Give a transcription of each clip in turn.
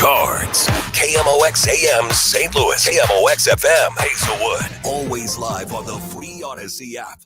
Cards. KMOX AM St. Louis. KMOX FM Hazelwood. Always live on the free Odyssey app.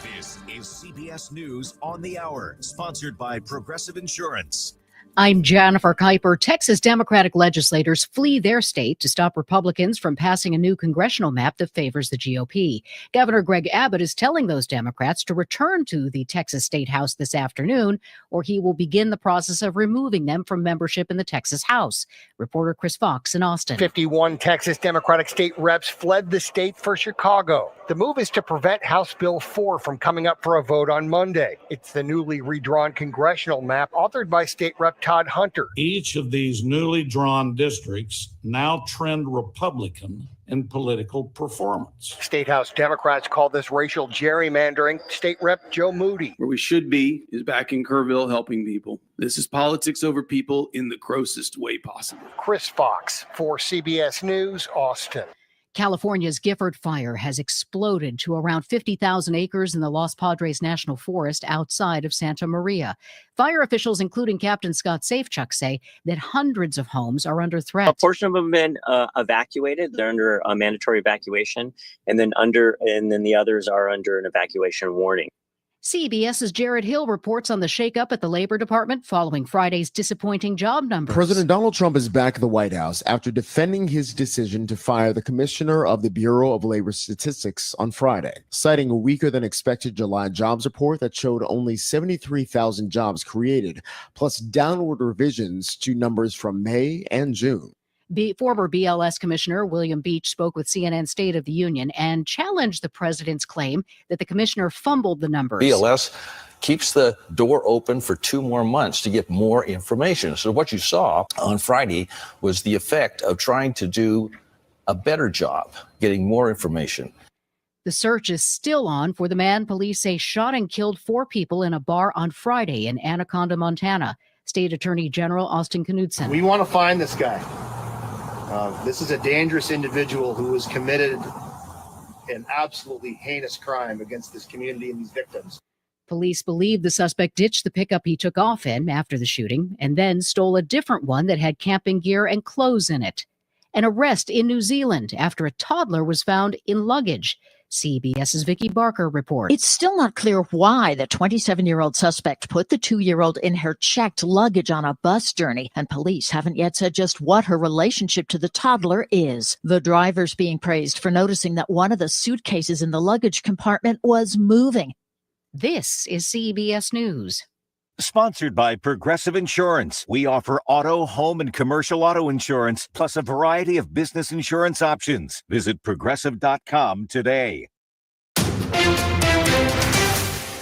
This is CBS News on the Hour, sponsored by Progressive Insurance. I'm Jennifer Kuiper. Texas Democratic legislators flee their state to stop Republicans from passing a new congressional map that favors the GOP. Governor Greg Abbott is telling those Democrats to return to the Texas State House this afternoon, or he will begin the process of removing them from membership in the Texas House. Reporter Chris Fox in Austin. 51 Texas Democratic state reps fled the state for Chicago. The move is to prevent House Bill 4 from coming up for a vote on Monday. It's the newly redrawn congressional map authored by State Rep Todd Hunter. Each of these newly drawn districts now trend Republican in political performance. State House Democrats call this racial gerrymandering. State Rep Joe Moody. Where we should be is back in Kerrville helping people. This is politics over people in the grossest way possible. Chris Fox for CBS News, Austin. California's Gifford Fire has exploded to around 50,000 acres in the Los Padres National Forest outside of Santa Maria. Fire officials, including Captain Scott Safechuck, say that hundreds of homes are under threat. A portion of them have been evacuated. They're under a mandatory evacuation, and then the others are under an evacuation warning. CBS's Jared Hill reports on the shakeup at the Labor Department following Friday's disappointing job numbers. President Donald Trump is back at the White House after defending his decision to fire the commissioner of the Bureau of Labor Statistics on Friday, citing a weaker than expected July jobs report that showed only 73,000 jobs created, plus downward revisions to numbers from May and June. Former BLS Commissioner William Beach spoke with CNN State of the Union and challenged the president's claim that the commissioner fumbled the numbers. BLS keeps the door open for 2 more months to get more information. So what you saw on Friday was the effect of trying to do a better job, getting more information. The search is still on for the man police say shot and killed 4 people in a bar on Friday in Anaconda, Montana. State Attorney General Austin Knudsen. We want to find this guy. This is a dangerous individual who has committed an absolutely heinous crime against this community and these victims. Police believe the suspect ditched the pickup he took off in after the shooting and then stole a different one that had camping gear and clothes in it. An arrest in New Zealand after a toddler was found in luggage. CBS's Vicki Barker reports. It's still not clear why the 27-year-old suspect put the 2-year-old in her checked luggage on a bus journey, and police haven't yet said just what her relationship to the toddler is. The driver's being praised for noticing that one of the suitcases in the luggage compartment was moving. This is CBS News. Sponsored by Progressive Insurance. We offer auto, home, and commercial auto insurance, plus a variety of business insurance options. Visit Progressive.com today.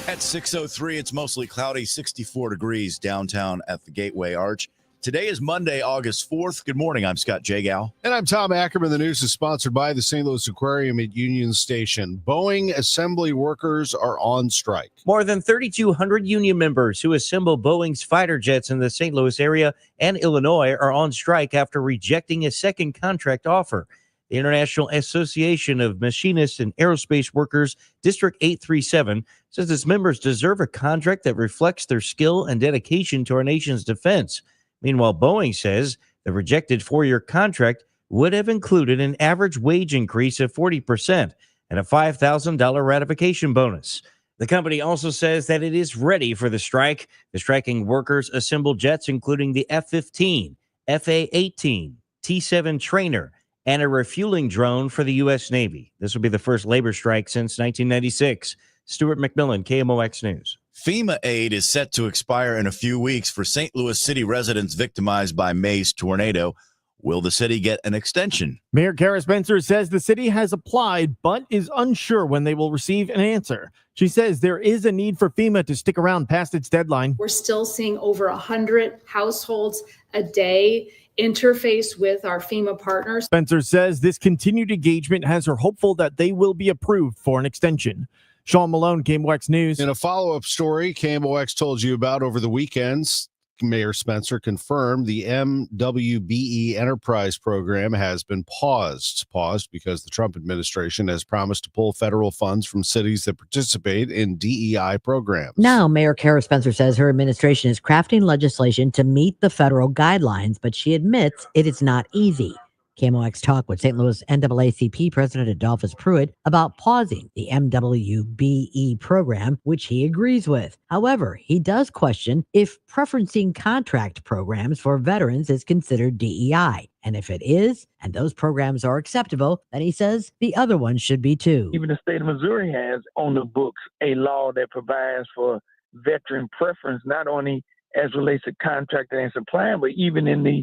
At 6:03, it's mostly cloudy, 64 degrees downtown at the Gateway Arch. Today is Monday, August 4th. Good morning. I'm Scott Jagow. And I'm Tom Ackerman. The news is sponsored by the St. Louis Aquarium at Union Station. Boeing assembly workers are on strike. More than 3,200 union members who assemble Boeing's fighter jets in the St. Louis area and Illinois are on strike after rejecting a second contract offer. The International Association of Machinists and Aerospace Workers, District 837, says its members deserve a contract that reflects their skill and dedication to our nation's defense. Meanwhile, Boeing says the rejected 4-year contract would have included an average wage increase of 40% and a $5,000 ratification bonus. The company also says that it is ready for the strike. The striking workers assembled jets including the F-15, F-A-18, T-7 trainer, and a refueling drone for the U.S. Navy. This will be the first labor strike since 1996. Stuart McMillan, KMOX News. FEMA aid is set to expire in a few weeks for St. Louis City residents victimized by May's tornado. Will the city get an extension? Mayor Kara Spencer says the city has applied, but is unsure when they will receive an answer. She says there is a need for FEMA to stick around past its deadline. We're still seeing over 100 households a day interface with our FEMA partners. Spencer says this continued engagement has her hopeful that they will be approved for an extension. Sean Malone, KMOX News. In a follow-up story KMOX told you about over the weekends, Mayor Spencer confirmed the MWBE Enterprise Program has been paused because the Trump administration has promised to pull federal funds from cities that participate in DEI programs. Now, Mayor Kara Spencer says her administration is crafting legislation to meet the federal guidelines, but she admits it is not easy. KMOX talked with St. Louis NAACP President Adolphus Pruitt about pausing the MWBE program, which he agrees with. However, he does question if preferencing contract programs for veterans is considered DEI. And if it is, and those programs are acceptable, then he says the other ones should be too. Even the state of Missouri has on the books a law that provides for veteran preference, not only as relates to contracting and supplying, but even in the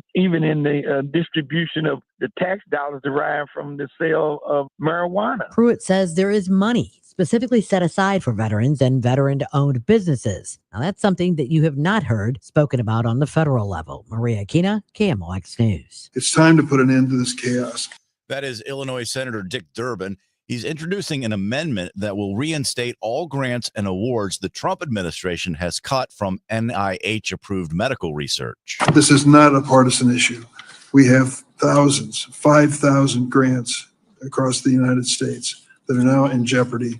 distribution of the tax dollars derived from the sale of marijuana. Pruitt says there is money specifically set aside for veterans and veteran-owned businesses. Now, that's something that you have not heard spoken about on the federal level. Maria Aquina, KMOX News. It's time to put an end to this chaos. That is Illinois Senator Dick Durbin. He's introducing an amendment that will reinstate all grants and awards the Trump administration has cut from NIH-approved medical research. This is not a partisan issue. We have thousands, 5,000 grants across the United States that are now in jeopardy.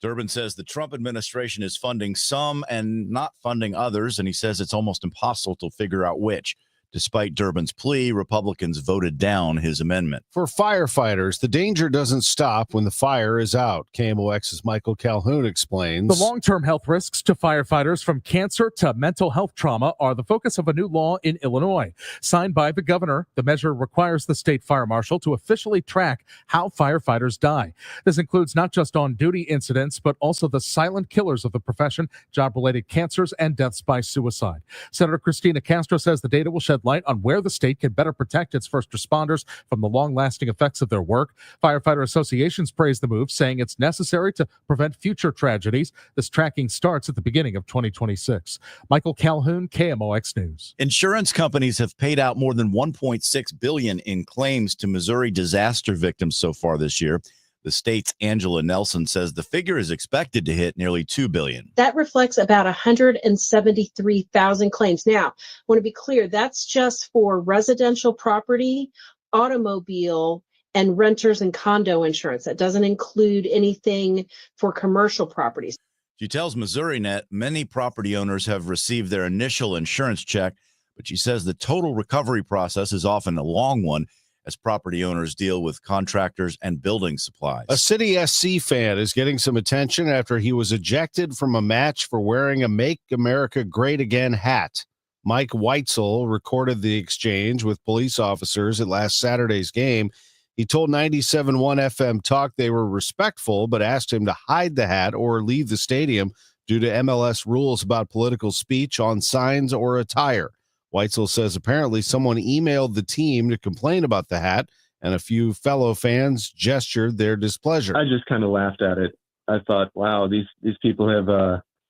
Durbin says the Trump administration is funding some and not funding others, and he says it's almost impossible to figure out which. Despite Durbin's plea, Republicans voted down his amendment. For firefighters, the danger doesn't stop when the fire is out. KMOX's Michael Calhoun explains. The long-term health risks to firefighters from cancer to mental health trauma are the focus of a new law in Illinois. Signed by the governor, the measure requires the state fire marshal to officially track how firefighters die. This includes not just on-duty incidents, but also the silent killers of the profession, job-related cancers, and deaths by suicide. Senator Christina Castro says the data will shed light on where the state can better protect its first responders from the long-lasting effects of their work. Firefighter associations praise the move, saying it's necessary to prevent future tragedies. This tracking starts at the beginning of 2026. Michael Calhoun, KMOX News. Insurance companies have paid out more than $1.6 billion in claims to Missouri disaster victims so far this year. The state's Angela Nelson says the figure is expected to hit nearly $2 billion. That reflects about 173,000 claims. Now, I want to be clear, that's just for residential property, automobile, and renters and condo insurance. That doesn't include anything for commercial properties. She tells MissouriNet many property owners have received their initial insurance check, but she says the total recovery process is often a long one, as property owners deal with contractors and building supplies. A City SC fan is getting some attention after he was ejected from a match for wearing a Make America Great Again hat. Mike Weitzel recorded the exchange with police officers at last Saturday's game. He told 97.1 FM Talk they were respectful, but asked him to hide the hat or leave the stadium due to MLS rules about political speech on signs or attire. Weitzel says apparently someone emailed the team to complain about the hat, and a few fellow fans gestured their displeasure. I just kind of laughed at it. I thought, wow, these people have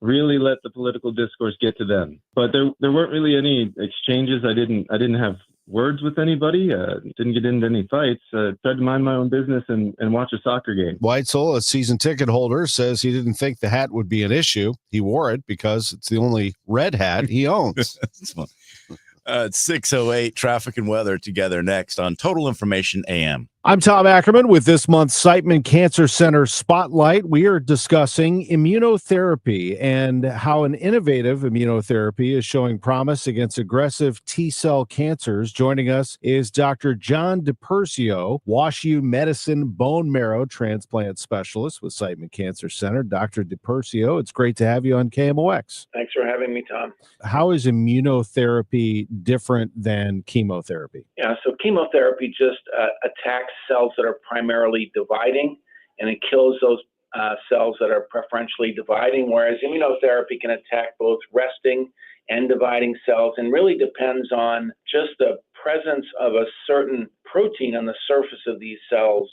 really let the political discourse get to them. But there weren't really any exchanges. I didn't have words with anybody. Didn't get into any fights. Tried to mind my own business and watch a soccer game. Weitzel, a season ticket holder, says he didn't think the hat would be an issue. He wore it because it's the only red hat he owns. It's 6:08, traffic and weather together next on Total Information AM. I'm Tom Ackerman with this month's Siteman Cancer Center Spotlight. We are discussing immunotherapy and how an innovative immunotherapy is showing promise against aggressive T-cell cancers. Joining us is Dr. John DiPersio, WashU Medicine bone marrow transplant specialist with Siteman Cancer Center. Dr. DiPersio, it's great to have you on KMOX. Thanks for having me, Tom. How is immunotherapy different than chemotherapy? Yeah, so chemotherapy just attacks cells that are primarily dividing, and it kills those cells that are preferentially dividing, whereas immunotherapy can attack both resting and dividing cells, and really depends on just the presence of a certain protein on the surface of these cells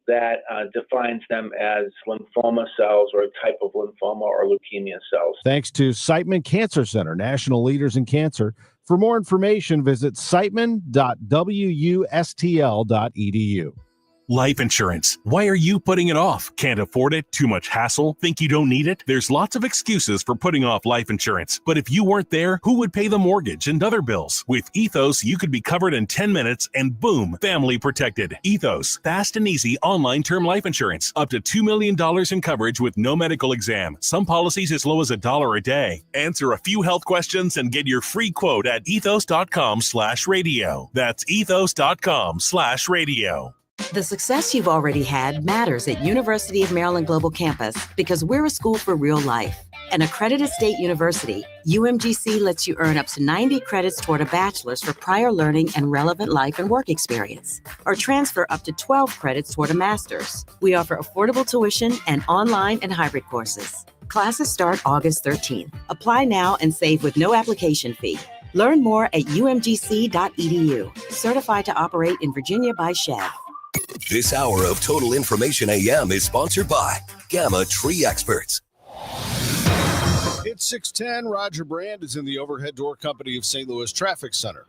that defines them as lymphoma cells or a type of lymphoma or leukemia cells. Thanks to Siteman Cancer Center, national leaders in cancer. For more information, visit siteman.wustl.edu. Life insurance. Why are you putting it off? Can't afford it? Too much hassle? Think you don't need it? There's lots of excuses for putting off life insurance. But if you weren't there, who would pay the mortgage and other bills? With Ethos, you could be covered in 10 minutes and boom, family protected. Ethos, fast and easy online term life insurance. Up to $2 million in coverage with no medical exam. Some policies as low as $1 a day. Answer a few health questions and get your free quote at ethos.com/radio. That's ethos.com/radio. The success you've already had matters at University of Maryland Global Campus because we're a school for real life. An accredited state university, UMGC lets you earn up to 90 credits toward a bachelor's for prior learning and relevant life and work experience, or transfer up to 12 credits toward a master's. We offer affordable tuition and online and hybrid courses. Classes start August 13th. Apply now and save with no application fee. Learn more at umgc.edu. Certified to operate in Virginia by Chev. This hour of Total Information AM is sponsored by Gamma Tree Experts. It's 6:10. Roger Brand is in the Overhead Door Company of St. Louis Traffic Center.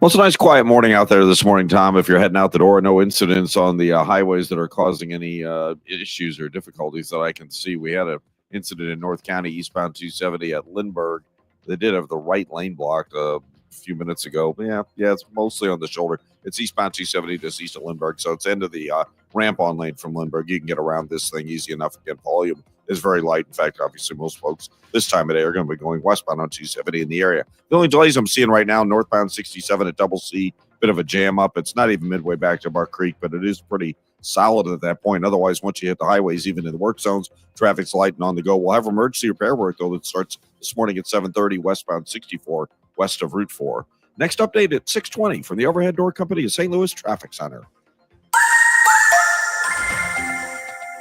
Well, it's a nice quiet morning out there this morning, Tom. If you're heading out the door, no incidents on the highways that are causing any issues or difficulties that I can see. We had an incident in North County, eastbound 270 at Lindbergh. They did have the right lane blocked a few minutes ago. But yeah, it's mostly on the shoulder. It's eastbound 270 just east of Lindbergh, so it's into the ramp-on lane from Lindbergh. You can get around this thing easy enough. Again, volume is very light. In fact, obviously, most folks this time of day are going to be going westbound on 270 in the area. The only delays I'm seeing right now, northbound 67 at Double C, bit of a jam up. It's not even midway back to Bark Creek, but it is pretty solid at that point. Otherwise, once you hit the highways, even in the work zones, traffic's light and on the go. We'll have emergency repair work, though, that starts this morning at 7:30 westbound 64 west of Route 4. Next update at 6:20 from the Overhead Door Company of St. Louis Traffic Center.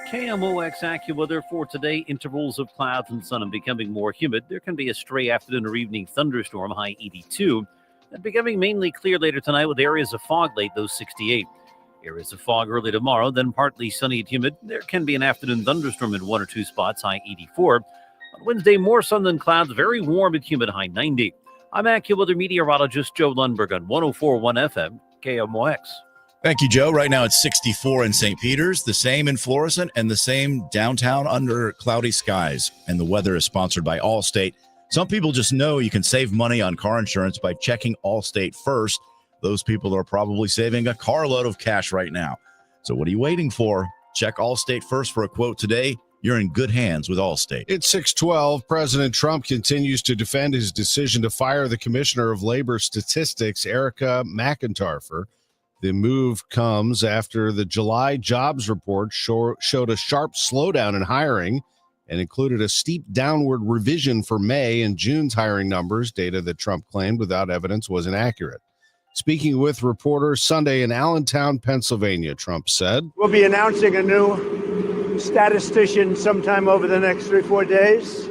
KMOX AccuWeather for today. Intervals of clouds and sun and becoming more humid. There can be a stray afternoon or evening thunderstorm, high 82. And becoming mainly clear later tonight with areas of fog late, those 68. Areas of fog early tomorrow, then partly sunny and humid. There can be an afternoon thunderstorm in one or two spots, high 84. On Wednesday, more sun than clouds, very warm and humid, high 90. I'm AccuWeather meteorologist Joe Lundberg on 104.1 FM, KMOX. Thank you, Joe. Right now it's 64 in St. Peter's, the same in Florissant, and the same downtown under cloudy skies. And the weather is sponsored by Allstate. Some people just know you can save money on car insurance by checking Allstate first. Those people are probably saving a carload of cash right now. So what are you waiting for? Check Allstate first for a quote today. You're in good hands with Allstate. It's 6:12. President Trump continues to defend his decision to fire the Commissioner of Labor Statistics, Erica McIntyre. The move comes after the July jobs report showed a sharp slowdown in hiring and included a steep downward revision for May and June's hiring numbers, data that Trump claimed without evidence was inaccurate. Speaking with reporters Sunday in Allentown, Pennsylvania, Trump said, "We'll be announcing a new statistician sometime over the next 3-4 days.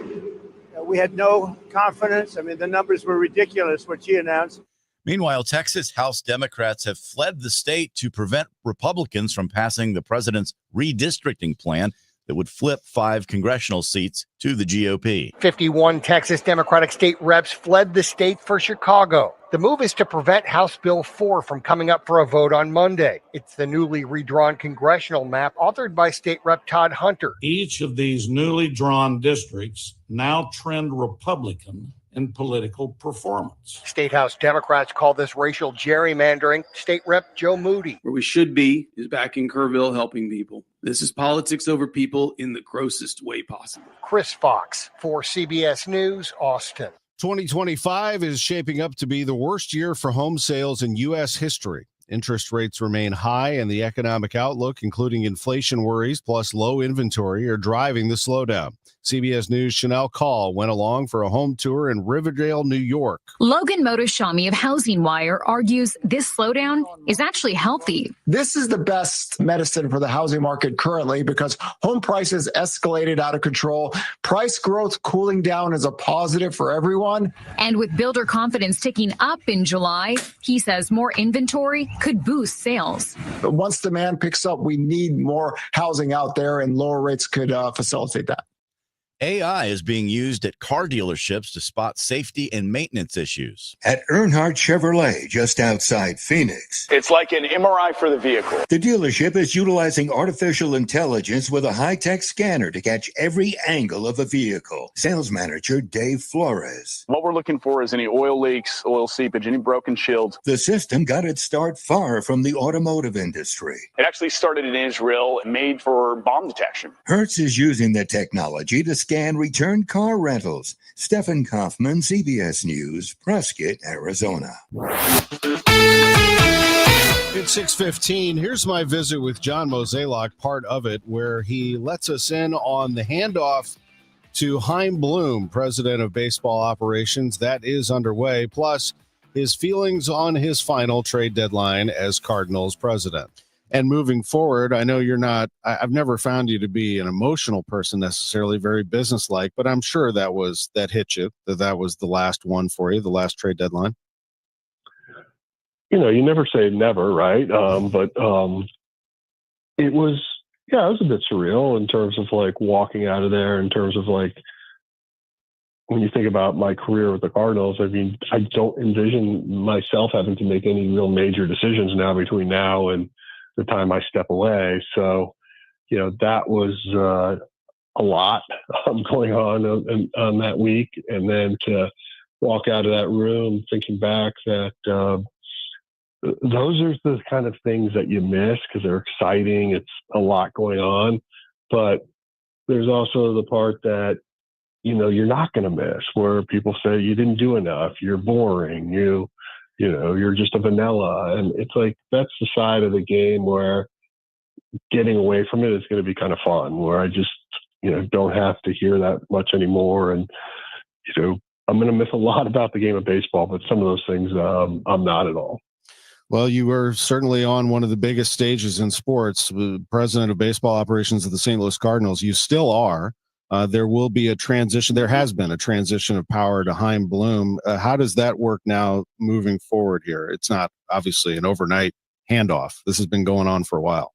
We had no confidence. I mean, the numbers were ridiculous, what she announced." Meanwhile, Texas House Democrats have fled the state to prevent Republicans from passing the president's redistricting plan that would flip 5 congressional seats to the GOP. 51 Texas Democratic state reps fled the state for Chicago. The move is to prevent House Bill 4 from coming up for a vote on Monday. It's the newly redrawn congressional map authored by State Rep Todd Hunter. Each of these newly drawn districts now trend Republican in political performance. State House Democrats call this racial gerrymandering. State Rep Joe Moody. Where we should be is back in Kerrville helping people. This is politics over people in the grossest way possible. Chris Fox for CBS News, Austin. 2025 is shaping up to be the worst year for home sales in U.S. history. Interest rates remain high, and the economic outlook, including inflation worries plus low inventory, are driving the slowdown. CBS News' Chanel Call went along for a home tour in Riverdale, New York. Logan Motoshami of Housing Wire argues this slowdown is actually healthy. This is the best medicine for the housing market currently because home prices escalated out of control. Price growth cooling down is a positive for everyone. And with builder confidence ticking up in July, he says more inventory could boost sales. But once demand picks up, we need more housing out there, and lower rates could facilitate that. AI is being used at car dealerships to spot safety and maintenance issues. At Earnhardt Chevrolet, just outside Phoenix. It's like an MRI for the vehicle. The dealership is utilizing artificial intelligence with a high-tech scanner to catch every angle of a vehicle. Sales manager Dave Flores. What we're looking for is any oil leaks, oil seepage, any broken shields. The system got its start far from the automotive industry. It actually started in Israel, made for bomb detection. Hertz is using the technology to scan returned car rentals. Stephen Kaufman, CBS News, Prescott, Arizona. It's 6:15. Here's my visit with John Mozeliak, part of it, where he lets us in on the handoff to Chaim Bloom, president of baseball operations. That is underway, plus his feelings on his final trade deadline as Cardinals president. And moving forward, I know you're not, I've never found you to be an emotional person necessarily, very businesslike, but I'm sure that hit you, that was the last one for you, the last trade deadline. You never say never, right? But it was a bit surreal in terms of like walking out of there, in terms of like, when you think about my career with the Cardinals, I mean, I don't envision myself having to make any real major decisions now between now and the time I step away. So, that was a lot going on that week. And then to walk out of that room thinking back that those are the kind of things that you miss because they're exciting. It's a lot going on. But there's also the part that, you're not going to miss, where people say you didn't do enough, you're boring, you're just a vanilla. And it's like, that's the side of the game where getting away from it is going to be kind of fun, where I just, don't have to hear that much anymore. And, I'm going to miss a lot about the game of baseball, but some of those things I'm not at all. Well, you were certainly on one of the biggest stages in sports, president of baseball operations of the St. Louis Cardinals. You still are. There will be a transition. There has been a transition of power to Chaim Bloom. How does that work now moving forward here? It's not obviously an overnight handoff. This has been going on for a while.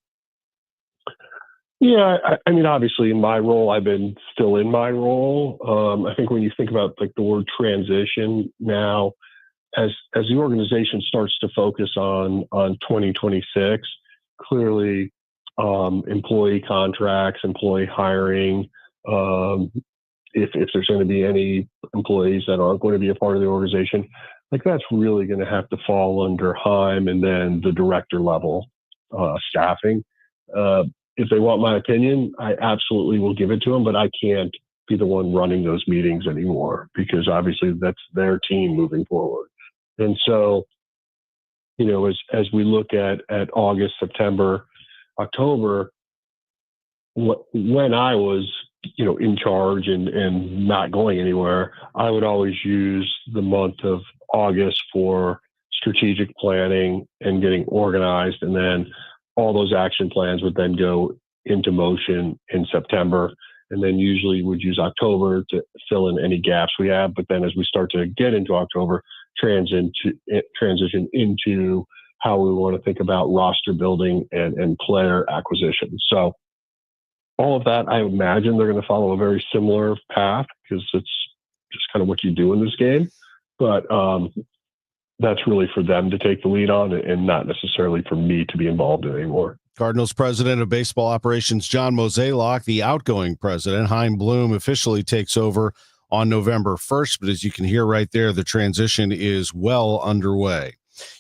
Yeah, I mean, obviously in my role, I've been still in my role. I think when you think about like the word transition now, as the organization starts to focus on 2026, clearly employee contracts, employee hiring, if there's going to be any employees that aren't going to be a part of the organization, like that's really going to have to fall under Chaim and then the director level staffing. If they want my opinion, I absolutely will give it to them, but I can't be the one running those meetings anymore because obviously that's their team moving forward. And so, as we look at August, September, October, when I was, in charge and not going anywhere, I would always use the month of August for strategic planning and getting organized. And then all those action plans would then go into motion in September. And then usually would use October to fill in any gaps we have. But then as we start to get into October, transition into how we want to think about roster building and player acquisition. So all of that, I imagine they're going to follow a very similar path because it's just kind of what you do in this game. But that's really for them to take the lead on and not necessarily for me to be involved in anymore. Cardinals president of baseball operations, John Mozeliak, the outgoing president, Chaim Bloom, officially takes over on November 1st. But as you can hear right there, the transition is well underway.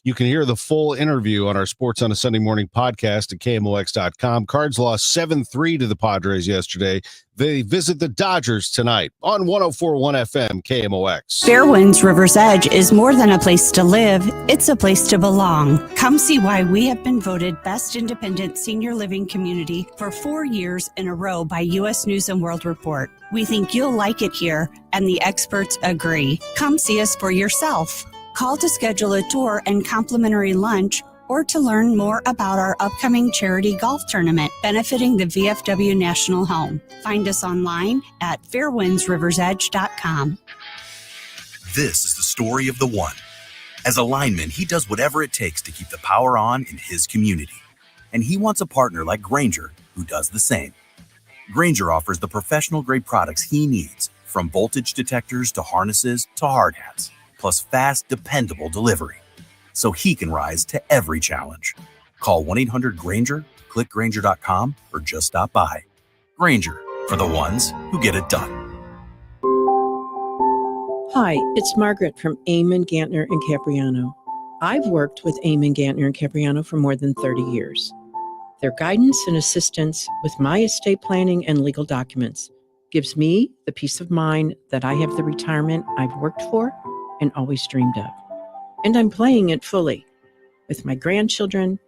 You can hear the full interview on our Sports on a Sunday Morning podcast at KMOX.com. Cards lost 7-3 to the Padres yesterday. They visit the Dodgers tonight on 104.1 FM KMOX. Fairwinds River's Edge is more than a place to live. It's a place to belong. Come see why we have been voted Best Independent Senior Living Community for 4 years in a row by U.S. News & World Report. We think you'll like it here, and the experts agree. Come see us for yourself. Call to schedule a tour and complimentary lunch or to learn more about our upcoming charity golf tournament benefiting the VFW National Home. Find us online at fairwindsriversedge.com. This is the story of the one. As a lineman, he does whatever it takes to keep the power on in his community. And he wants a partner like Grainger who does the same. Grainger offers the professional-grade products he needs, from voltage detectors to harnesses to hard hats, plus fast, dependable delivery, so he can rise to every challenge. Call 1-800-GRAINGER, click Grainger.com, or just stop by. Grainger, for the ones who get it done. Hi, it's Margaret from Ackeman, Gantner, and Capriano. I've worked with Ackeman, Gantner, and Capriano for more than 30 years. Their guidance and assistance with my estate planning and legal documents gives me the peace of mind that I have the retirement I've worked for and always dreamed of. And I'm playing it fully with my grandchildren,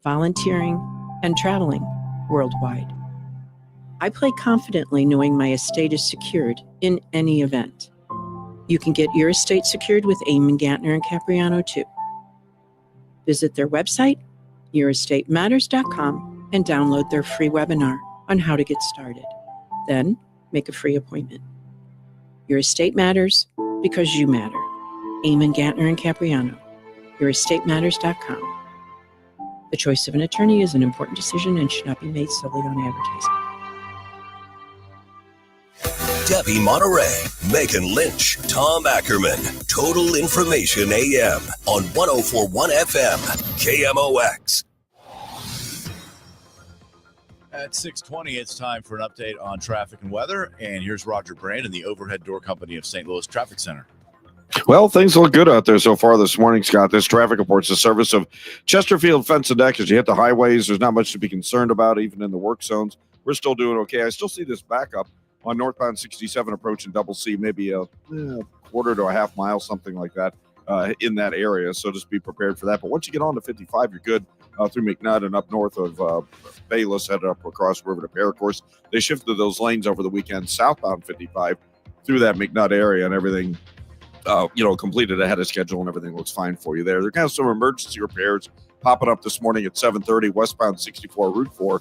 volunteering, and traveling worldwide. I play confidently knowing my estate is secured in any event. You can get your estate secured with Ackeman, Gantner, and Capriano too. Visit their website, yourestateMatters.com, and download their free webinar on how to get started. Then make a free appointment. Your estate matters because you matter. Ackeman, Gantner, and Capriano, yourestateMatters.com. The choice of an attorney is an important decision and should not be made solely on advertising. Debbie Monterey, Megan Lynch, Tom Ackerman. Total Information AM on 104.1 FM, KMOX. At 6:20, it's time for an update on traffic and weather. And here's Roger Brandon, the Overhead Door Company of St. Louis Traffic Center. Well, things look good out there so far this morning, Scott. This traffic report's the service of Chesterfield Fence and Deck. As you hit the highways, there's not much to be concerned about, even in the work zones. We're still doing okay. I still see this backup on northbound 67 approaching Double C, maybe a quarter to a half mile, something like that, in that area. So just be prepared for that. But once you get on to 55, you're good through McNutt and up north of Bayless, headed up across the river to Pear. Of course, they shifted those lanes over the weekend, southbound 55 through that McNutt area, and everything completed ahead of schedule, and everything looks fine for you there. There are kind of some emergency repairs popping up this morning at 7:30, westbound 64 Route 4.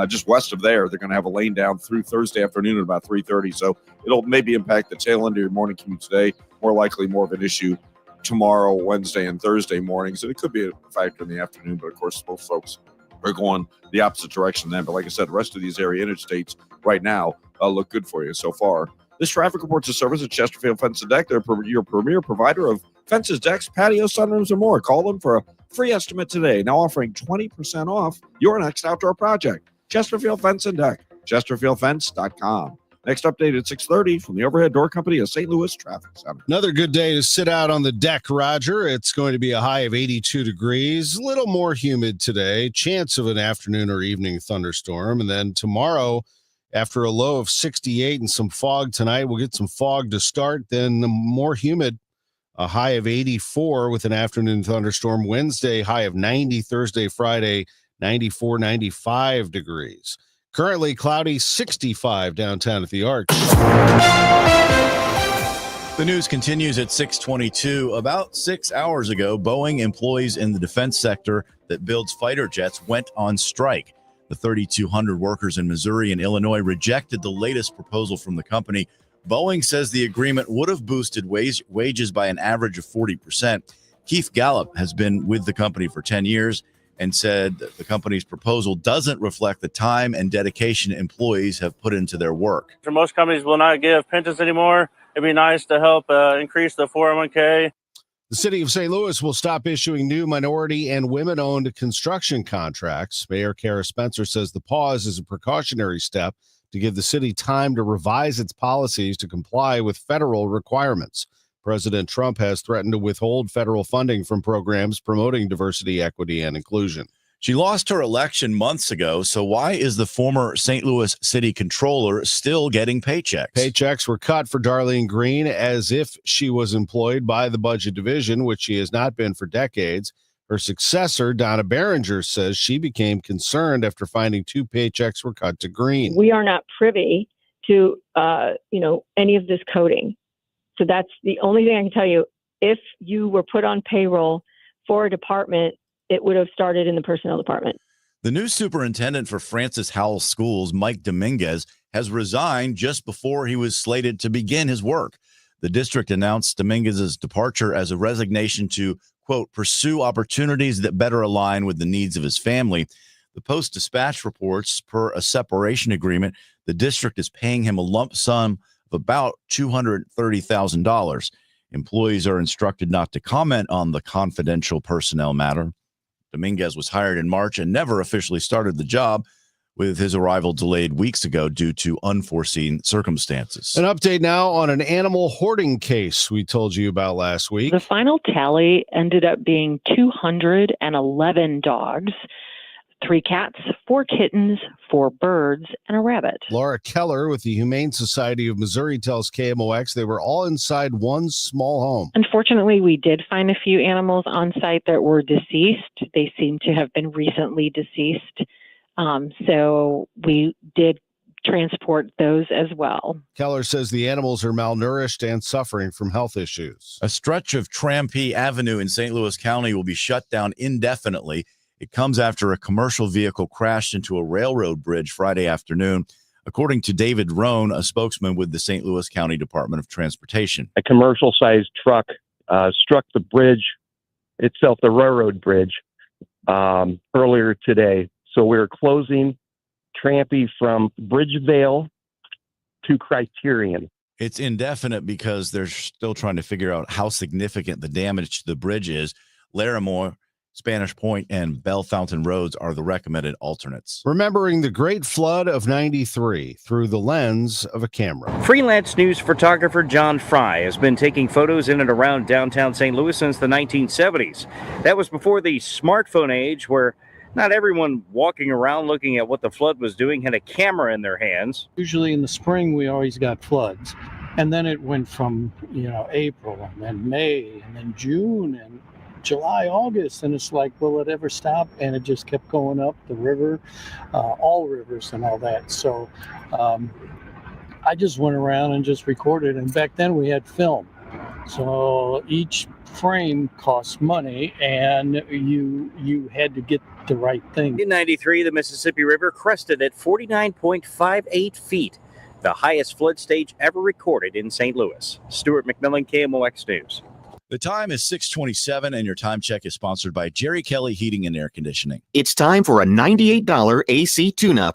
Just west of there, they're going to have a lane down through Thursday afternoon at about 3:30. So it'll maybe impact the tail end of your morning commute today. More likely more of an issue tomorrow, Wednesday, and Thursday mornings. And it could be a factor in the afternoon, but of course, most folks are going the opposite direction then. But like I said, the rest of these area interstates right now look good for you so far. This traffic reports a service at Chesterfield Fence and Deck. They're your premier provider of fences, decks, patios, sunrooms, and more. Call them for a free estimate today. Now offering 20% off your next outdoor project. Chesterfield Fence and Deck, chesterfieldfence.com. Next update at 6:30 from the Overhead Door Company of St. Louis Traffic Center. Another good day to sit out on the deck, Roger. It's going to be a high of 82 degrees, a little more humid today, chance of an afternoon or evening thunderstorm. And then tomorrow, after a low of 68 and some fog tonight, we'll get some fog to start, then more humid, a high of 84 with an afternoon thunderstorm. Wednesday, high of 90, Thursday, Friday, 94, 95 degrees. Currently cloudy, 65 downtown at the Arch. The news continues at 6:22. About 6 hours ago, Boeing employees in the defense sector that builds fighter jets went on strike. The 3,200 workers in Missouri and Illinois rejected the latest proposal from the company. Boeing says the agreement would have boosted wages by an average of 40%. Keith Gallup has been with the company for 10 years and said that the company's proposal doesn't reflect the time and dedication employees have put into their work. Most companies will not give pensions anymore. It'd be nice to help increase the 401k. The city of St. Louis will stop issuing new minority and women-owned construction contracts. Mayor Kara Spencer says the pause is a precautionary step to give the city time to revise its policies to comply with federal requirements. President Trump has threatened to withhold federal funding from programs promoting diversity, equity, and inclusion. She lost her election months ago, so why is the former St. Louis city controller still getting paychecks? Paychecks were cut for Darlene Green as if she was employed by the budget division, which she has not been for decades. Her successor, Donna Behringer, says she became concerned after finding 2 paychecks were cut to Green. We are not privy to, any of this coding. So that's the only thing I can tell you. If you were put on payroll for a department, it would have started in the personnel department. The new superintendent for Francis Howell Schools, Mike Dominguez, has resigned just before he was slated to begin his work. The district announced Dominguez's departure as a resignation to, quote, pursue opportunities that better align with the needs of his family. The Post-Dispatch reports, per a separation agreement, the district is paying him a lump sum of about $230,000. Employees are instructed not to comment on the confidential personnel matter. Dominguez was hired in March and never officially started the job, with his arrival delayed weeks ago due to unforeseen circumstances. An update now on an animal hoarding case we told you about last week. The final tally ended up being 211 dogs, 3 cats, 4 kittens, 4 birds, and a rabbit. Laura Keller with the Humane Society of Missouri tells KMOX they were all inside one small home. Unfortunately, we did find a few animals on site that were deceased. They seem to have been recently deceased. So we did transport those as well. Keller says the animals are malnourished and suffering from health issues. A stretch of Trampey Avenue in St. Louis County will be shut down indefinitely. It comes after a commercial vehicle crashed into a railroad bridge Friday afternoon, according to David Rohn, a spokesman with the St. Louis County Department of Transportation. A commercial-sized truck struck the bridge itself, the railroad bridge, earlier today. So we're closing Trampey from Bridgevale to Criterion. It's indefinite because they're still trying to figure out how significant the damage to the bridge is. Larimore, Spanish Point, and Bell Fountain Roads are the recommended alternates. Remembering the Great Flood of '93 through the lens of a camera. Freelance news photographer John Fry has been taking photos in and around downtown St. Louis since the 1970s. That was before the smartphone age, where not everyone walking around looking at what the flood was doing had a camera in their hands. Usually in the spring, we always got floods. And then it went from, April and then May and then June and July, August. And it's like, will it ever stop? And it just kept going up the river, all rivers and all that. So I just went around and just recorded. And back then we had film. So each frame costs money, and you had to get the right thing. In 93, the Mississippi River crested at 49.58 feet, the highest flood stage ever recorded in St. Louis. Stuart McMillan, KMOX News. The time is 6:27, and your time check is sponsored by Jerry Kelly Heating and Air Conditioning. It's time for a $98 AC tune-up.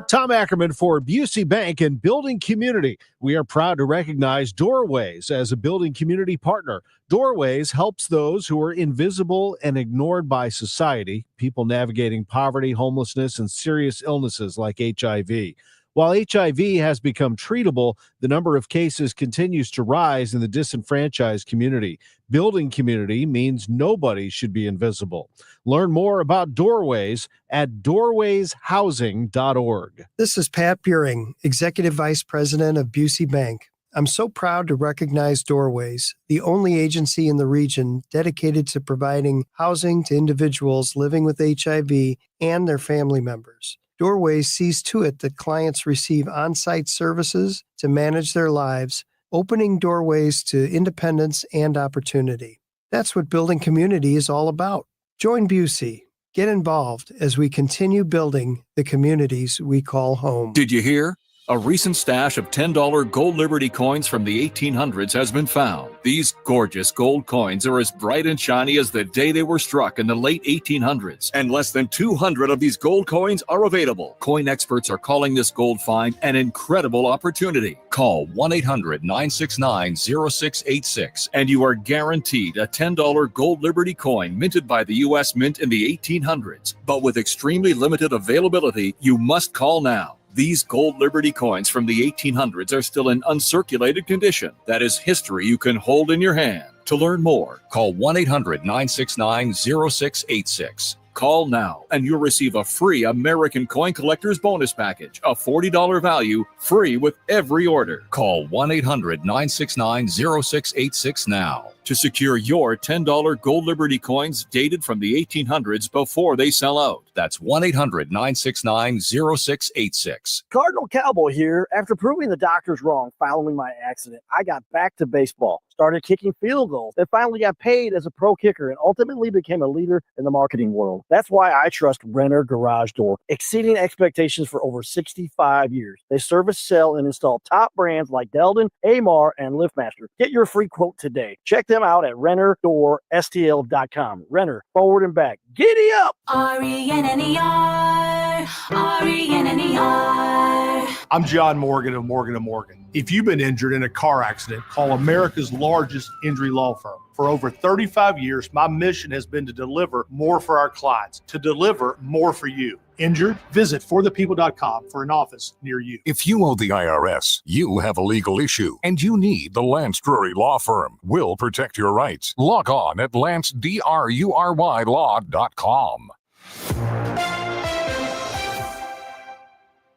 Tom Ackerman for Busey Bank and Building Community. We are proud to recognize Doorways as a building community partner. Doorways helps those who are invisible and ignored by society, people navigating poverty, homelessness, and serious illnesses like HIV. While HIV has become treatable, the number of cases continues to rise in the disenfranchised community. Building community means nobody should be invisible. Learn more about Doorways at doorwayshousing.org. This is Pat Buring, Executive Vice President of Busey Bank. I'm so proud to recognize Doorways, the only agency in the region dedicated to providing housing to individuals living with HIV and their family members. Doorways sees to it that clients receive on-site services to manage their lives, opening doorways to independence and opportunity. That's what building community is all about. Join Busey. Get involved as we continue building the communities we call home. Did you hear? A recent stash of $10 gold Liberty coins from the 1800s has been found. These gorgeous gold coins are as bright and shiny as the day they were struck in the late 1800s, and less than 200 of these gold coins are available. Coin experts are calling this gold find an incredible opportunity. Call 1-800-969-0686 and you are guaranteed a $10 gold Liberty coin minted by the U.S. Mint in the 1800s. But with extremely limited availability, you must call now. These gold Liberty coins from the 1800s are still in uncirculated condition. That is history you can hold in your hand. To learn more, call 1-800-969-0686. Call now and you'll receive a free American Coin Collector's Bonus Package, a $40 value, free with every order. Call 1-800-969-0686 now to secure your $10 gold Liberty coins dated from the 1800s before they sell out. That's 1-800-969-0686. Cardinal Cowboy here. After proving the doctors wrong following my accident, I got back to baseball. started kicking field goals, then finally got paid as a pro kicker, and ultimately became a leader in the marketing world. That's why I trust Renner Garage Door, exceeding expectations for over 65 years. They service, sell, and install top brands like Deldon, Amar, and LiftMaster. Get your free quote today. Check them out at RennerDoorSTL.com. Renner, forward and back. Giddy up! RENNER, RENNER. I'm John Morgan of Morgan & Morgan. If you've been injured in a car accident, call America's largest injury law firm. For over 35 years, my mission has been to deliver more for our clients, to deliver more for you. Injured? Visit forthepeople.com for an office near you. If you owe the IRS, you have a legal issue, and you need the Lance Drury Law Firm. We'll protect your rights. Log on at lancedrurylaw.com.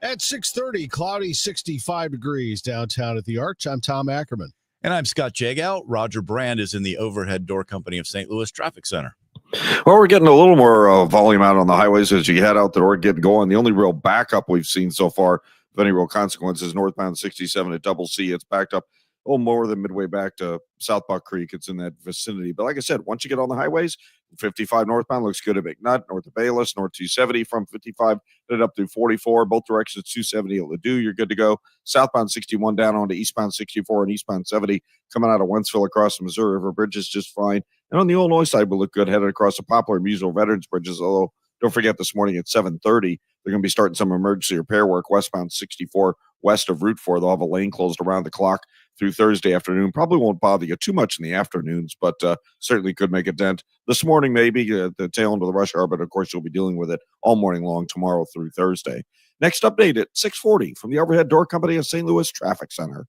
At 6:30, cloudy, 65 degrees downtown at the Arch. I'm Tom Ackerman. And I'm Scott Jagow. Roger Brand is in the Overhead Door Company of St. Louis Traffic Center. Well, we're getting a little more volume out on the highways as you head out the door, get going. The only real backup we've seen so far, of any real consequences, northbound 67 at Double C. It's backed up a little more than midway back to South Buck Creek. It's in that vicinity. But like I said, once you get on the highways, 55 northbound looks good at McNutt, north of Bayless, north 270 from 55, headed up through 44, both directions 270 at Ladue. You're good to go. Southbound 61 down onto eastbound 64 and eastbound 70 coming out of Wentzville across the Missouri River Bridge is just fine. And on the Illinois side, will look good headed across the Poplar Musial Veterans Bridges, although don't forget this morning at 7:30, they're going to be starting some emergency repair work westbound 64 west of Route 4. They'll have a lane closed around the clock through Thursday afternoon. Probably won't bother you too much in the afternoons, but certainly could make a dent. This morning, maybe the tail end of the rush hour, but of course you'll be dealing with it all morning long tomorrow through Thursday. Next update at 6:40 from the Overhead Door Company of St. Louis Traffic Center.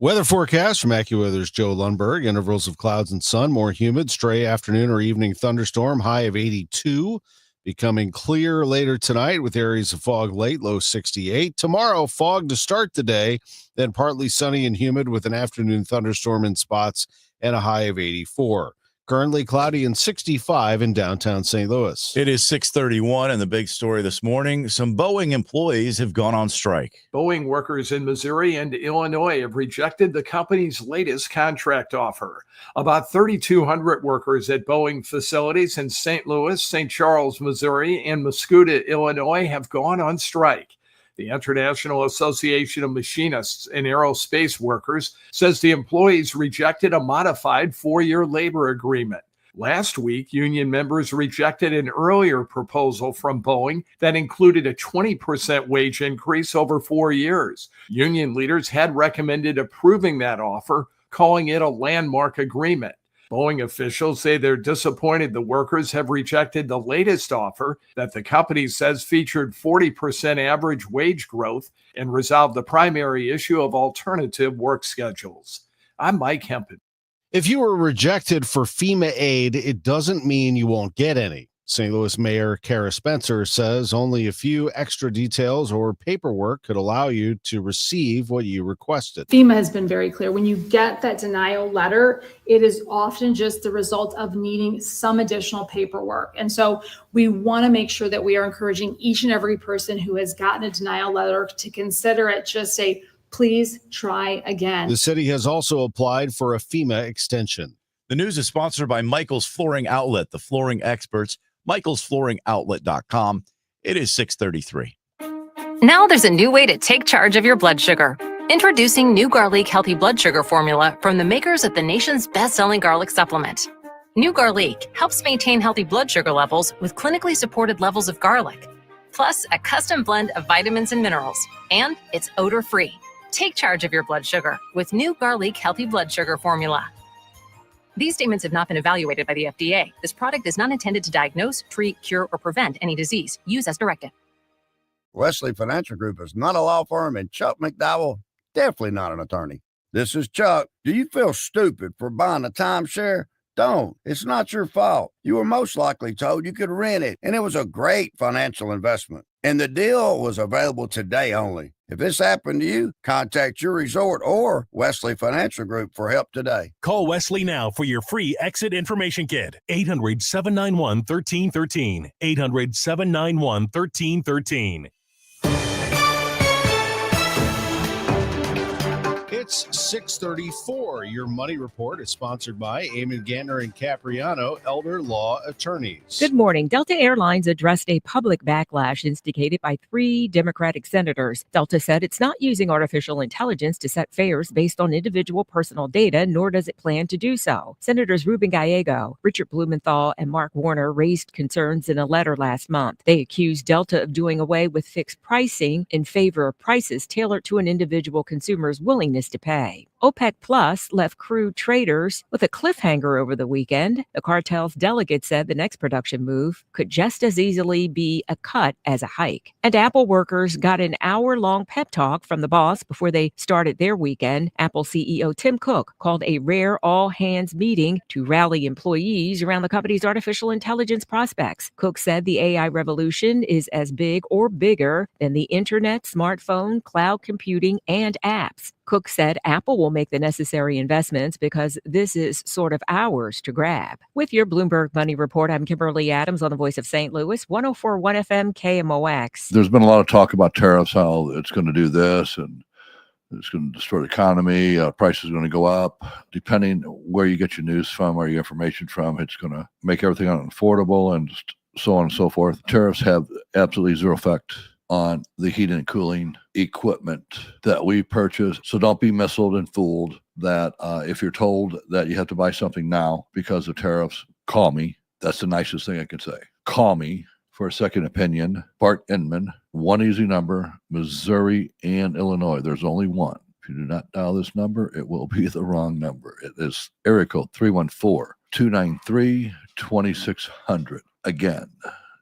Weather forecast from AccuWeather's Joe Lundberg. Intervals of clouds and sun, more humid, stray afternoon or evening thunderstorm, high of 82. Becoming clear later tonight with areas of fog late, low 68. Tomorrow, fog to start the day, then partly sunny and humid with an afternoon thunderstorm in spots and a high of 84. Currently cloudy and 65 in downtown St. Louis. It is 6:31, and the big story this morning, some Boeing employees have gone on strike. Boeing workers in Missouri and Illinois have rejected the company's latest contract offer. About 3,200 workers at Boeing facilities in St. Louis, St. Charles, Missouri, and Muscoda, Illinois have gone on strike. The International Association of Machinists and Aerospace Workers says the employees rejected a modified 4-year labor agreement. Last week, union members rejected an earlier proposal from Boeing that included a 20% wage increase over 4 years. Union leaders had recommended approving that offer, calling it a landmark agreement. Boeing officials say they're disappointed the workers have rejected the latest offer that the company says featured 40% average wage growth and resolved the primary issue of alternative work schedules. I'm Mike Hempen. If you were rejected for FEMA aid, it doesn't mean you won't get any. St. Louis Mayor Kara Spencer says only a few extra details or paperwork could allow you to receive what you requested. FEMA has been very clear. When you get that denial letter, it is often just the result of needing some additional paperwork. And so we want to make sure that we are encouraging each and every person who has gotten a denial letter to consider it just a please try again. The city has also applied for a FEMA extension. The news is sponsored by Michael's Flooring Outlet, the flooring experts. michaelsflooringoutlet.com. It is 6:33. Now there's a new way to take charge of your blood sugar. Introducing new Garlic Healthy Blood Sugar Formula from the makers of the nation's best-selling garlic supplement. New Garlic helps maintain healthy blood sugar levels with clinically supported levels of garlic, plus a custom blend of vitamins and minerals, and it's odor-free. Take charge of your blood sugar with new Garlic Healthy Blood Sugar Formula. These statements have not been evaluated by the FDA. This product is not intended to diagnose, treat, cure, or prevent any disease. Use as directed. Wesley Financial Group is not a law firm, and Chuck McDowell, definitely not an attorney. This is Chuck. Do you feel stupid for buying a timeshare? Don't. It's not your fault. You were most likely told you could rent it, and it was a great financial investment. And the deal was available today only. If this happened to you, contact your resort or Wesley Financial Group for help today. Call Wesley now for your free exit information kit. 800-791-1313. 800-791-1313. It's 6:34. Your money report is sponsored by Eamon Gantner and Capriano, Elder Law Attorneys. Good morning. Delta Airlines addressed a public backlash instigated by 3 Democratic senators. Delta said it's not using artificial intelligence to set fares based on individual personal data, nor does it plan to do so. Senators Ruben Gallego, Richard Blumenthal, and Mark Warner raised concerns in a letter last month. They accused Delta of doing away with fixed pricing in favor of prices tailored to an individual consumer's willingness to pay. OPEC Plus left crude traders with a cliffhanger over the weekend. The cartel's delegate said the next production move could just as easily be a cut as a hike. And Apple workers got an hour-long pep talk from the boss before they started their weekend. Apple CEO Tim Cook called a rare all-hands meeting to rally employees around the company's artificial intelligence prospects. Cook said the AI revolution is as big or bigger than the internet, smartphone, cloud computing, and apps. Cook said Apple will make the necessary investments because this is sort of ours to grab. With your Bloomberg Money Report, I'm Kimberly Adams on the Voice of St. Louis, 104.1 FM KMOX. There's been a lot of talk about tariffs, how it's going to do this and it's going to destroy the economy. Prices are going to go up. Depending where you get your news from or your information from, it's going to make everything unaffordable and so on and so forth. Tariffs have absolutely zero effect on the heating and cooling equipment that we purchase. So don't be misled and fooled that if you're told that you have to buy something now because of tariffs, call me. That's the nicest thing I can say. Call me for a second opinion. Bart Inman, one easy number, Missouri and Illinois. There's only one. If you do not dial this number, it will be the wrong number. It is area code 314-293-2600. Again,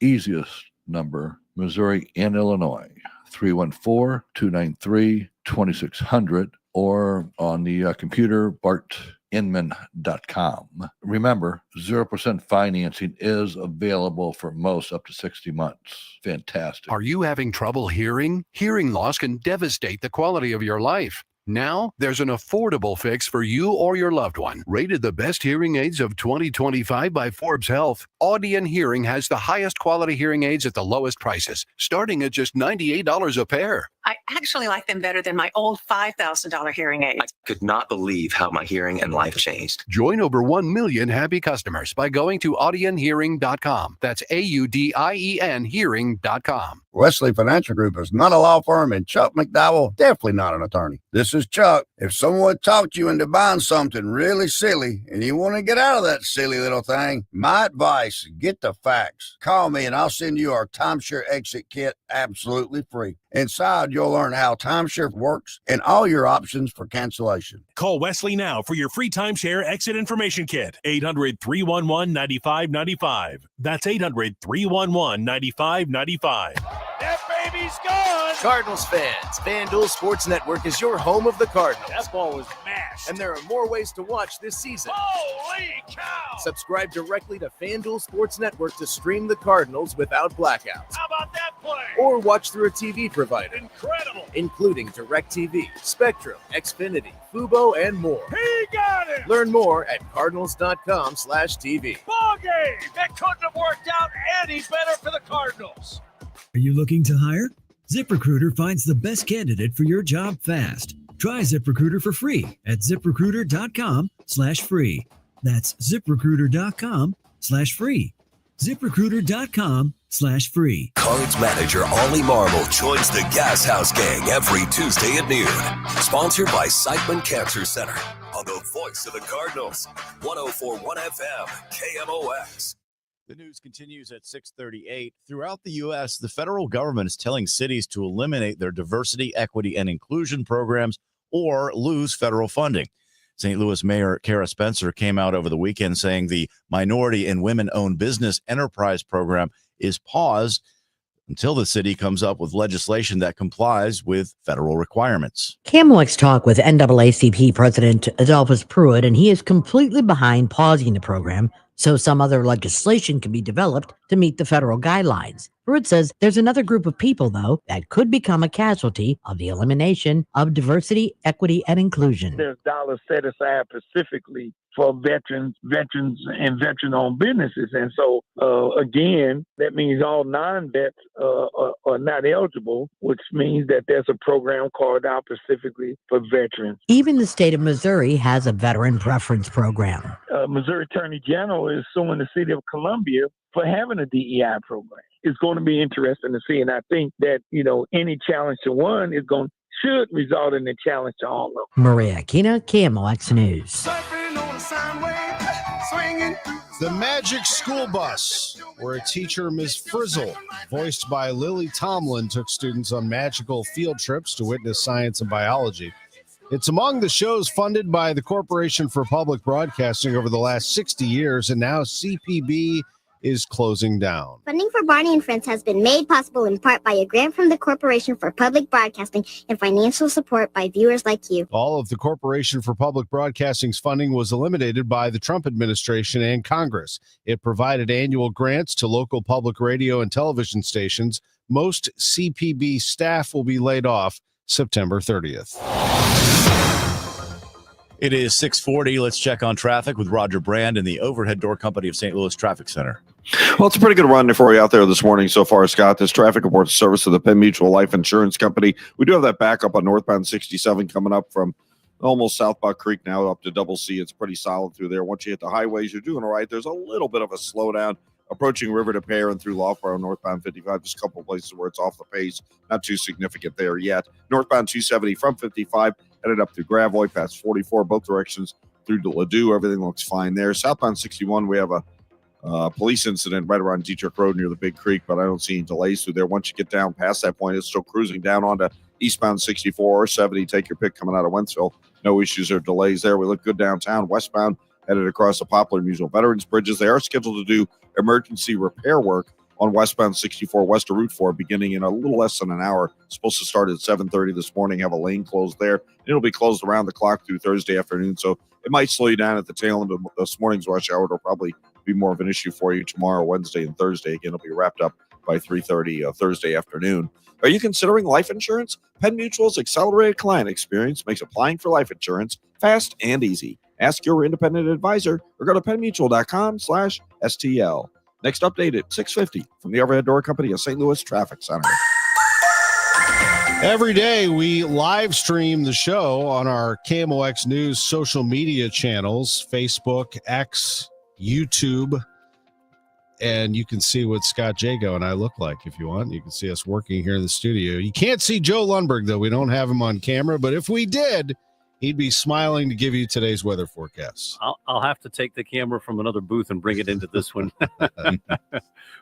easiest number, Missouri and Illinois, 314-293-2600, or on the computer, bartinman.com. Remember, 0% financing is available for most up to 60 months. Fantastic. Are you having trouble hearing? Hearing loss can devastate the quality of your life. Now, there's an affordable fix for you or your loved one. Rated the best hearing aids of 2025 by Forbes Health, Audion Hearing has the highest quality hearing aids at the lowest prices, starting at just $98 a pair. I actually like them better than my old $5,000 hearing aids. I could not believe how my hearing and life changed. Join over 1 million happy customers by going to audionhearing.com. That's AUDIEN hearing.com. Wesley Financial Group is not a law firm, and Chuck McDowell, definitely not an attorney. This is Chuck. If someone talked you into buying something really silly and you want to get out of that silly little thing, my advice, get the facts. Call me and I'll send you our timeshare exit kit absolutely free. Inside, you'll learn how timeshare works and all your options for cancellation. Call Wesley now for your free timeshare exit information kit. 800-311-9595. That's 800-311-9595. That baby's gone! Cardinals fans, FanDuel Sports Network is your home of the Cardinals. That ball was mashed. And there are more ways to watch this season. Holy cow! Subscribe directly to FanDuel Sports Network to stream the Cardinals without blackouts. How about that play? Or watch through a TV provider. Incredible! Including DirecTV, Spectrum, Xfinity, Fubo, and more. He got it! Learn more at cardinals.com/TV. Ball game! That couldn't have worked out any better for the Cardinals. Are you looking to hire? ZipRecruiter finds the best candidate for your job fast. Try ZipRecruiter for free at ZipRecruiter.com/free. That's ZipRecruiter.com/free. ZipRecruiter.com/free. Cards manager Ollie Marble joins the Gas House Gang every Tuesday at noon. Sponsored by Siteman Cancer Center on the Voice of the Cardinals, 104.1 FM, KMOX. The news continues at 6:38. Throughout the U.S., the federal government is telling cities to eliminate their diversity, equity, and inclusion programs or lose federal funding. St. Louis Mayor Kara Spencer came out over the weekend saying the Minority and Women-Owned Business Enterprise Program is paused until the city comes up with legislation that complies with federal requirements. KMOX talked with NAACP President Adolphus Pruitt, and he is completely behind pausing the program so some other legislation can be developed to meet the federal guidelines. Pruitt says there's another group of people, though, that could become a casualty of the elimination of diversity, equity, and inclusion. There's dollars set aside specifically for veterans, and veteran-owned businesses. And so, again, that means all non-vets are not eligible, which means that there's a program called out specifically for veterans. Even the state of Missouri has a veteran preference program. Missouri Attorney General is suing the city of Columbia for having a DEI program. It's going to be interesting to see, and I think that, any challenge to one should result in a challenge to all of them. Maria Aquina, KMOX News. The Magic School Bus, where a teacher, Ms. Frizzle, voiced by Lily Tomlin, took students on magical field trips to witness science and biology. It's among the shows funded by the Corporation for Public Broadcasting over the last 60 years, and now CPB is closing down. Funding for Barney and Friends has been made possible in part by a grant from the Corporation for Public Broadcasting and financial support by viewers like you. All of the Corporation for Public Broadcasting's funding was eliminated by the Trump administration and Congress. It provided annual grants to local public radio and television stations. Most CPB staff will be laid off September 30th. It is 6:40. Let's check on traffic with Roger Brand in the Overhead Door Company of St. Louis Traffic Center. Well, it's a pretty good run for you out there this morning so far, Scott. This traffic report is service of the Penn Mutual Life Insurance Company. We do have that backup on northbound 67 coming up from almost South Buck Creek now up to Double C. It's pretty solid through there. Once you hit the highways, you're doing all right. There's a little bit of a slowdown approaching River to Pear and through Loughborough, northbound 55. Just a couple of places where it's off the pace. Not too significant there yet. Northbound 270 from 55, headed up through Gravois past 44, both directions through to Ladue. Everything looks fine there. Southbound 61, we have a police incident right around Dietrich Road near the Big Creek, but I don't see any delays through there. Once you get down past that point, it's still cruising down onto eastbound 64 or 70. Take your pick coming out of Wentzville. No issues or delays there. We look good downtown. Westbound, headed across the Poplar Mutual Veterans Bridges. They are scheduled to do emergency repair work on westbound 64 west of Route 4 beginning in a little less than an hour. It's supposed to start at 7:30 this morning, have a lane closed there. It'll be closed around the clock through Thursday afternoon, so it might slow you down at the tail end of this morning's rush hour. It'll probably be more of an issue for you tomorrow, Wednesday, and Thursday. Again, it'll be wrapped up by 3:30 Thursday afternoon. Are you considering life insurance? Penn Mutual's accelerated client experience makes applying for life insurance fast and easy. Ask your independent advisor or go to pennmutual.com/STL. Next update at 6:50 from the Overhead Door Company of St. Louis Traffic Center. Every day we live stream the show on our KMOX News social media channels, Facebook, X, YouTube, and you can see what Scott Jagow and I look like if you want. You can see us working here in the studio. You can't see Joe Lundberg, though. We don't have him on camera, but if we did, he'd be smiling to give you today's weather forecast. I'll have to take the camera from another booth and bring it into this one.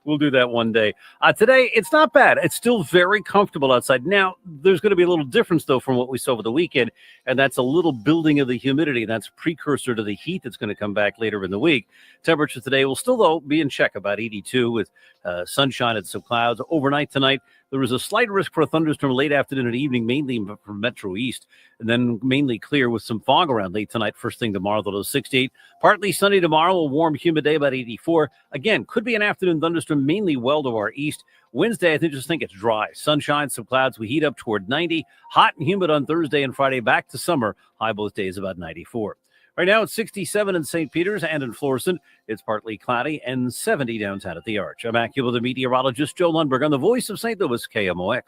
We'll do that one day. Today, it's not bad. It's still very comfortable outside. Now, there's going to be a little difference, though, from what we saw over the weekend, and that's a little building of the humidity. That's precursor to the heat that's going to come back later in the week. Temperature today will still, though, be in check, about 82 with sunshine and some clouds. Overnight tonight, there is a slight risk for a thunderstorm late afternoon and evening, mainly from Metro East, and then mainly clear with some fog around late tonight. First thing tomorrow, though, 68. Partly sunny tomorrow, a warm, humid day, about 84. Again, could be an afternoon thunderstorm, mainly well to our east. Wednesday, I think it's dry. Sunshine, some clouds. We heat up toward 90. Hot and humid on Thursday and Friday, back to summer. High both days about 94. Right now, it's 67 in St. Peters and in Florissant. It's partly cloudy and 70 downtown at the Arch. I'm Ackeman meteorologist Joe Lundberg on the Voice of St. Louis, KMOX.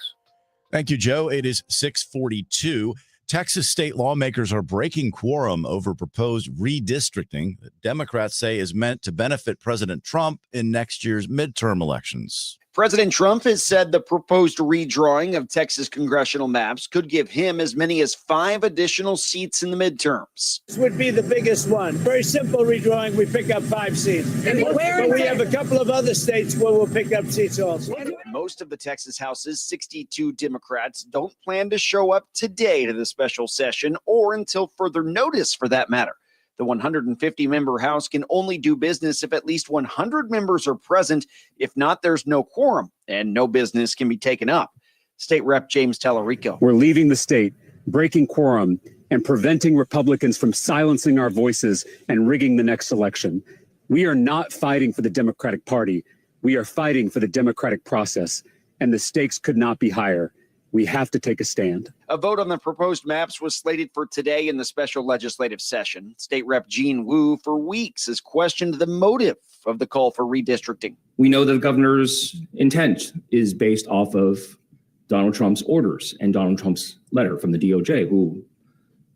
Thank you, Joe. It is 6:42. Texas state lawmakers are breaking quorum over proposed redistricting that Democrats say is meant to benefit President Trump in next year's midterm elections. President Trump has said the proposed redrawing of Texas congressional maps could give him as many as 5 additional seats in the midterms. This would be the biggest one. Very simple redrawing. We pick up 5 seats. But we have a couple of other states where we'll pick up seats also. Most of the Texas House's 62 Democrats don't plan to show up today to the special session or until further notice, for that matter. The 150-member House can only do business if at least 100 members are present. If not, there's no quorum, and no business can be taken up. State Rep James Tallarico. We're leaving the state, breaking quorum, and preventing Republicans from silencing our voices and rigging the next election. We are not fighting for the Democratic Party. We are fighting for the democratic process, and the stakes could not be higher. We have to take a stand. A vote on the proposed maps was slated for today in the special legislative session. State Rep Gene Wu for weeks has questioned the motive of the call for redistricting. We know that the governor's intent is based off of Donald Trump's orders and Donald Trump's letter from the DOJ, who,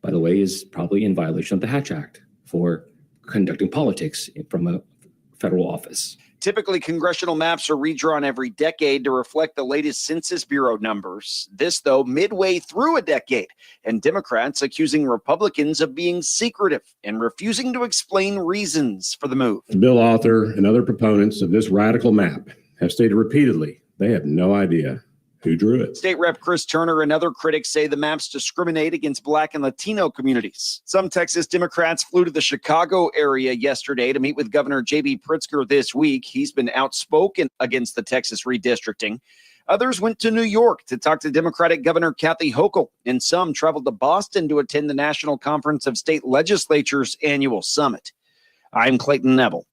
by the way, is probably in violation of the Hatch Act for conducting politics from a federal office. Typically, congressional maps are redrawn every decade to reflect the latest Census Bureau numbers. This, though, midway through a decade, and Democrats accusing Republicans of being secretive and refusing to explain reasons for the move. The bill author and other proponents of this radical map have stated repeatedly they have no idea who drew it. State Rep Chris Turner and other critics say the maps discriminate against Black and Latino communities. Some Texas Democrats flew to the Chicago area yesterday to meet with Governor J.B. Pritzker this week. He's been outspoken against the Texas redistricting. Others went to New York to talk to Democratic Governor Kathy Hochul, and some traveled to Boston to attend the National Conference of State Legislatures annual summit. I'm Clayton Neville.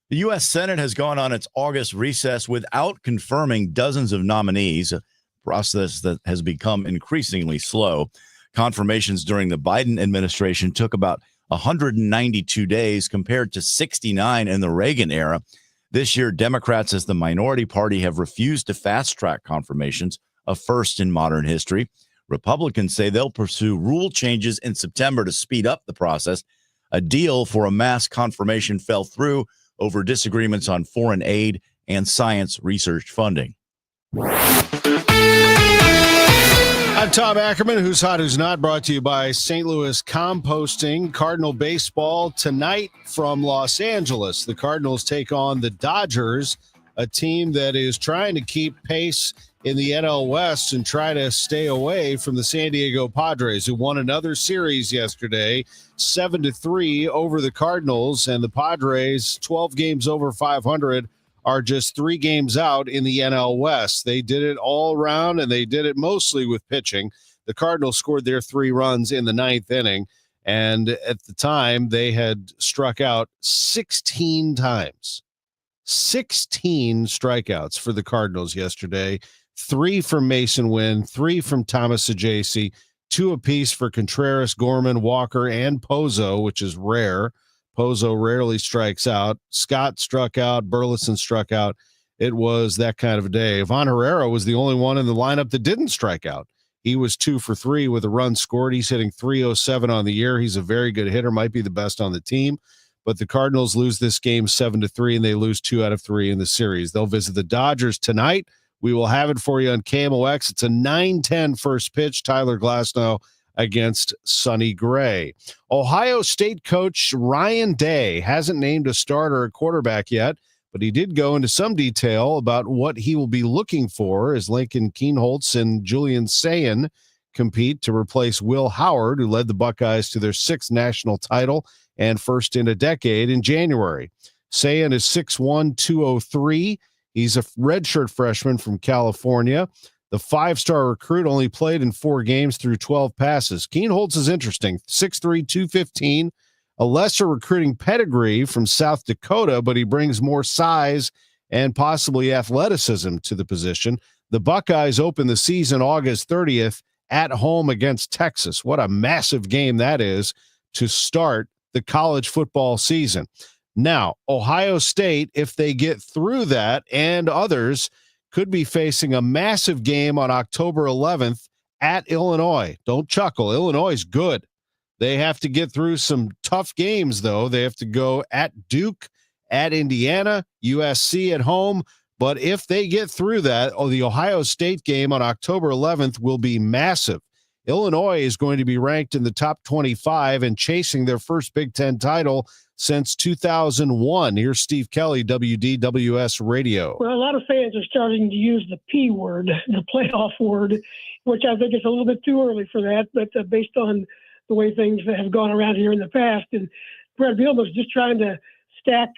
The U.S. Senate has gone on its August recess without confirming dozens of nominees, a process that has become increasingly slow. Confirmations during the Biden administration took about 192 days compared to 69 in the Reagan era. This year, Democrats, as the minority party, have refused to fast-track confirmations, a first in modern history. Republicans say they'll pursue rule changes in September to speed up the process. A deal for a mass confirmation fell through over disagreements on foreign aid and science research funding. I'm Tom Ackerman, Who's Hot, Who's Not, brought to you by St. Louis Composting. Cardinal baseball tonight from Los Angeles. The Cardinals take on the Dodgers, a team that is trying to keep pace in the NL West and try to stay away from the San Diego Padres, who won another series yesterday, 7-3 over the Cardinals. And the Padres, 12 games over 500, are just 3 games out in the NL West. They did it all around, and they did it mostly with pitching. The Cardinals scored their 3 runs in the 9th inning, and at the time, they had struck out 16 times. 16 strikeouts for the Cardinals yesterday. 3 from Mason Wynn, 3 from Thomas Saggese, 2 apiece for Contreras, Gorman, Walker, and Pozo, which is rare. Pozo rarely strikes out. Scott struck out. Burleson struck out. It was that kind of a day. Ivan Herrera was the only one in the lineup that didn't strike out. He was 2 for 3 with a run scored. He's hitting .307 on the year. He's a very good hitter, might be the best on the team. But the Cardinals lose this game 7-3, and they lose 2 out of 3 in the series. They'll visit the Dodgers tonight. We will have it for you on KMOX. It's a 9:10 first pitch. Tyler Glasnow against Sonny Gray. Ohio State coach Ryan Day hasn't named a starter at quarterback yet, but he did go into some detail about what he will be looking for as Lincoln Kienholz and Julian Sayin compete to replace Will Howard, who led the Buckeyes to their 6th national title and first in a decade in January. Sayin is 6'1", 203. He's a redshirt freshman from California. The 5-star recruit only played in 4 games through 12 passes. Kienholz is interesting, 6'3", 215, a lesser recruiting pedigree from South Dakota, but he brings more size and possibly athleticism to the position. The Buckeyes open the season August 30th at home against Texas. What a massive game that is to start the college football season. Now, Ohio State, if they get through that, and others, could be facing a massive game on October 11th at Illinois. Don't chuckle. Illinois is good. They have to get through some tough games, though. They have to go at Duke, at Indiana, USC at home. But if they get through that, the Ohio State game on October 11th will be massive. Illinois is going to be ranked in the top 25 and chasing their first Big Ten title since 2001. Here's Steve Kelly, WDWS Radio. Well, a lot of fans are starting to use the P word, the playoff word, which I think is a little bit too early for that, but based on the way things have gone around here in the past. And Brett Bielema's just trying to stack,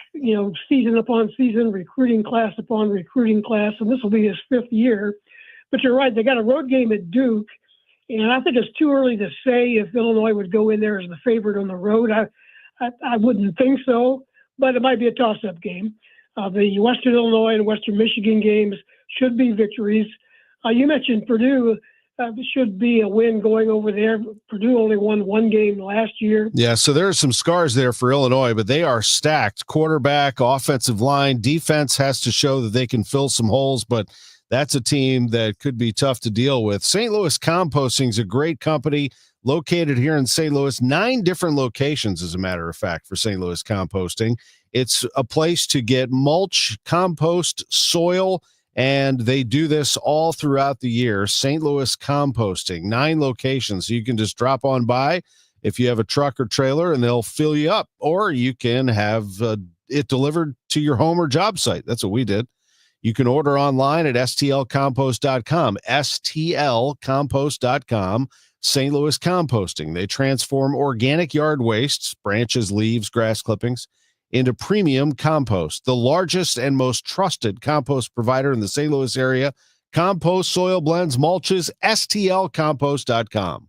season upon season, recruiting class upon recruiting class, and this will be his 5th year. But you're right, they got a road game at Duke, and I think it's too early to say if Illinois would go in there as the favorite on the road. I wouldn't think so, but it might be a toss-up game. The Western Illinois and Western Michigan games should be victories. You mentioned Purdue. Should be a win going over there. Purdue only won one game last year. Yeah, so there are some scars there for Illinois, but they are stacked. Quarterback, offensive line, defense has to show that they can fill some holes, but that's a team that could be tough to deal with. St. Louis Composting is a great company located here in St. Louis. 9 different locations, as a matter of fact, for St. Louis Composting. It's a place to get mulch, compost, soil, and they do this all throughout the year. St. Louis Composting, 9 locations. So you can just drop on by if you have a truck or trailer, and they'll fill you up. Or you can have it delivered to your home or job site. That's what we did. You can order online at stlcompost.com, stlcompost.com. St. Louis Composting. They transform organic yard wastes, branches, leaves, grass clippings, into premium compost, the largest and most trusted compost provider in the St. Louis area. Compost, soil blends, mulches, stlcompost.com.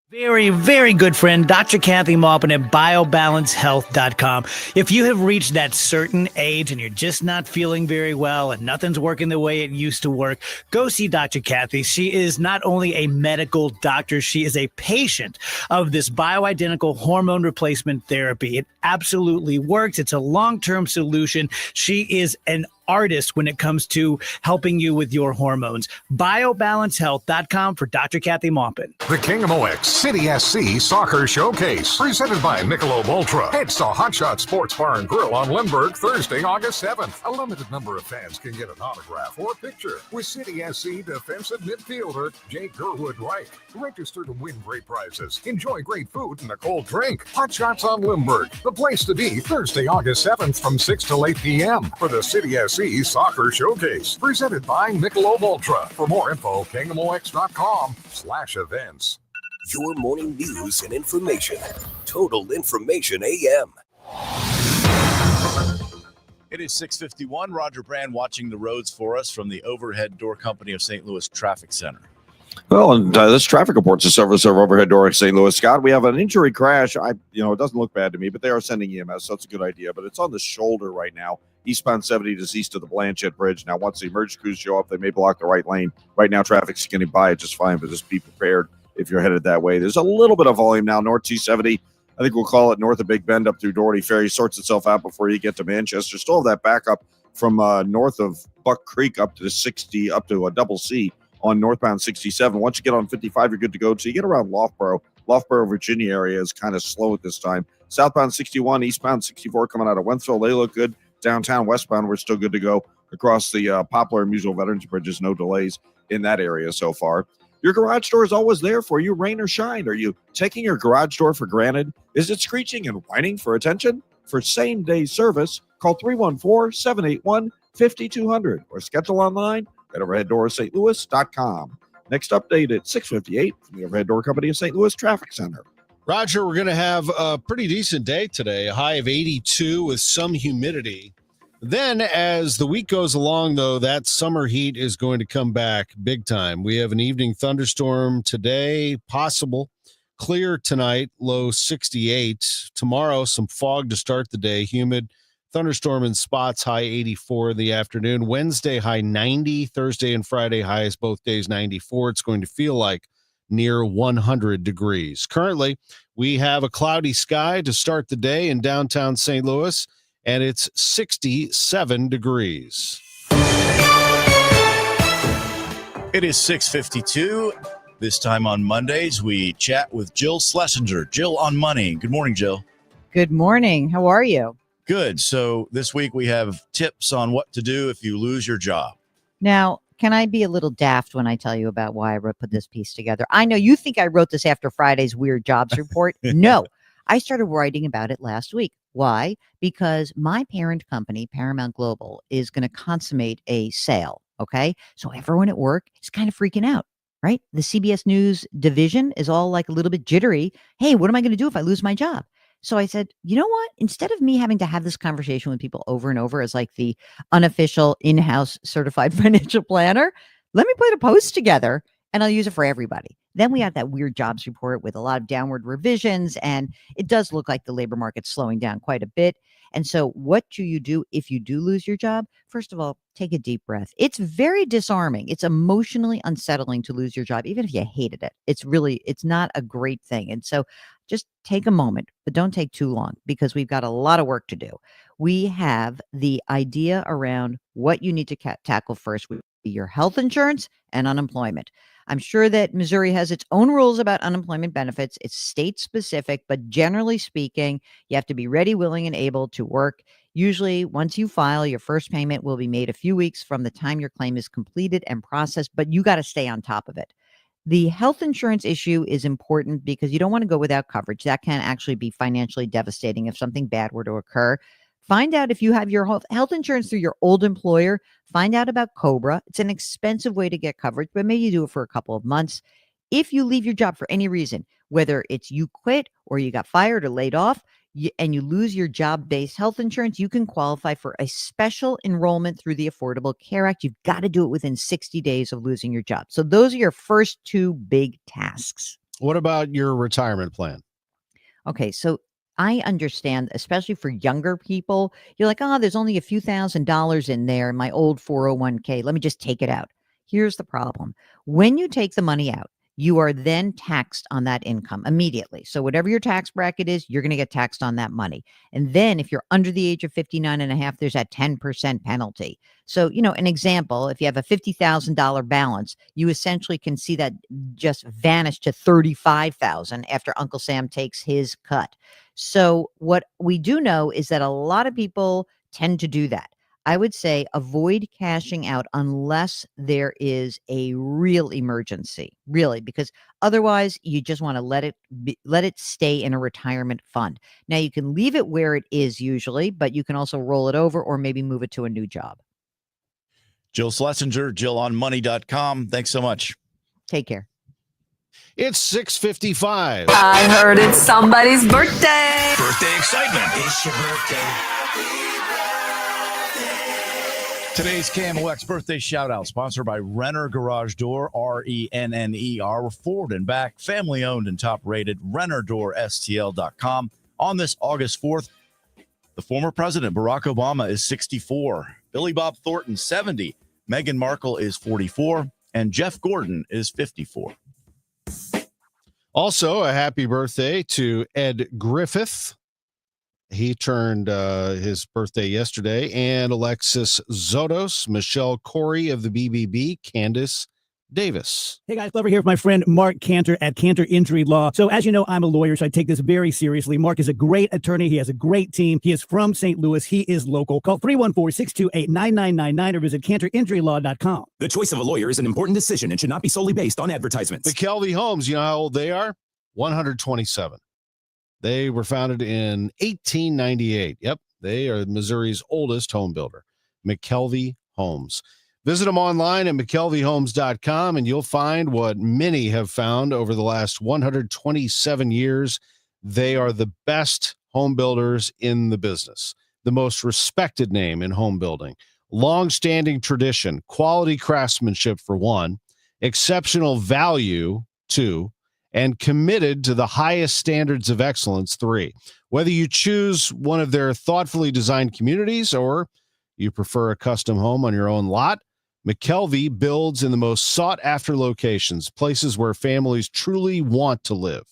Very, very good friend, Dr. Kathy Maupin at BioBalanceHealth.com. If you have reached that certain age and you're just not feeling very well and nothing's working the way it used to work, go see Dr. Kathy. She is not only a medical doctor, she is a patient of this bioidentical hormone replacement therapy. It absolutely works. It's a long-term solution. She is an artist when it comes to helping you with your hormones. BioBalanceHealth.com for Dr. Kathy Maupin. The King of OX City SC Soccer Showcase, presented by Michelob Ultra. It's the Hot Shot Sports Bar and Grill on Lindbergh, Thursday, August 7th. A limited number of fans can get an autograph or picture with City SC defensive midfielder Jake Gerwood-Wright. Register to win great prizes. Enjoy great food and a cold drink. Hot Shots on Lindbergh, the place to be, Thursday, August 7th from 6 till 8 p.m. for the City SC Soccer Showcase, presented by Michelob Ultra. For more info, kingdomox.com/events. Your morning news and information. Total Information AM. It is 6:51. Roger Brand watching the roads for us from the Overhead Door Company of St. Louis Traffic Center. Well, and this traffic reports the service of Overhead Door in St. Louis. Scott, we have an injury crash. It doesn't look bad to me, but they are sending EMS, so it's a good idea. But it's on the shoulder right now. Eastbound 70 just east of the Blanchette Bridge. Now, once the emergency crews show up, they may block the right lane. Right now, traffic's getting by it just fine, but just be prepared if you're headed that way. There's a little bit of volume now, north 270. I think we'll call it north of Big Bend up through Doherty Ferry. Sorts itself out before you get to Manchester. Still have that backup from north of Buck Creek up to the 60, up to a double C on northbound 67. Once you get on 55, you're good to go. So you get around Loughborough, Virginia area is kind of slow at this time. Southbound 61, eastbound 64 coming out of Wentzville. They look good. Downtown, westbound, we're still good to go. Across the Poplar and Musel Veterans Bridges, no delays in that area so far. Your garage door is always there for you, rain or shine. Are you taking your garage door for granted? Is it screeching and whining for attention? For same-day service, call 314-781-5200 or schedule online at overheaddoorstlouis.com. Next update at 6:58 from the Overhead Door Company of St. Louis Traffic Center. Roger, we're going to have a pretty decent day today, a high of 82 with some humidity. Then as the week goes along, though, that summer heat is going to come back big time. We have an evening thunderstorm today, possible. Clear tonight, low 68. Tomorrow, some fog to start the day, humid. Thunderstorm in spots, high 84 in the afternoon. Wednesday, high 90. Thursday and Friday, highs both days 94. It's going to feel like near 100 degrees. Currently, we have a cloudy sky to start the day in downtown St. Louis, and it's 67 degrees. It is 6:52. This time on Mondays, we chat with Jill Schlesinger. Jill on Money. Good morning, Jill. Good morning. How are you? Good. So this week we have tips on what to do if you lose your job. Now, can I be a little daft when I tell you about why I put this piece together? I know you think I wrote this after Friday's Weird Jobs Report. No, I started writing about it last week. Why? Because my parent company, Paramount Global, is going to consummate a sale. Okay. So everyone at work is kind of freaking out, right? The CBS News division is all like a little bit jittery. Hey, what am I going to do if I lose my job? So I said, you know what? Instead of me having to have this conversation with people over and over as like the unofficial in-house certified financial planner, let me put a post together and I'll use it for everybody. Then we have that weird jobs report with a lot of downward revisions, and it does look like the labor market's slowing down quite a bit. And so what do you do if you do lose your job? First of all, take a deep breath. It's very disarming. It's emotionally unsettling to lose your job, even if you hated it. It's not a great thing. And so just take a moment, but don't take too long because we've got a lot of work to do. We have the idea around what you need to tackle first would be your health insurance and unemployment. I'm sure that Missouri has its own rules about unemployment benefits. It's state specific, but generally speaking, you have to be ready, willing, and able to work. Usually, once you file, your first payment will be made a few weeks from the time your claim is completed and processed, but you got to stay on top of it. The health insurance issue is important because you don't want to go without coverage. That can actually be financially devastating if something bad were to occur. Find out if you have your health insurance through your old employer. Find out about COBRA. It's an expensive way to get coverage, but maybe you do it for a couple of months. If you leave your job for any reason, whether it's you quit or you got fired or laid off, and you lose your job-based health insurance, you can qualify for a special enrollment through the Affordable Care Act. You've got to do it within 60 days of losing your job. So those are your first two big tasks. What about your retirement plan? Okay, so I understand, especially for younger people, you're like, oh, there's only a few $1,000s in there in my old 401k. Let me just take it out. Here's the problem. When you take the money out, you are then taxed on that income immediately. So whatever your tax bracket is, you're going to get taxed on that money. And then if you're under the age of 59 and a half, there's that 10% penalty. So, an example, if you have a $50,000 balance, you essentially can see that just vanish to $35,000 after Uncle Sam takes his cut. So what we do know is that a lot of people tend to do that. I would say avoid cashing out unless there is a real emergency, really, because otherwise you just want to let it stay in a retirement fund. Now you can leave it where it is usually, but you can also roll it over or maybe move it to a new job. Jill Schlesinger, JillOnMoney.com. Thanks so much. Take care. It's 6:55. I heard it's somebody's birthday. Birthday excitement. It's your birthday. Today's KMOX birthday shout out sponsored by Renner Garage Door, RENNER. We're forward and back, family owned and top rated, RennerDoorSTL.com. On this August 4th, the former president Barack Obama is 64, Billy Bob Thornton 70, Meghan Markle is 44, and Jeff Gordon is 54. Also, a happy birthday to Ed Griffith. He turned his birthday yesterday, and Alexis Zotos, Michelle Corey of the BBB, Candace Davis. Hey guys, Clever here with my friend Mark Cantor at Cantor Injury Law. So as you know, I'm a lawyer, so I take this very seriously. Mark is a great attorney. He has a great team. He is from St. Louis. He is local. Call 314-628-9999 or visit CantorInjuryLaw.com. The choice of a lawyer is an important decision and should not be solely based on advertisements. McKelvey Homes, you know how old they are? 127. They were founded in 1898. Yep, they are Missouri's oldest home builder, McKelvey Homes. Visit them online at McKelveyHomes.com, and you'll find what many have found over the last 127 years. They are the best home builders in the business, the most respected name in home building, long-standing tradition, quality craftsmanship for one, exceptional value two, and committed to the highest standards of excellence, three. Whether you choose one of their thoughtfully designed communities or you prefer a custom home on your own lot, McKelvey builds in the most sought-after locations, places where families truly want to live.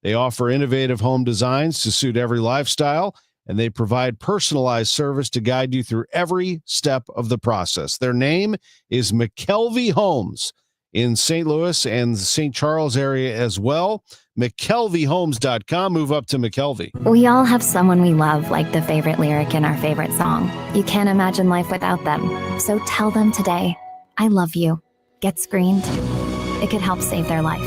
They offer innovative home designs to suit every lifestyle, and they provide personalized service to guide you through every step of the process. Their name is McKelvey Homes in St. Louis and the St. Charles area as well. McKelveyHomes.com. Move up to McKelvey. We all have someone we love, like the favorite lyric in our favorite song. You can't imagine life without them. So tell them today, I love you. Get screened. It could help save their life.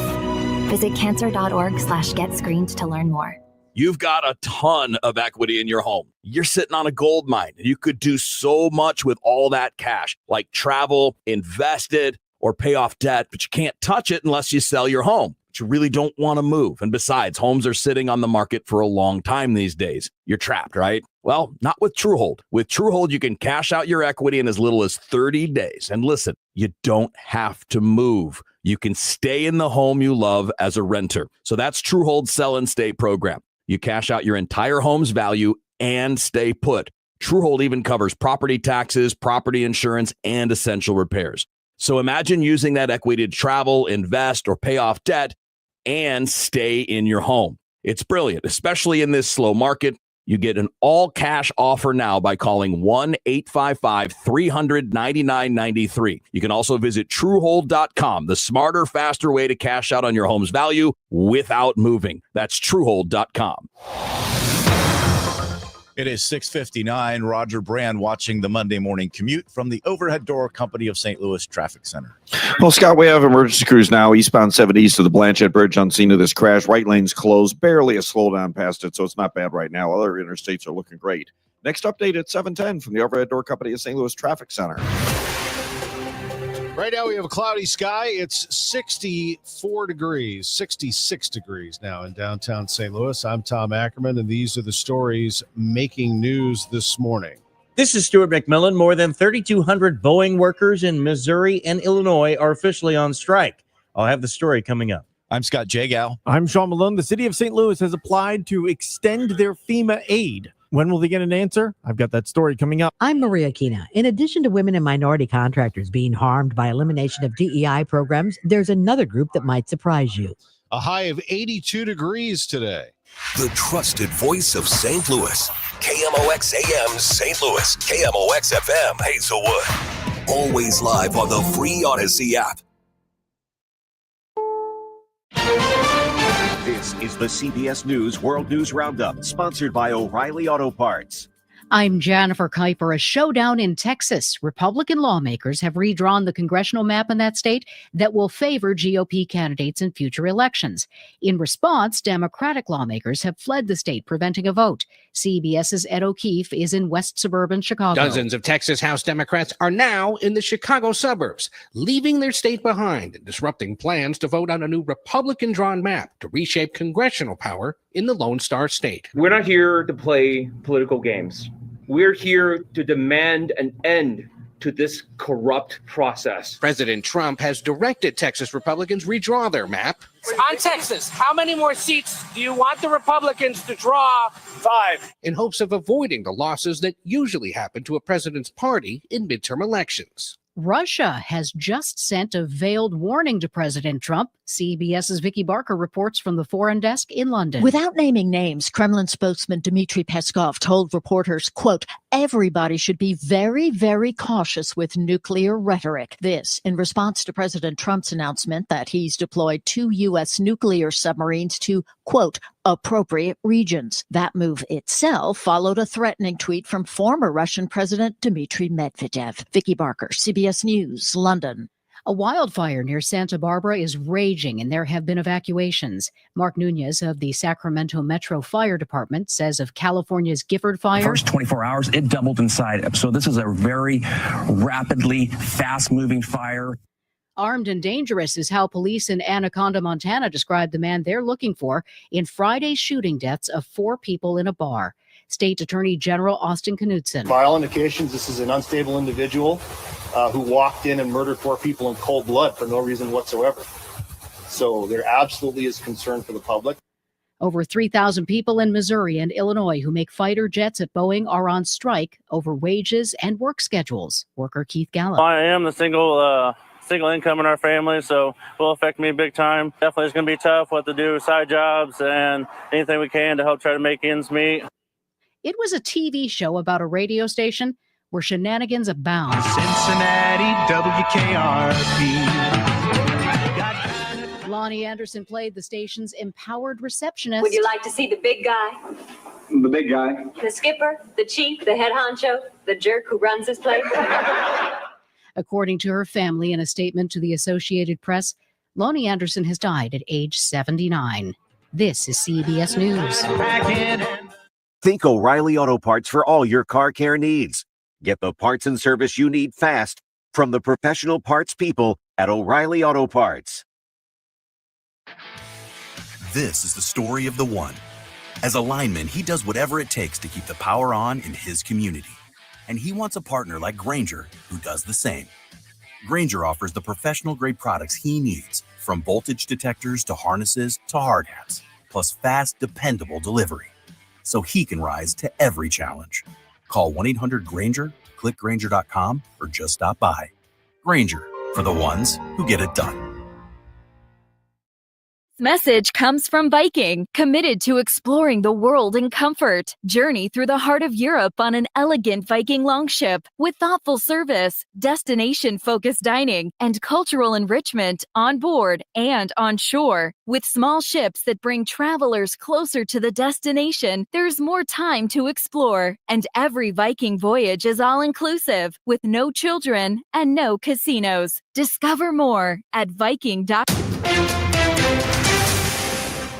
Visit cancer.org/getscreened to learn more. You've got a ton of equity in your home. You're sitting on a gold mine. You could do so much with all that cash, like travel, invest it, or pay off debt, but you can't touch it unless you sell your home. But you really don't want to move. And besides, homes are sitting on the market for a long time these days. You're trapped, right? Well, not with TrueHold. With TrueHold, you can cash out your equity in as little as 30 days. And listen, you don't have to move. you can stay in the home you love as a renter. So that's Truehold's Sell and Stay program. You cash out your entire home's value and stay put. Truehold even covers property taxes, property insurance, and essential repairs. So imagine using that equity to travel, invest, or pay off debt and stay in your home. It's brilliant, especially in this slow market. You get an all-cash offer now by calling 1-855-300-9993. You can also visit Truehold.com, the smarter, faster way to cash out on your home's value without moving. That's Truehold.com. It is 6:59. Roger Brand watching the Monday morning commute from the Overhead Door Company of St. Louis Traffic Center. Well, Scott, we have emergency crews now eastbound 70 east of the Blanchette Bridge on scene of this crash. Right lane's closed, barely a slowdown past it, so it's not bad right now. Other interstates are looking great. Next update at 7:10 from the Overhead Door Company of St. Louis Traffic Center. Right now we have a cloudy sky. It's 64 degrees, 66 degrees now in downtown St. Louis. I'm Tom Ackerman, and these are the stories making news this morning. This is Stuart McMillan. More than 3,200 Boeing workers in Missouri and Illinois are officially on strike. I'll have the story coming up. I'm Scott Jagow. I'm Sean Malone. The city of St. Louis has applied to extend their FEMA aid. When will they get an answer? I've got that story coming up. I'm Maria Kina. In addition to women and minority contractors being harmed by elimination of DEI programs, there's another group that might surprise you. A high of 82 degrees today. The trusted voice of St. Louis. KMOX AM St. Louis. KMOX FM Hazelwood. Always live on the free Odyssey app. This is the CBS News World News Roundup, sponsored by O'Reilly Auto Parts. I'm Jennifer Kuiper. A showdown in Texas. Republican lawmakers have redrawn the congressional map in that state that will favor GOP candidates in future elections. In response, Democratic lawmakers have fled the state, preventing a vote. CBS's Ed O'Keefe is in West suburban Chicago. Dozens of Texas House Democrats are now in the Chicago suburbs, leaving their state behind and disrupting plans to vote on a new Republican-drawn map to reshape congressional power in the Lone Star State. We're not here to play political games. We're here to demand an end to this corrupt process. President Trump has directed Texas Republicans redraw their map. On Texas, how many more seats do you want the Republicans to draw? 5. In hopes of avoiding the losses that usually happen to a president's party in midterm elections. Russia has just sent a veiled warning to President Trump. CBS's Vicky Barker reports from the Foreign Desk in London. Without naming names, Kremlin spokesman Dmitry Peskov told reporters, quote, everybody should be very, very cautious with nuclear rhetoric. This in response to President Trump's announcement that he's deployed 2 U.S. nuclear submarines to, quote, appropriate regions. That move itself followed a threatening tweet from former Russian President Dmitry Medvedev. Vicky Barker, CBS News, London. A wildfire near Santa Barbara is raging, and there have been evacuations. Mark Nunez of the Sacramento Metro Fire Department says of California's Gifford Fire. The first 24 hours, it doubled inside. So this is a very rapidly fast-moving fire. Armed and dangerous is how police in Anaconda, Montana described the man they're looking for in Friday's shooting deaths of 4 people in a bar. State Attorney General Austin Knudsen. By all indications, this is an unstable individual who walked in and murdered 4 people in cold blood for no reason whatsoever. So there absolutely is concern for the public. Over 3,000 people in Missouri and Illinois who make fighter jets at Boeing are on strike over wages and work schedules. Worker Keith Gallup. I am the single income in our family, so it will affect me big time. Definitely it's going to be tough what to do, side jobs and anything we can to help try to make ends meet. It was a TV show about a radio station where shenanigans abound. Cincinnati WKRP. Lonnie Anderson played the station's empowered receptionist. Would you like to see the big guy? The big guy. The skipper, the chief, the head honcho, the jerk who runs this place? According to her family in a statement to the Associated Press, Lonnie Anderson has died at age 79. This is CBS News. Think O'Reilly Auto Parts for all your car care needs. Get the parts and service you need fast from the professional parts people at O'Reilly Auto Parts. This is the story of the one. As a lineman, he does whatever it takes to keep the power on in his community. And he wants a partner like Grainger who does the same. Grainger offers the professional-grade products he needs, from voltage detectors to harnesses to hard hats, plus fast, dependable delivery, so he can rise to every challenge. Call 1-800-GRAINGER, click Grainger.com, or just stop by. Grainger, for the ones who get it done. Message comes from Viking, committed to exploring the world in comfort. Journey through the heart of Europe on an elegant Viking longship with thoughtful service, destination-focused dining, and cultural enrichment on board and on shore. With small ships that bring travelers closer to the destination, there's more time to explore. And every Viking voyage is all-inclusive, with no children and no casinos. Discover more at Viking.com.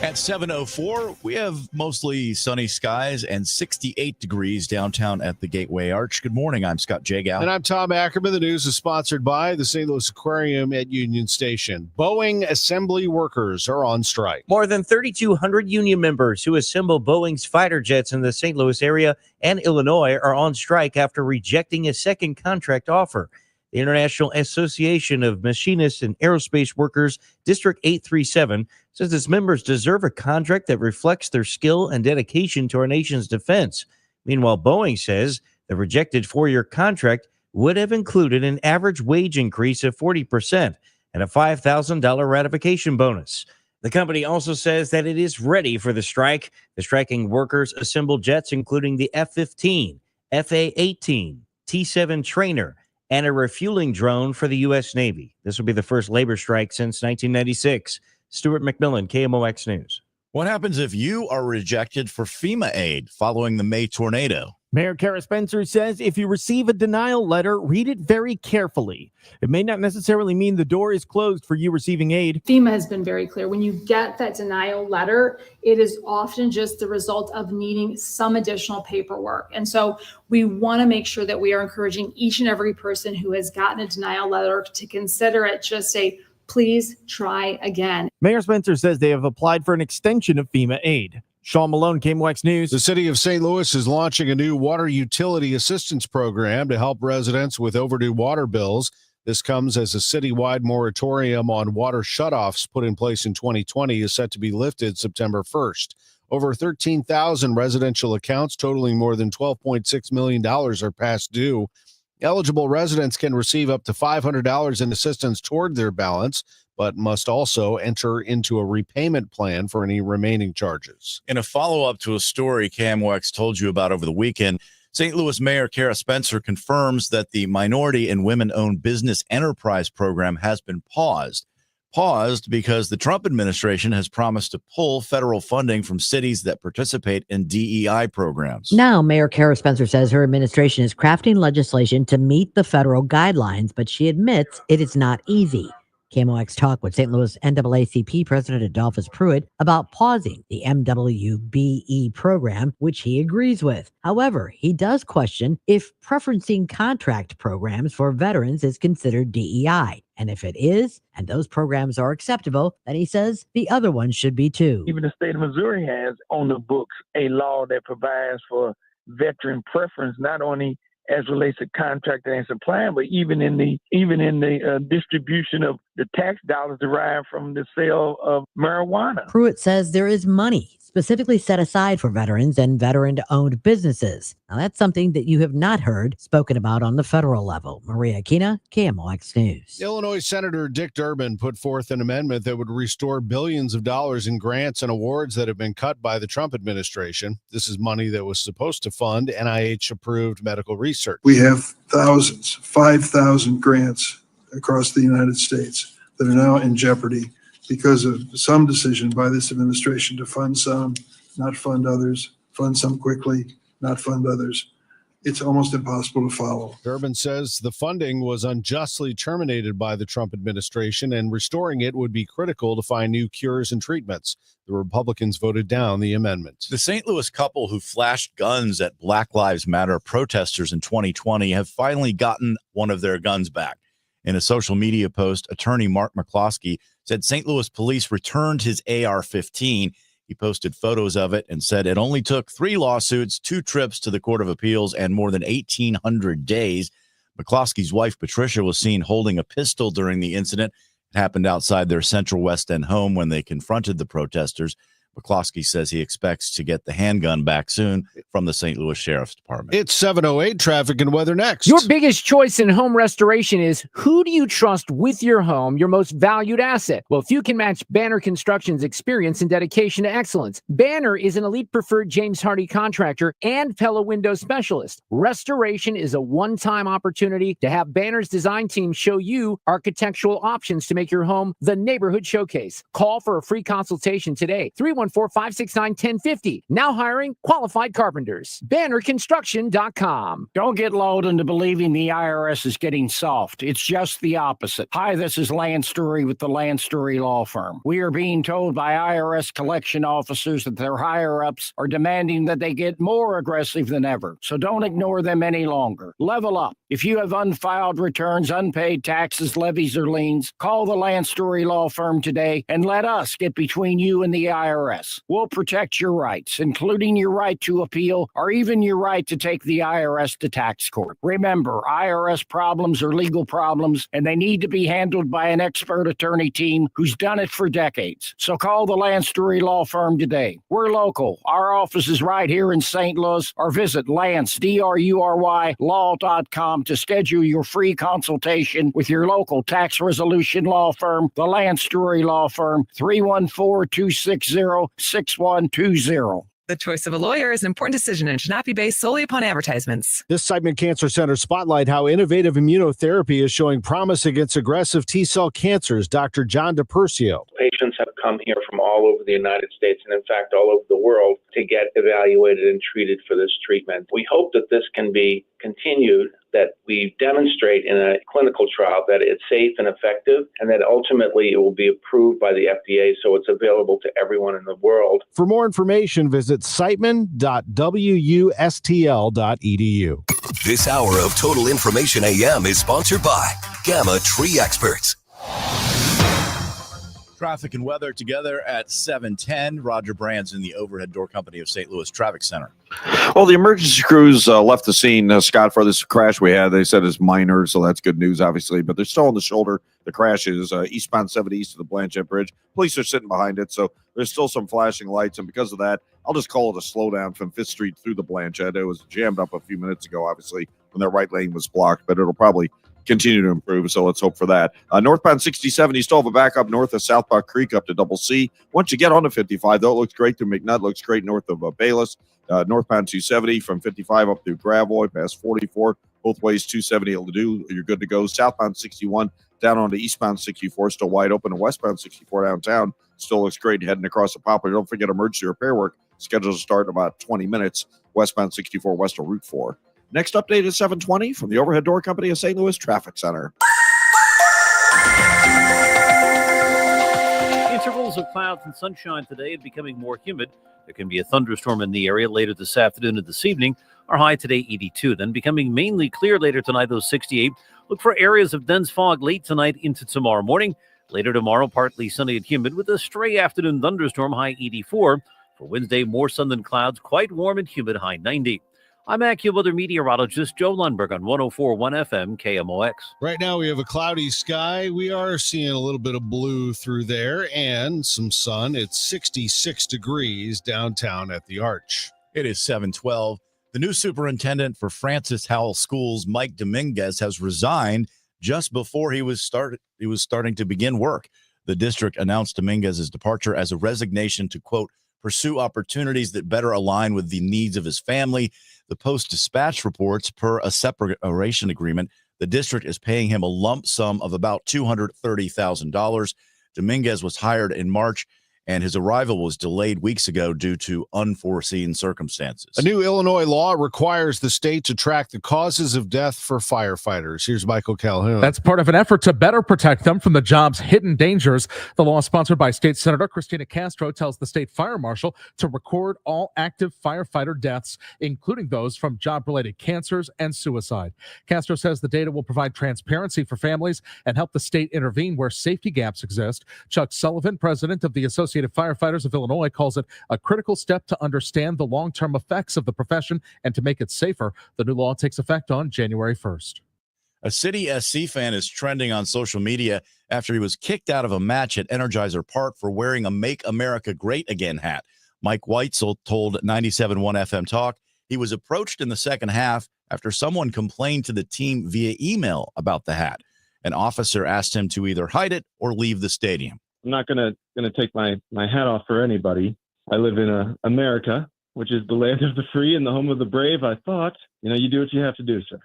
At 7:04, we have mostly sunny skies and 68 degrees downtown at the Gateway Arch. Good morning. I'm Scott Jagow. And I'm Tom Ackerman. The news is sponsored by the St. Louis Aquarium at Union Station. Boeing assembly workers are on strike. More than 3,200 union members who assemble Boeing's fighter jets in the St. Louis area and Illinois are on strike after rejecting a second contract offer. The International Association of Machinists and Aerospace Workers, District 837, says its members deserve a contract that reflects their skill and dedication to our nation's defense. Meanwhile, Boeing says the rejected 4-year contract would have included an average wage increase of 40% and a $5,000 ratification bonus. The company also says that it is ready for the strike. The striking workers assemble jets including the F-15, FA-18, T-7 trainer, and a refueling drone for the U.S. Navy. This will be the first labor strike since 1996. Stuart McMillan, KMOX News. What happens if you are rejected for FEMA aid following the May tornado? Mayor Kara Spencer says if you receive a denial letter, read it very carefully. It may not necessarily mean the door is closed for you receiving aid. FEMA has been very clear. When you get that denial letter, it is often just the result of needing some additional paperwork. And so we want to make sure that we are encouraging each and every person who has gotten a denial letter to consider it just a please try again. Mayor Spencer says they have applied for an extension of FEMA aid. Sean Malone, KMOX News. The city of St. Louis is launching a new water utility assistance program to help residents with overdue water bills. This comes as a citywide moratorium on water shutoffs put in place in 2020 is set to be lifted September 1st. Over 13,000 residential accounts totaling more than $12.6 million are past due. Eligible residents can receive up to $500 in assistance toward their balance, but must also enter into a repayment plan for any remaining charges. In a follow-up to a story KMOX told you about over the weekend, St. Louis Mayor Kara Spencer confirms that the Minority and Women-Owned Business Enterprise Program has been paused. Paused because the Trump administration has promised to pull federal funding from cities that participate in DEI programs. Now, Mayor Kara Spencer says her administration is crafting legislation to meet the federal guidelines, but she admits it is not easy. KMOX talked with St. Louis NAACP President Adolphus Pruitt about pausing the MWBE program, which he agrees with. However, he does question if preferencing contract programs for veterans is considered DEI. And if it is, and those programs are acceptable, then he says the other ones should be too. Even the state of Missouri has on the books a law that provides for veteran preference, not only as relates to contracting and supplying, but even in the distribution of the tax dollars derived from the sale of marijuana. Pruitt says there is money specifically set aside for veterans and veteran-owned businesses. Now, that's something that you have not heard spoken about on the federal level. Maria Aquina, KMOX News. Illinois Senator Dick Durbin put forth an amendment that would restore billions of dollars in grants and awards that have been cut by the Trump administration. This is money that was supposed to fund NIH-approved medical research. We have thousands, 5,000 grants across the United States that are now in jeopardy because of some decision by this administration to fund some, not fund others, fund some quickly, not fund others. It's almost impossible to follow. Durbin says the funding was unjustly terminated by the Trump administration, and restoring it would be critical to find new cures and treatments. The Republicans voted down the amendment. The St. Louis couple who flashed guns at Black Lives Matter protesters in 2020 have finally gotten one of their guns back. In a social media post, attorney Mark McCloskey said St. Louis police returned his AR-15. He posted photos of it and said it only took 3 lawsuits, 2 trips to the Court of Appeals, and more than 1,800 days. McCloskey's wife, Patricia, was seen holding a pistol during the incident. It happened outside their Central West End home when they confronted the protesters. McCloskey says he expects to get the handgun back soon from the St. Louis Sheriff's Department. It's 7:08, traffic and weather next. Your biggest choice in home restoration is who do you trust with your home, your most valued asset? Well, few can match Banner Construction's experience and dedication to excellence. Banner is an elite preferred James Hardy contractor and Pella window specialist. Restoration is a one-time opportunity to have Banner's design team show you architectural options to make your home the neighborhood showcase. Call for a free consultation today. 314-569-1050. Now hiring qualified carpenters. BannerConstruction.com. Don't get lulled into believing the IRS is getting soft. It's just the opposite. Hi, this is Lance Story with the Lance Story Law Firm. We are being told by IRS collection officers that their higher-ups are demanding that they get more aggressive than ever. So don't ignore them any longer. Level up. If you have unfiled returns, unpaid taxes, levies, or liens, call the Lance Story Law Firm today and let us get between you and the IRS. We'll protect your rights, including your right to appeal or even your right to take the IRS to tax court. Remember, IRS problems are legal problems, and they need to be handled by an expert attorney team who's done it for decades. So call the Lance Story Law Firm today. We're local. Our office is right here in St. Louis, or visit Lance, DRURY, law.com to schedule your free consultation with your local tax resolution law firm, the Lance Story Law Firm, 314-260-6120. The choice of a lawyer is an important decision and should not be based solely upon advertisements. This Simon Cancer Center spotlight how innovative immunotherapy is showing promise against aggressive T-cell cancers. Dr. John DePercio. Patients have come here from all over the United States and, in fact, all over the world to get evaluated and treated for this treatment. We hope that this can be continued, that we demonstrate in a clinical trial that it's safe and effective, and that ultimately it will be approved by the FDA so it's available to everyone in the world. For more information, visit siteman.wustl.edu. This hour of Total Information AM is sponsored by Gamma Tree Experts. Traffic and weather together at 7:10. Roger Brands in the Overhead Door Company of St. Louis Traffic Center. Well, the emergency crews left the scene, Scott, for this crash we had. They said it's minor, so that's good news, obviously. But they're still on the shoulder. The crash is eastbound 70 east of the Blanchette Bridge. Police are sitting behind it, so there's still some flashing lights. And because of that, I'll just call it a slowdown from 5th Street through the Blanchette. It was jammed up a few minutes ago, obviously, when their right lane was blocked. But it'll probably continue to improve, so let's hope for that. Northbound 67, you still have a backup north of South Buck Creek up to Double C. Once you get onto 55, though, it looks great through McNutt, looks great north of Bayless. Northbound 270 from 55 up through Gravois, past 44, both ways 270 will do. You're good to go. Southbound 61 down onto eastbound 64, still wide open, and westbound 64 downtown still looks great heading across the Poplar. Don't forget emergency repair work scheduled to start in about 20 minutes. Westbound 64 west of Route 4. Next update is 7:20 from the Overhead Door Company of St. Louis Traffic Center. Intervals of clouds and sunshine today and becoming more humid. There can be a thunderstorm in the area later this afternoon and this evening. Our high today, 82. Then becoming mainly clear later tonight, those 68. Look for areas of dense fog late tonight into tomorrow morning. Later tomorrow, partly sunny and humid with a stray afternoon thunderstorm, high 84. For Wednesday, more sun than clouds, quite warm and humid, high 90. I'm AccuWeather meteorologist Joe Lundberg on 104.1 FM KMOX. Right now we have a cloudy sky. We are seeing a little bit of blue through there and some sun. It's 66 degrees downtown at the Arch. It is 7:12. The new superintendent for Francis Howell Schools, Mike Dominguez, has resigned just before he was starting to begin work. The district announced Dominguez's departure as a resignation to, quote, pursue opportunities that better align with the needs of his family. The Post-Dispatch reports, per a separation agreement, the district is paying him a lump sum of about $230,000. Dominguez was hired in March, and his arrival was delayed weeks ago due to unforeseen circumstances. A new Illinois law requires the state to track the causes of death for firefighters. Here's Michael Calhoun. That's part of an effort to better protect them from the job's hidden dangers. The law, sponsored by State Senator Christina Castro, tells the state fire marshal to record all active firefighter deaths, including those from job-related cancers and suicide. Castro says the data will provide transparency for families and help the state intervene where safety gaps exist. Chuck Sullivan, president of the Associated Firefighters of Illinois, calls it a critical step to understand the long-term effects of the profession and to make it safer. The new law takes effect on January 1st. A City SC fan is trending on social media after he was kicked out of a match at Energizer Park for wearing a Make America Great Again hat. Mike Weitzel told 97.1 FM Talk he was approached in the second half after someone complained to the team via email about the hat. An officer asked him to either hide it or leave the stadium. I'm not gonna take my hat off for anybody. I live in America, which is the land of the free and the home of the brave. I thought, you do what you have to do, sir.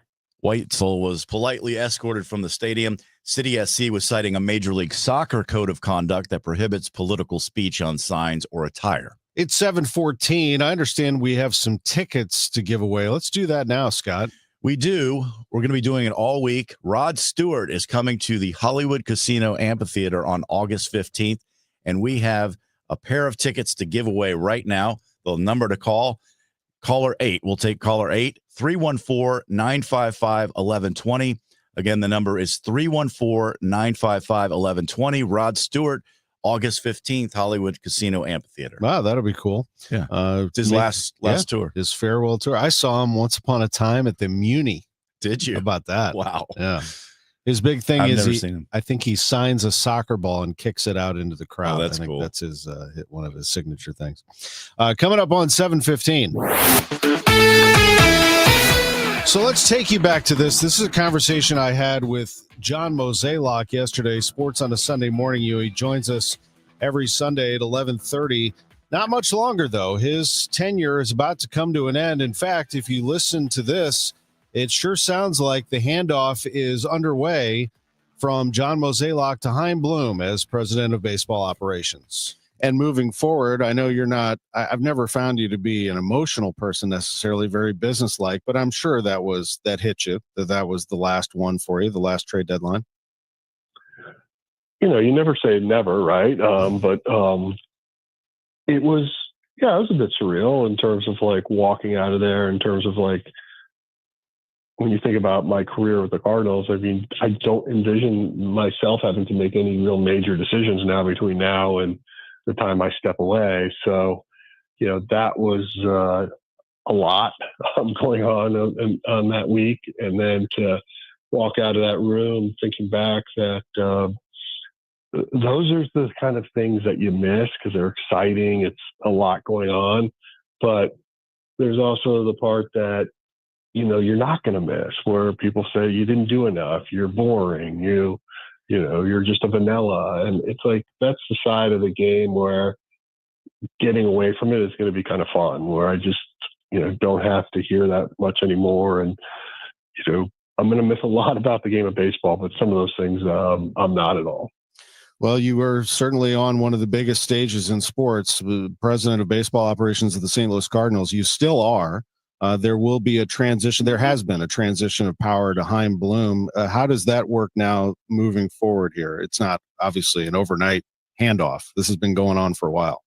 Weitzel was politely escorted from the stadium. City SC was citing a Major League Soccer code of conduct that prohibits political speech on signs or attire. It's 7:14. I understand we have some tickets to give away. Let's do that now, Scott. We do. We're going to be doing it all week. Rod Stewart is coming to the Hollywood Casino Amphitheater on August 15th, and we have a pair of tickets to give away right now. The number to call, caller 8. We'll take caller 8, 314-955-1120. Again, the number is 314-955-1120. Rod Stewart, August 15th, Hollywood Casino Amphitheater. Wow, that'll be cool. Yeah. It's his last tour. His farewell tour. I saw him once upon a time at the Muni. Did you? How about that? Wow. Yeah. His big thing I've is never seen him. I think he signs a soccer ball and kicks it out into the crowd. Oh, that's I think cool. That's his one of his signature things. Coming up on 7:15. So let's take you back to this. This is a conversation I had with John Mozeliak yesterday, Sports on a Sunday Morning. He joins us every Sunday at 11:30. Not much longer, though. His tenure is about to come to an end. In fact, if you listen to this, it sure sounds like the handoff is underway from John Mozeliak to Chaim Bloom as president of baseball operations. And moving forward, I know you're not, I've never found you to be an emotional person necessarily, very businesslike, but I'm sure that hit you, that was the last one for you, the last trade deadline. You never say never, right? But it was a bit surreal in terms of like walking out of there, in terms of like, when you think about my career with the Cardinals, I mean, I don't envision myself having to make any real major decisions now between now and the time I step away. So, that was a lot going on that week. And then to walk out of that room thinking back that those are the kind of things that you miss because they're exciting. It's a lot going on. But there's also the part that, you're not going to miss, where people say you didn't do enough, you're boring, you're just a vanilla. And it's like, that's the side of the game where getting away from it is going to be kind of fun, where I just, don't have to hear that much anymore. And, I'm going to miss a lot about the game of baseball, but some of those things I'm not at all. Well, you were certainly on one of the biggest stages in sports, president of baseball operations of the St. Louis Cardinals. You still are. There will be a transition. There has been a transition of power to Chaim Bloom. How does that work now moving forward here? It's not obviously an overnight handoff. This has been going on for a while.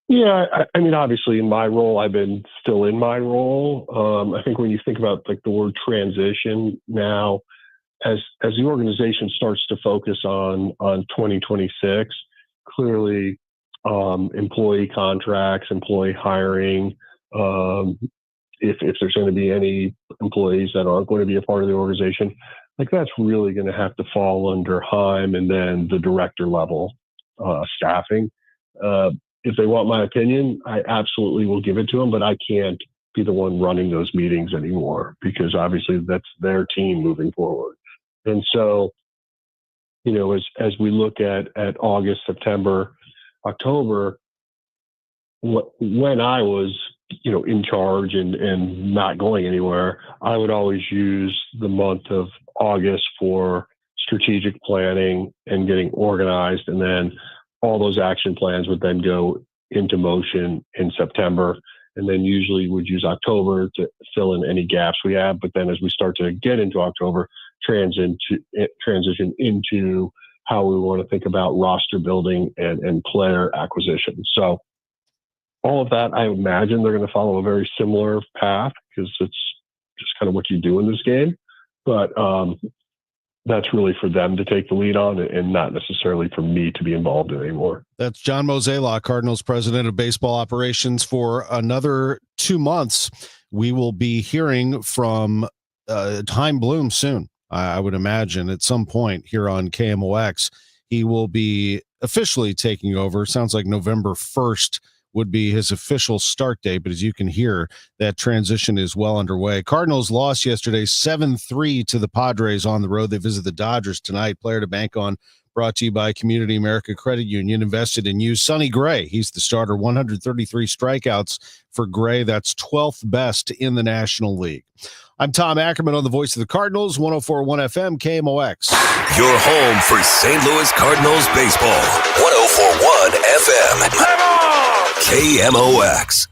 Yeah, I mean, obviously in my role, I've been still in my role. I think when you think about like the word transition now, as the organization starts to focus on 2026, clearly employee contracts, employee hiring, if there's going to be any employees that aren't going to be a part of the organization, like that's really going to have to fall under Chaim and then the director level staffing. If they want my opinion, I absolutely will give it to them, but I can't be the one running those meetings anymore because obviously that's their team moving forward. And so, as we look at August, September, October, when I was in charge and not going anywhere, I would always use the month of August for strategic planning and getting organized. And then all those action plans would then go into motion in September. And then usually would use October to fill in any gaps we have. But then as we start to get into October, transition into how we want to think about roster building and player acquisition. So all of that, I imagine they're going to follow a very similar path because it's just kind of what you do in this game. But that's really for them to take the lead on and not necessarily for me to be involved in anymore. That's John Mozeliak, Cardinals president of baseball operations. For another 2 months, we will be hearing from time Bloom soon. I would imagine at some point here on KMOX, he will be officially taking over. Sounds like November 1st would be his official start date, but as you can hear, that transition is well underway. Cardinals lost yesterday 7-3 to the Padres on the road. They visit the Dodgers tonight. Player to bank on, brought to you by Community America Credit Union. Invested in you. Sonny Gray, he's the starter. 133 strikeouts for Gray. That's 12th best in the National League. I'm Tom Ackerman on the Voice of the Cardinals, 104.1 FM, KMOX. Your home for St. Louis Cardinals baseball, 104.1 FM, KMOX.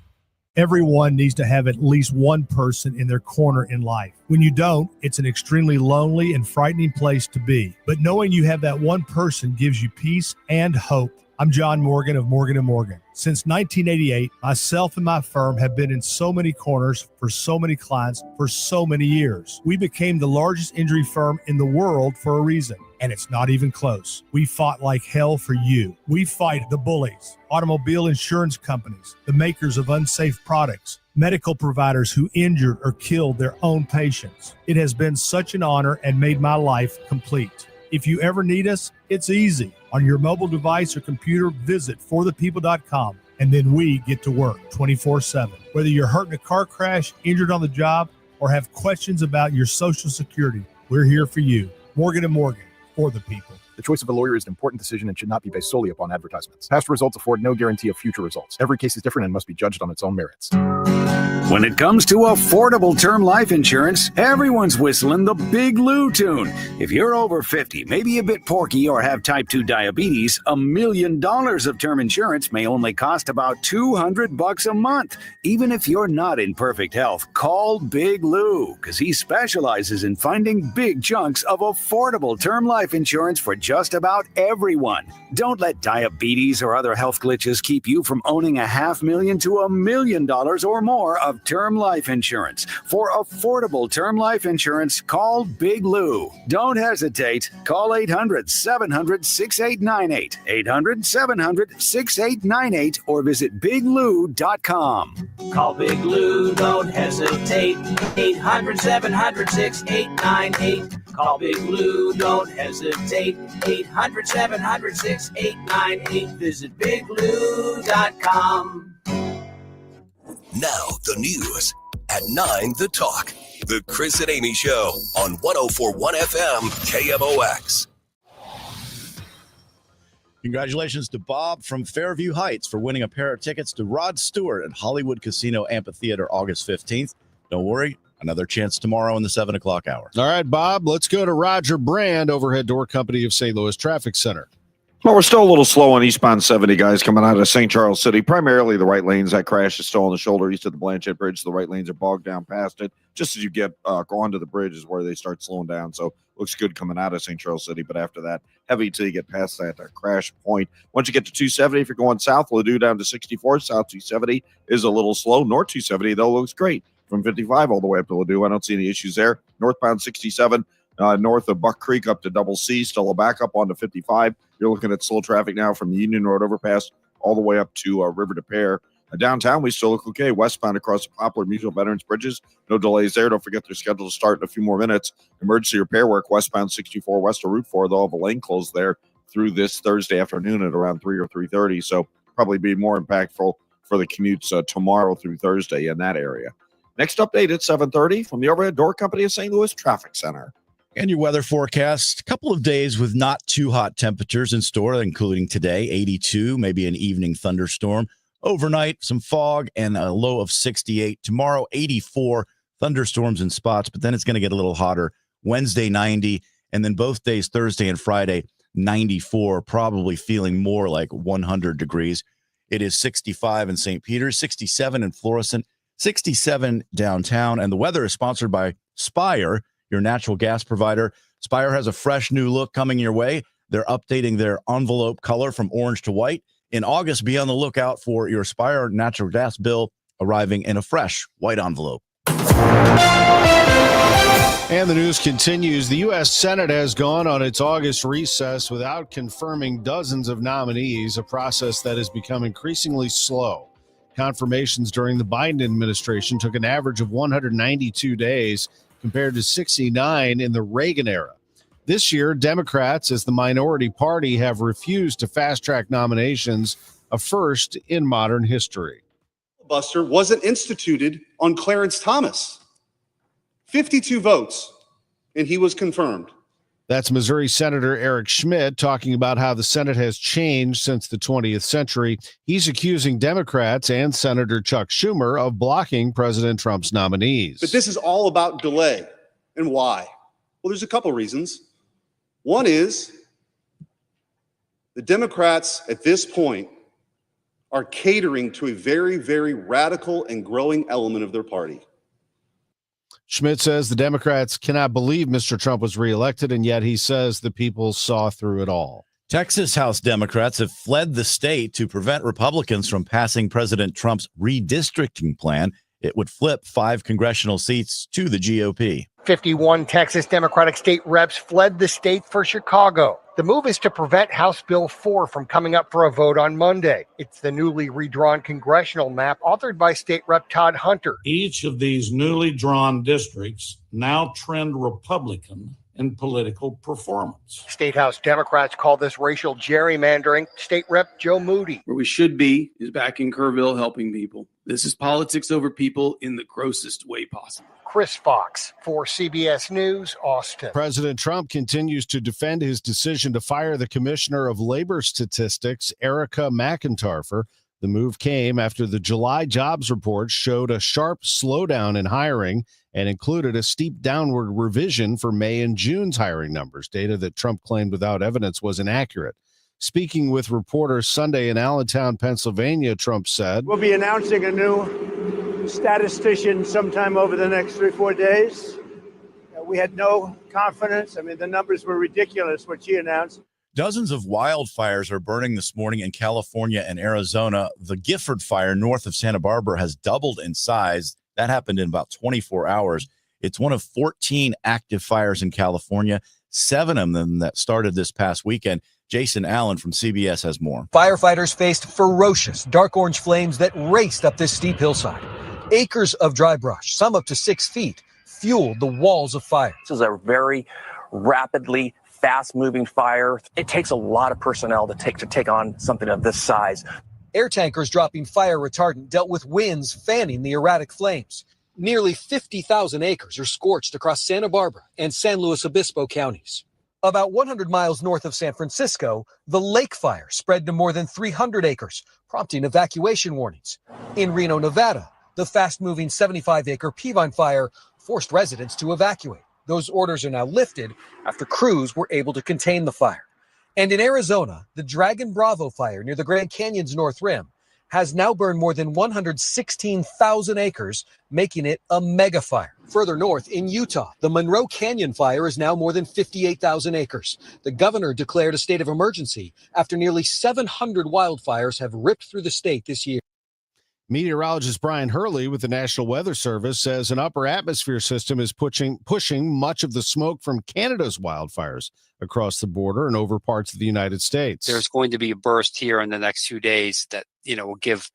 Everyone needs to have at least one person in their corner in life. When you don't, it's an extremely lonely and frightening place to be. But knowing you have that one person gives you peace and hope. I'm John Morgan of Morgan & Morgan. Since 1988, myself and my firm have been in so many corners for so many clients for so many years. We became the largest injury firm in the world for a reason, and it's not even close. We fought like hell for you. We fight the bullies, automobile insurance companies, the makers of unsafe products, medical providers who injured or killed their own patients. It has been such an honor and made my life complete. If you ever need us, it's easy. On your mobile device or computer, visit forthepeople.com, and then we get to work 24/7. Whether you're hurt in a car crash, injured on the job, or have questions about your Social Security, we're here for you. Morgan & Morgan, for the people. The choice of a lawyer is an important decision and should not be based solely upon advertisements. Past results afford no guarantee of future results. Every case is different and must be judged on its own merits. When it comes to affordable term life insurance, everyone's whistling the Big Lou tune. If you're over 50, maybe a bit porky, or have type 2 diabetes, $1 million of term insurance may only cost about $200 a month. Even if you're not in perfect health, call Big Lou, because he specializes in finding big chunks of affordable term life insurance for just about everyone. Don't let diabetes or other health glitches keep you from owning $500,000 to $1 million or more of term life insurance. For affordable term life insurance, call Big Lou. Don't hesitate. Call 800-700-6898, 800-700-6898, or visit biglou.com. Call Big Lou, don't hesitate. 800-700-6898. Call Big Lou, don't hesitate. 800-700-6898. Visit biglou.com. Now the news at 9, The Talk. The Chris and Amy Show on 104.1 FM KMOX. Congratulations to Bob from Fairview Heights for winning a pair of tickets to Rod Stewart at Hollywood Casino Amphitheater August 15th. Don't worry, another chance tomorrow in the 7 o'clock hour. All right, Bob, let's go to Roger Brand, Overhead Door Company of St. Louis Traffic Center. Well, we're still a little slow on eastbound 70, guys, coming out of St. Charles City. Primarily the right lanes. That crash is still on the shoulder east of the Blanchette Bridge. The right lanes are bogged down past it. Just as you get onto the bridge is where they start slowing down. So looks good coming out of St. Charles City. But after that, heavy till you get past that crash point. Once you get to 270, if you're going south, Ladue down to 64. South 270 is a little slow. North 270, though, looks great. From 55 all the way up to Ladue. I don't see any issues there. Northbound 67. North of Buck Creek up to Double C, still a backup onto 55. You're looking at slow traffic now from the Union Road overpass all the way up to River de Pere. Downtown, we still look okay. Westbound across the Poplar Mutual Veterans Bridges. No delays there. Don't forget they're scheduled to start in a few more minutes. Emergency repair work westbound 64 west of Route 4. They'll have a lane closed there through this Thursday afternoon at around 3 or 3:30. So probably be more impactful for the commutes tomorrow through Thursday in that area. Next update at 7:30 from the Overhead Door Company of St. Louis Traffic Center. And your weather forecast, a couple of days with not too hot temperatures in store, including today, 82, maybe an evening thunderstorm. Overnight, some fog and a low of 68. Tomorrow, 84, thunderstorms in spots, but then it's going to get a little hotter. Wednesday, 90, and then both days, Thursday and Friday, 94, probably feeling more like 100 degrees. It is 65 in St. Peter's, 67 in Florissant, 67 downtown, and the weather is sponsored by Spire, your natural gas provider. Spire has a fresh new look coming your way. They're updating their envelope color from orange to white. In August, be on the lookout for your Spire natural gas bill arriving in a fresh white envelope. And the news continues. The U.S. Senate has gone on its August recess without confirming dozens of nominees, a process that has become increasingly slow. Confirmations during the Biden administration took an average of 192 days, compared to 69 in the Reagan era. This year, Democrats, as the minority party, have refused to fast-track nominations, a first in modern history. Buster wasn't instituted on Clarence Thomas. 52 votes, and he was confirmed. That's Missouri Senator Eric Schmidt talking about how the Senate has changed since the 20th century. He's accusing Democrats and Senator Chuck Schumer of blocking President Trump's nominees. But this is all about delay. And why? Well, there's a couple reasons. One is the Democrats at this point are catering to a very, very radical and growing element of their party. Schmidt says the Democrats cannot believe Mr. Trump was reelected, and yet he says the people saw through it all. Texas House Democrats have fled the state to prevent Republicans from passing President Trump's redistricting plan. It would flip 5 congressional seats to the GOP. 51 Texas Democratic state reps fled the state for Chicago. The move is to prevent House Bill 4 from coming up for a vote on Monday. It's the newly redrawn congressional map authored by State Rep Todd Hunter. Each of these newly drawn districts now trend Republican in political performance. State House Democrats call this racial gerrymandering. State Rep Joe Moody. Where we should be is back in Kerrville helping people. This is politics over people in the grossest way possible. Chris Fox for CBS News, Austin. President Trump continues to defend his decision to fire the Commissioner of Labor Statistics, Erica McIntyre. The move came after the July jobs report showed a sharp slowdown in hiring and included a steep downward revision for May and June's hiring numbers, data that Trump claimed without evidence was inaccurate. Speaking with reporters Sunday in Allentown, Pennsylvania, Trump said, "We'll be announcing a new statistician sometime over the next 3-4 days. We had no confidence. I mean, the numbers were ridiculous, what she announced." Dozens of wildfires are burning this morning in California and Arizona. The Gifford fire north of Santa Barbara has doubled in size. That happened in about 24 hours. It's one of 14 active fires in California, 7 of them that started this past weekend. Jason Allen from CBS has more. Firefighters faced ferocious dark orange flames that raced up this steep hillside. Acres of dry brush, some up to 6 feet, fueled the walls of fire. This is a very rapidly fast-moving fire. It takes a lot of personnel to take on something of this size. Air tankers dropping fire retardant dealt with winds fanning the erratic flames. Nearly 50,000 acres are scorched across Santa Barbara and San Luis Obispo counties. About 100 miles north of San Francisco, the lake fire spread to more than 300 acres, prompting evacuation warnings. In Reno, Nevada, the fast-moving 75-acre Peavine fire forced residents to evacuate. Those orders are now lifted after crews were able to contain the fire. And in Arizona, the Dragon Bravo fire near the Grand Canyon's North Rim has now burned more than 116,000 acres, making it a mega fire. Further north in Utah, the Monroe Canyon fire is now more than 58,000 acres. The governor declared a state of emergency after nearly 700 wildfires have ripped through the state this year. Meteorologist Brian Hurley with the National Weather Service says an upper atmosphere system is pushing much of the smoke from Canada's wildfires across the border and over parts of the United States. There's going to be a burst here in the next 2 days that, will give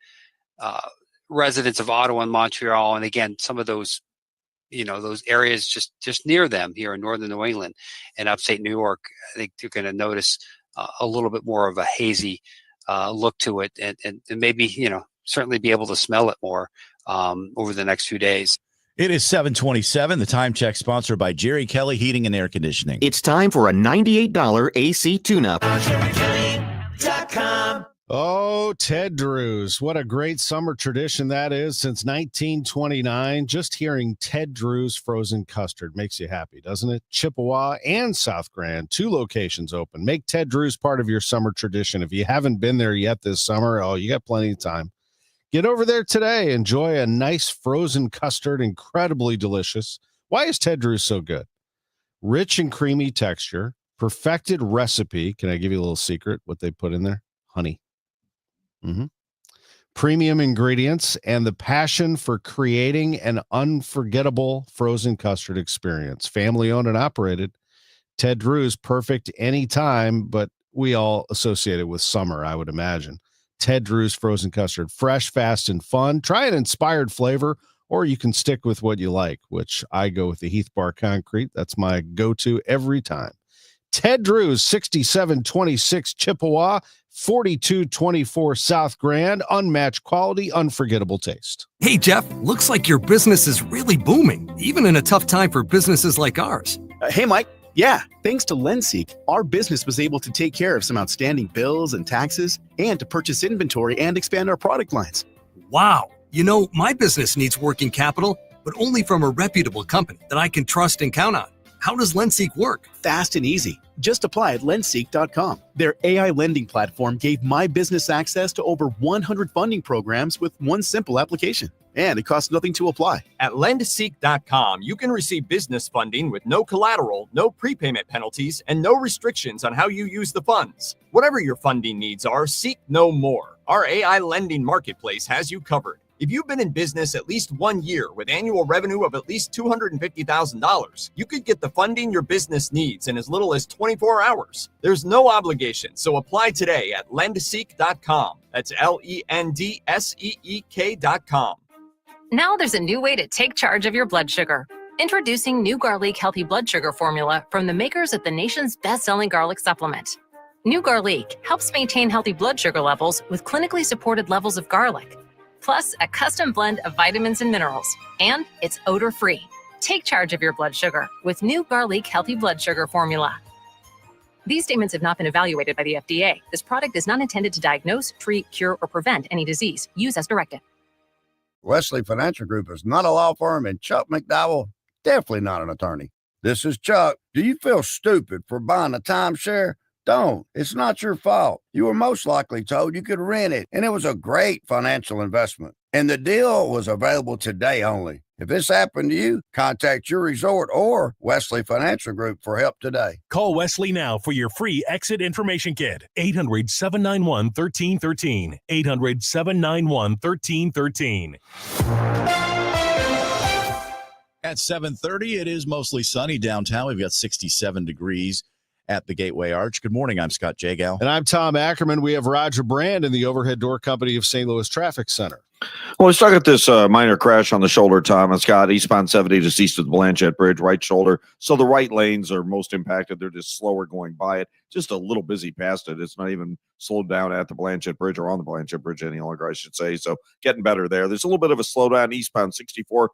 residents of Ottawa and Montreal, and again, some of those, those areas just near them here in northern New England and upstate New York, I think they're going to notice a little bit more of a hazy look to it and maybe, certainly be able to smell it more over the next few days. It is 7:27. The time check sponsored by Jerry Kelly Heating and Air Conditioning. It's time for a $98 AC tune-up. Oh, Ted Drewes. What a great summer tradition that is since 1929. Just hearing Ted Drewes frozen custard makes you happy, doesn't it? Chippewa and South Grand, 2 locations open. Make Ted Drewes part of your summer tradition. If you haven't been there yet this summer, you got plenty of time. Get over there today. Enjoy a nice frozen custard, incredibly delicious. Why is Ted Drewes so good? Rich and creamy texture, perfected recipe. Can I give you a little secret what they put in there? Honey. Premium ingredients and the passion for creating an unforgettable frozen custard experience. Family owned and operated. Ted Drewes, perfect anytime, but we all associate it with summer, I would imagine. Ted Drewes frozen custard, fresh, fast, and fun. Try an inspired flavor or you can stick with what you like, which I go with the Heath Bar Concrete. That's my go-to every time. Ted Drew's 6726 Chippewa, 4224 South Grand, unmatched quality, unforgettable taste. Hey, Jeff, looks like your business is really booming, even in a tough time for businesses like ours. Hey, Mike. Yeah, thanks to LendSeek, our business was able to take care of some outstanding bills and taxes and to purchase inventory and expand our product lines. Wow. You know, my business needs working capital, but only from a reputable company that I can trust and count on. How does LendSeek work? Fast and easy. Just apply at lendseek.com. Their AI lending platform gave my business access to over 100 funding programs with one simple application. And it costs nothing to apply. At lendseek.com, you can receive business funding with no collateral, no prepayment penalties, and no restrictions on how you use the funds. Whatever your funding needs are, seek no more. Our AI lending marketplace has you covered. If you've been in business at least 1 year with annual revenue of at least $250,000, you could get the funding your business needs in as little as 24 hours. There's no obligation, so apply today at lendseek.com. That's LENDSEEK.com. Now there's a new way to take charge of your blood sugar. Introducing new Garlic Healthy Blood Sugar Formula from the makers of the nation's best-selling garlic supplement. New Garlic helps maintain healthy blood sugar levels with clinically supported levels of garlic, plus a custom blend of vitamins and minerals, and it's odor-free. Take charge of your blood sugar with new Garlic Healthy Blood Sugar Formula. These statements have not been evaluated by the FDA. This product is not intended to diagnose, treat, cure, or prevent any disease. Use as directed. Wesley Financial Group is not a law firm, and Chuck McDowell, definitely not an attorney. This is Chuck. Do you feel stupid for buying a timeshare? Don't. It's not your fault. You were most likely told you could rent it, and it was a great financial investment. And the deal was available today only. If this happened to you, contact your resort or Wesley Financial Group for help today. Call Wesley now for your free exit information kit. 800-791-1313. 800-791-1313. At 7:30, it is mostly sunny downtown. We've got 67 degrees at the Gateway Arch. Good morning. I'm Scott Jagow. And I'm Tom Ackerman. We have Roger Brand in the Overhead Door Company of St. Louis Traffic Center. Well, let's talk at this minor crash on the shoulder, Tom and Scott, eastbound 70 just east of the Blanchette Bridge, right shoulder. So the right lanes are most impacted. They're just slower going by it, just a little busy past it. It's not even slowed down at the Blanchette Bridge or on the Blanchette Bridge any longer, I should say. So getting better there. There's a little bit of a slowdown eastbound 64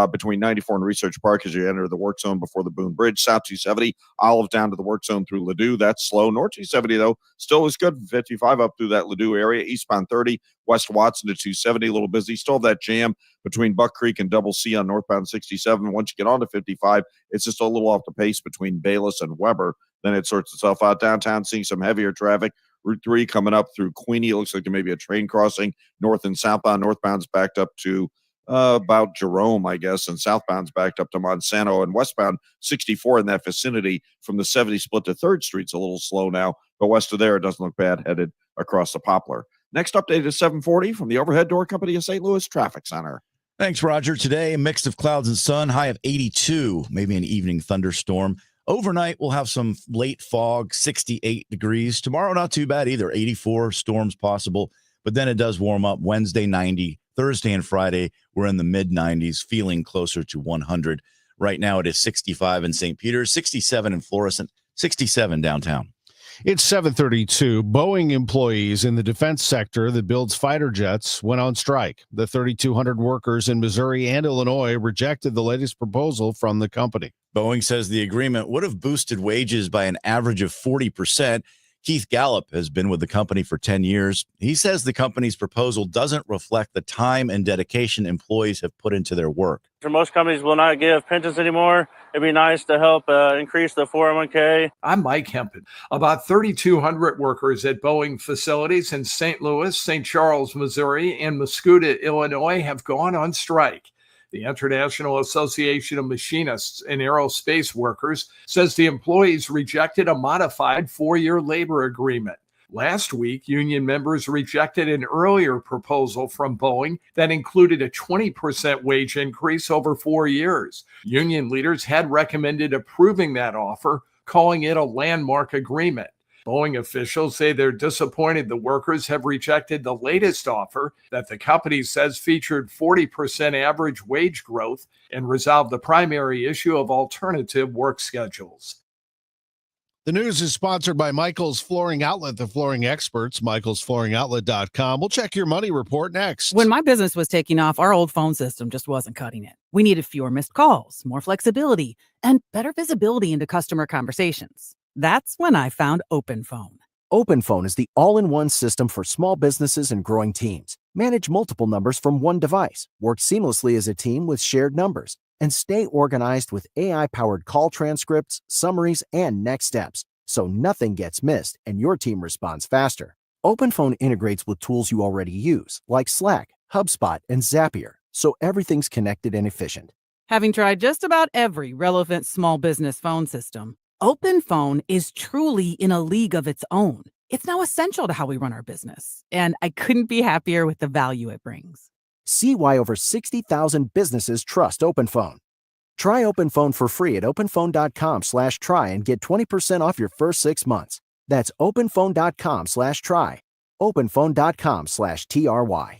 between 94 and Research Park as you enter the work zone before the Boone Bridge. South 270, Olive down to the work zone through Ladue. That's slow. North 270, though, still is good. 55 up through that Ladue area. Eastbound 30, West Watson to 270, a little busy. Still have that jam between Buck Creek and Double C on northbound 67. Once you get on to 55, it's just a little off the pace between Bayless and Weber. Then it sorts itself out. Downtown, seeing some heavier traffic. Route 3 coming up through Queenie. It looks like there may be a train crossing north and southbound. Northbound's backed up to about Jerome, I guess, and southbound's backed up to Monsanto, and westbound 64 in that vicinity from the 70 split to 3rd Street's a little slow now, but west of there, it doesn't look bad headed across the Poplar. Next update is 740 from the Overhead Door Company of St. Louis Traffic Center. Thanks, Roger. Today, a mix of clouds and sun, high of 82, maybe an evening thunderstorm. Overnight, we'll have some late fog, 68 degrees. Tomorrow, not too bad either, 84, storms possible, but then it does warm up. Wednesday, 90. Thursday and Friday, we're in the mid-90s, feeling closer to 100. Right now, it is 65 in St. Peter's, 67 in Florissant, 67 downtown. It's 7:32. Boeing employees in the defense sector that builds fighter jets went on strike. The 3,200 workers in Missouri and Illinois rejected the latest proposal from the company. Boeing says the agreement would have boosted wages by an average of 40%. Keith Gallup has been with the company for 10 years. He says the company's proposal doesn't reflect the time and dedication employees have put into their work. Most companies will not give pensions anymore. It'd be nice to help increase the 401k. I'm Mike Hempen. About 3,200 workers at Boeing facilities in St. Louis, St. Charles, Missouri, and Muscoda, Illinois have gone on strike. The International Association of Machinists and Aerospace Workers says the employees rejected a modified 4-year labor agreement. Last week, union members rejected an earlier proposal from Boeing that included a 20% wage increase over 4 years. Union leaders had recommended approving that offer, calling it a landmark agreement. Boeing officials say they're disappointed the workers have rejected the latest offer that the company says featured 40% average wage growth and resolved the primary issue of alternative work schedules. The news is sponsored by Michael's Flooring Outlet, the flooring experts, michaelsflooringoutlet.com. We'll check your money report next. When my business was taking off, our old phone system just wasn't cutting it. We needed fewer missed calls, more flexibility, and better visibility into customer conversations. That's when I found OpenPhone. OpenPhone is the all-in-one system for small businesses and growing teams. Manage multiple numbers from one device, work seamlessly as a team with shared numbers, and stay organized with AI-powered call transcripts, summaries, and next steps, so nothing gets missed and your team responds faster. OpenPhone integrates with tools you already use, like Slack, HubSpot, and Zapier, so everything's connected and efficient. Having tried just about every relevant small business phone system, OpenPhone is truly in a league of its own. It's now essential to how we run our business, and I couldn't be happier with the value it brings. See why over 60,000 businesses trust OpenPhone. Try OpenPhone for free at openphone.com/try and get 20% off your first 6 months. That's openphone.com/try. openphone.com/TRY.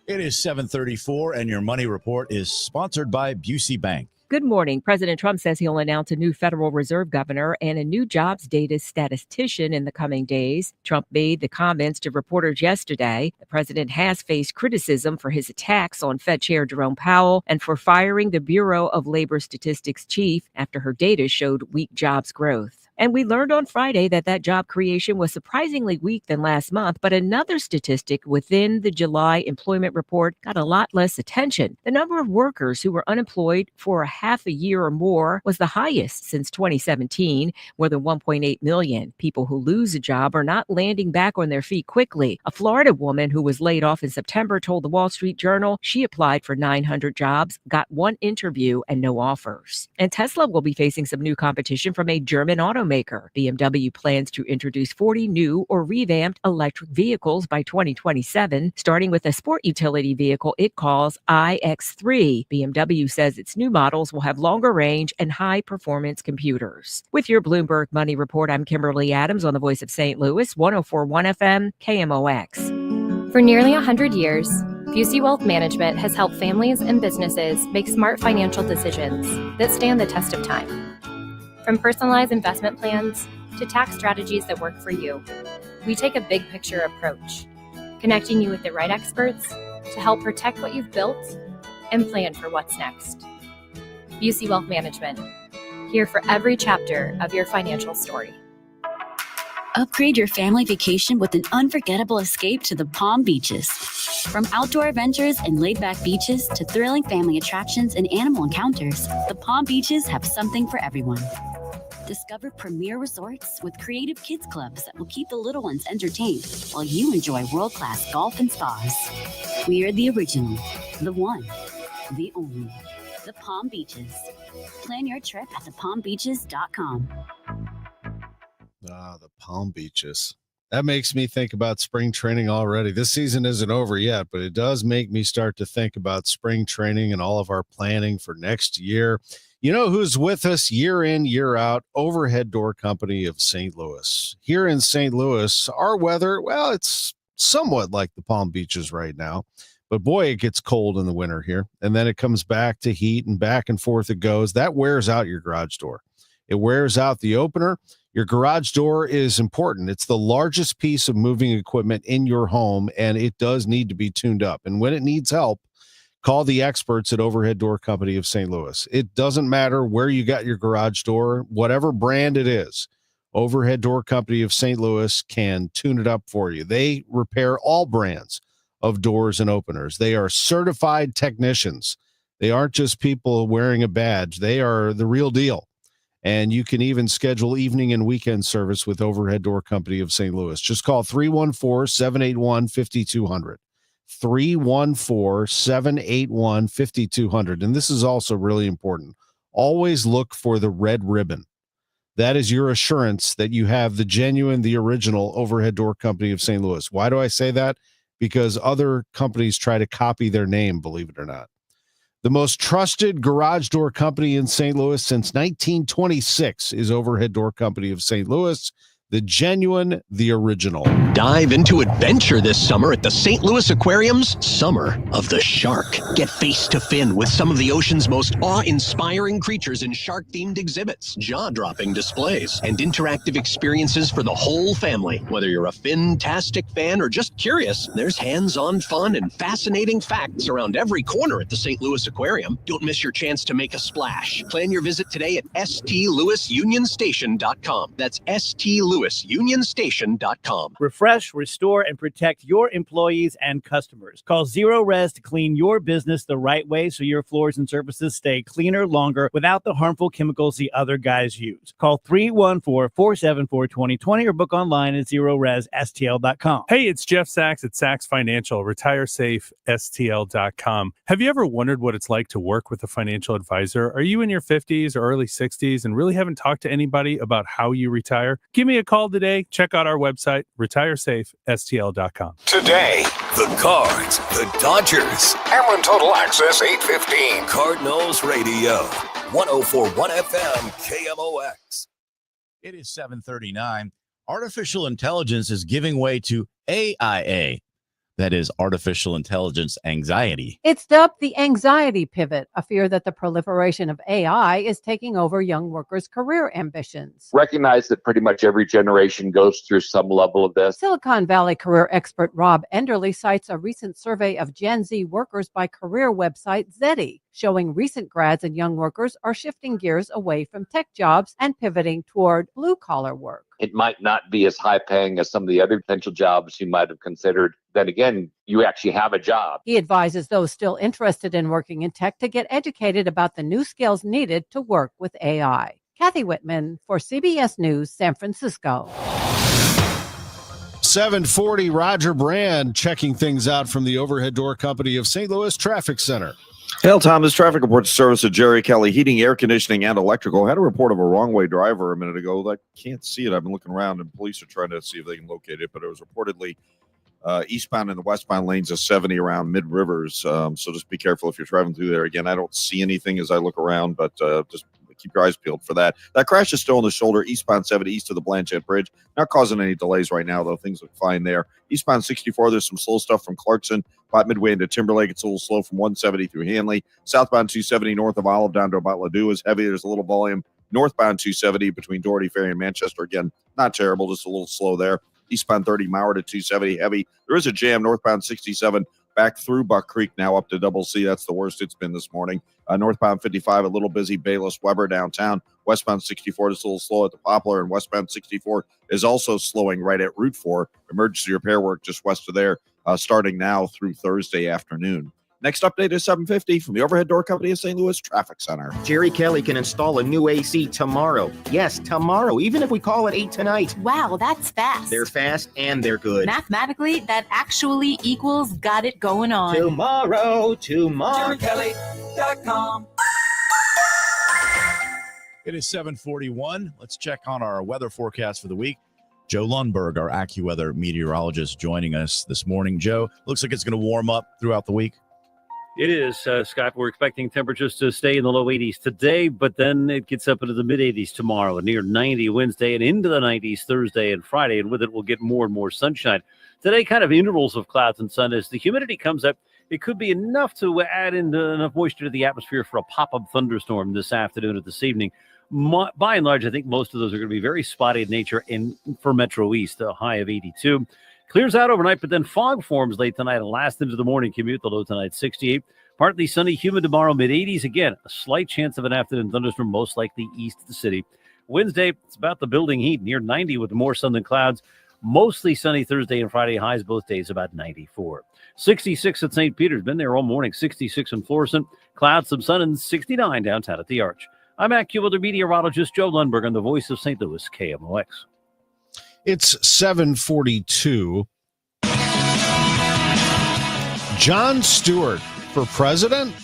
It is 7:34, and your money report is sponsored by Busey Bank. Good morning. President Trump says he'll announce a new Federal Reserve governor and a new jobs data statistician in the coming days. Trump made the comments to reporters yesterday. The president has faced criticism for his attacks on Fed Chair Jerome Powell and for firing the Bureau of Labor Statistics chief after her data showed weak jobs growth. And we learned on Friday that job creation was surprisingly weak than last month, but another statistic within the July employment report got a lot less attention. The number of workers who were unemployed for a half a year or more was the highest since 2017, more than 1.8 million. People who lose a job are not landing back on their feet quickly. A Florida woman who was laid off in September told the Wall Street Journal she applied for 900 jobs, got one interview and no offers. And Tesla will be facing some new competition from a German automaker. BMW plans to introduce 40 new or revamped electric vehicles by 2027, starting with a sport utility vehicle it calls iX3. BMW says its new models will have longer range and high-performance computers. With your Bloomberg Money Report, I'm Kimberly Adams on the Voice of St. Louis, 104.1 FM, KMOX. For nearly 100 years, Busey Wealth Management has helped families and businesses make smart financial decisions that stand the test of time. From personalized investment plans to tax strategies that work for you, we take a big picture approach, connecting you with the right experts to help protect what you've built and plan for what's next. Busey Wealth Management, here for every chapter of your financial story. Upgrade your family vacation with an unforgettable escape to the Palm Beaches. From outdoor adventures and laid-back beaches to thrilling family attractions and animal encounters, the Palm Beaches have something for everyone. Discover premier resorts with creative kids clubs that will keep the little ones entertained while you enjoy world-class golf and spas. We are the original, the one, the only, the Palm Beaches. Plan your trip at thepalmbeaches.com. The Palm Beaches. That makes me think about spring training already. This season isn't over yet, but it does make me start to think about spring training and all of our planning for next year. You know who's with us year in, year out? Overhead Door Company of St. Louis. Here in St. Louis, our weather, well, it's somewhat like the Palm Beaches right now. But boy, it gets cold in the winter here. And then it comes back to heat and back and forth it goes. That wears out your garage door. It wears out the opener. Your garage door is important. It's the largest piece of moving equipment in your home, and it does need to be tuned up. And when it needs help, call the experts at Overhead Door Company of St. Louis. It doesn't matter where you got your garage door, whatever brand it is, Overhead Door Company of St. Louis can tune it up for you. They repair all brands of doors and openers. They are certified technicians. They aren't just people wearing a badge. They are the real deal. And you can even schedule evening and weekend service with Overhead Door Company of St. Louis. Just call 314-781-5200. 314-781-5200. And this is also really important. Always look for the red ribbon. That is your assurance that you have the genuine, the original Overhead Door Company of St. Louis. Why do I say that? Because other companies try to copy their name, believe it or not. The most trusted garage door company in St. Louis since 1926 is Overhead Door Company of St. Louis. The genuine, the original. Dive into adventure this summer at the St. Louis Aquarium's Summer of the Shark. Get face to fin with some of the ocean's most awe-inspiring creatures in shark-themed exhibits, jaw-dropping displays, and interactive experiences for the whole family. Whether you're a fin-tastic fan or just curious, there's hands-on fun and fascinating facts around every corner at the St. Louis Aquarium. Don't miss your chance to make a splash. Plan your visit today at stlouisunionstation.com. That's stlouisunionstation.com. Refresh, restore, and protect your employees and customers. Call Zero Res to clean your business the right way so your floors and surfaces stay cleaner longer without the harmful chemicals the other guys use. Call 314-474-2020 or book online at ZeroResSTL.com. Hey, it's Jeff Sachs at Sachs Financial, RetireSafeSTL.com. Have you ever wondered what it's like to work with a financial advisor? Are you in your 50s or early 60s and really haven't talked to anybody about how you retire? Give me a call today. Check out our website, RetireSafeSTL.com. Today, the Cards, the Dodgers, Ackeman Total Access 815, Cardinals Radio, 104.1 FM, KMOX. It is 7:39. Artificial intelligence is giving way to AIA. That is artificial intelligence anxiety. It's dubbed the anxiety pivot, a fear that the proliferation of AI is taking over young workers' career ambitions. Recognize that pretty much every generation goes through some level of this. Silicon Valley career expert Rob Enderle cites a recent survey of Gen Z workers by career website Zeddy, showing recent grads and young workers are shifting gears away from tech jobs and pivoting toward blue-collar work. It might not be as high paying as some of the other potential jobs you might have considered. Then again, you actually have a job. He advises those still interested in working in tech to get educated about the new skills needed to work with AI. Kathy Whitman for CBS News, San Francisco. 740, Roger Brand checking things out from the Overhead Door Company of St. Louis Traffic Center. Hail, Tom. This traffic report service of Jerry Kelly Heating, Air Conditioning, and Electrical. Had a report of a wrong-way driver a minute ago. I can't see it. I've been looking around, and police are trying to see if they can locate it, but it was reportedly eastbound in the westbound lanes of 70 around Mid-Rivers. So just be careful if you're driving through there. Again, I don't see anything as I look around, but just keep your eyes peeled for that. That crash is still on the shoulder, eastbound 70 east of the Blanchette Bridge. Not causing any delays right now, though. Things look fine there. Eastbound 64, there's some slow stuff from Clarkson, about midway into Timberlake. It's a little slow from 170 through Hanley. Southbound 270 north of Olive down to about Ladue is heavy. There's a little volume. Northbound 270 between Doherty Ferry and Manchester, again, not terrible, just a little slow there. Eastbound 30 Mauer to 270 heavy. There is a jam northbound 67 back through Buck Creek, now up to Double C. That's the worst it's been this morning. Northbound 55, a little busy. Bayless, Weber downtown. Westbound 64 is a little slow at the Poplar, and westbound 64 is also slowing right at Route 4. Emergency repair work just west of there, starting now through Thursday afternoon. Next update is 7:50 from the Overhead Door Company of St. Louis Traffic Center. Jerry Kelly can install a new AC tomorrow. Yes, tomorrow, even if we call it 8 tonight. Wow, that's fast. They're fast and they're good. Mathematically, that actually equals got it going on. Tomorrow. JerryKelly.com. It is 7:41. Let's check on our weather forecast for the week. Joe Lundberg, our AccuWeather meteorologist, joining us this morning. Joe, looks like it's going to warm up throughout the week. It is, Scott. We're expecting temperatures to stay in the low 80s today, but then it gets up into the mid-80s tomorrow, near 90 Wednesday, and into the 90s Thursday and Friday, and with it we'll get more and more sunshine. Today, kind of intervals of clouds and sun. As the humidity comes up, it could be enough to add in enough moisture to the atmosphere for a pop-up thunderstorm this afternoon or this evening. By and large, I think most of those are going to be very spotty in nature for Metro East, a high of 82. Clears out overnight, but then fog forms late tonight and lasts into the morning commute. The low tonight, 68. Partly sunny, humid tomorrow, mid-80s. Again, a slight chance of an afternoon thunderstorm, most likely east of the city. Wednesday, it's about the building heat, near 90 with more sun than clouds. Mostly sunny Thursday and Friday, highs both days about 94. 66 at St. Peter's, been there all morning. 66 in Florissant, clouds, some sun, and 69 downtown at the Arch. I'm AccuWeather meteorologist Joe Lundberg on the Voice of St. Louis, KMOX. It's 7:42. Jon Stewart for president?